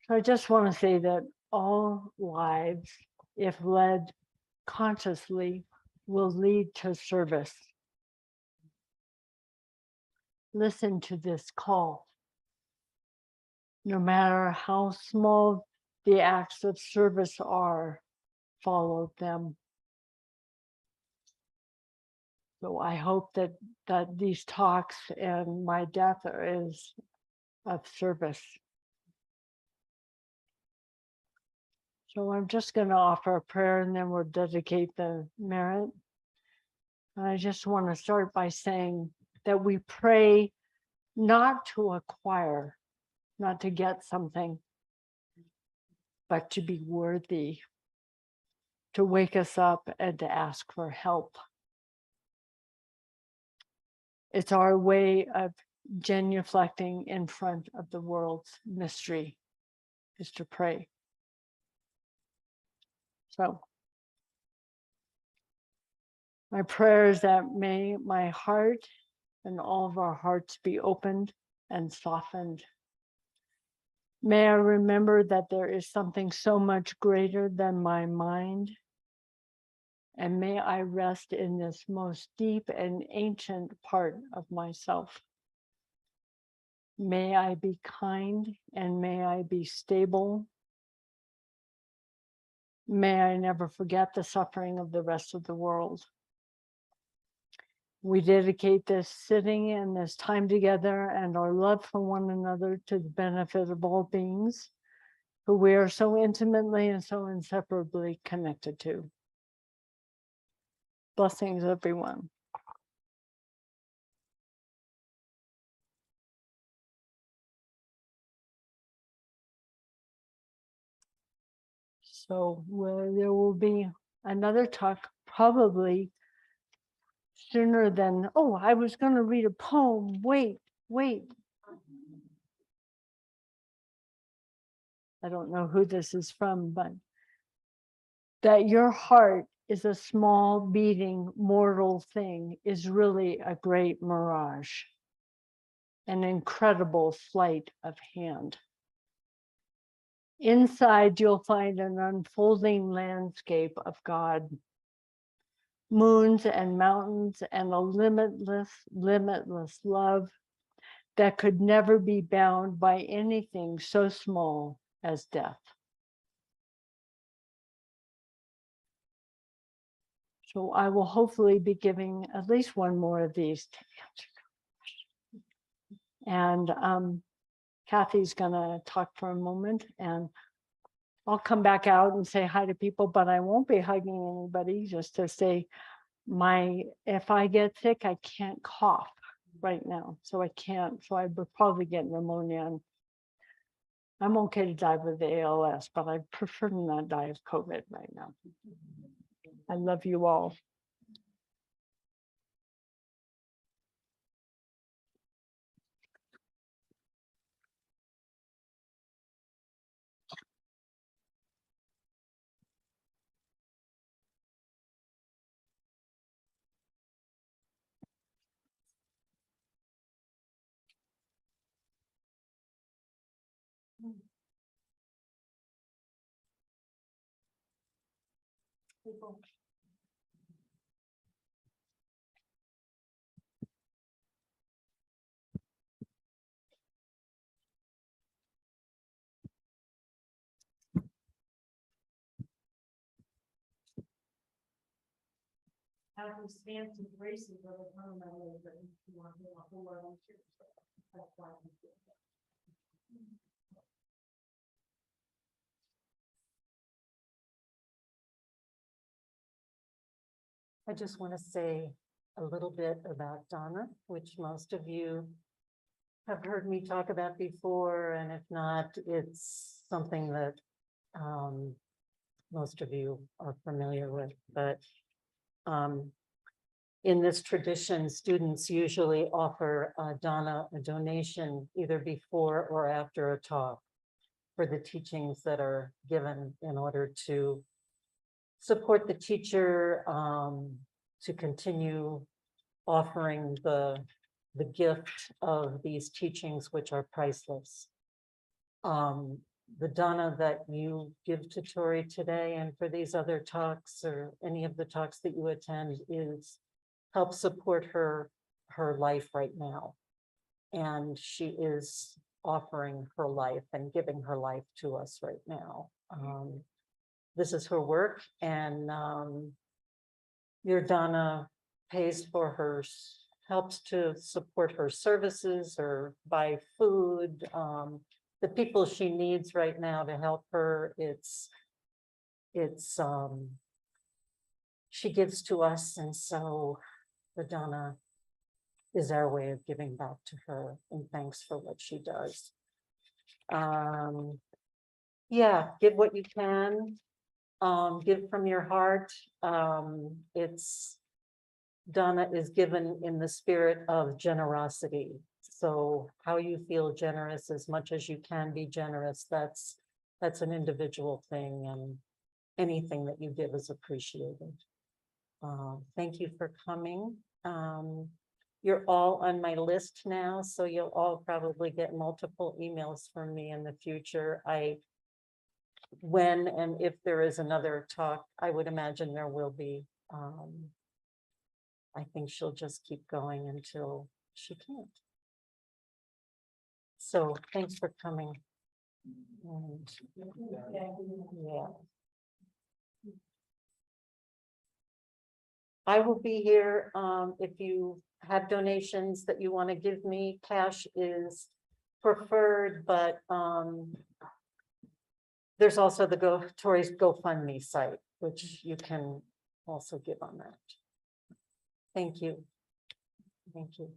So I just want to say that all lives, if led consciously, will lead to service. Listen to this call. No matter how small the acts of service are, follow them. So I hope that these talks and my death is of service. So I'm just going to offer a prayer, and then we'll dedicate the merit. And I just want to start by saying that we pray not to acquire, not to get something, but to be worthy, to wake us up and to ask for help. It's our way of genuflecting in front of the world's mystery, is to pray. So my prayer is that may my heart and all of our hearts be opened and softened. May I remember that there is something so much greater than my mind. And may I rest in this most deep and ancient part of myself. May I be kind, and may I be stable. May I never forget the suffering of the rest of the world. We dedicate this sitting and this time together and our love for one another to the benefit of all beings who we are so intimately and so inseparably connected to. Blessings, everyone. So there will be another talk probably sooner than, oh, I was going to read a poem. Wait. I don't know who this is from, but that your heart is a small, beating, mortal thing is really a great mirage, an incredible sleight of hand. Inside, you'll find an unfolding landscape of God, moons and mountains, and a limitless, limitless love that could never be bound by anything so small as death. So I will hopefully be giving at least one more of these to answer. And Kathy's gonna talk for a moment, and I'll come back out and say hi to people, but I won't be hugging anybody, just to say if I get sick, I can't cough right now. So I can't, so I would probably get pneumonia. And I'm okay to die with the ALS, but I prefer to not die of COVID right now. I love you all. Have some stamps and braces of the time I live, but you want to a whole lot of shit. That's why I'm doing it. I just want to say a little bit about Donna, which most of you have heard me talk about before, and if not, it's something that most of you are familiar with, but in this tradition, students usually offer Donna a donation either before or after a talk for the teachings that are given in order to support the teacher to continue offering the gift of these teachings, which are priceless. The Donna that you give to Tori today and for these other talks or any of the talks that you attend is help support her life right now. And she is offering her life and giving her life to us right now. This is her work, and your Donna pays for her, helps to support her services or buy food, the people she needs right now to help her. She gives to us, and so the Donna is our way of giving back to her in thanks for what she does. Yeah, give what you can. Give from your heart. Donna is given in the spirit of generosity. So how you feel generous as much as you can be generous, that's an individual thing, and anything that you give is appreciated. Thank you for coming. You're all on my list now, so you'll all probably get multiple emails from me in the future. When and if there is another talk, I would imagine there will be. I think she'll just keep going until she can't. So thanks for coming. And, yeah. I will be here if you have donations that you want to give me. Cash is preferred, but there's also the Tori's GoFundMe site, which you can also give on that. Thank you. Thank you.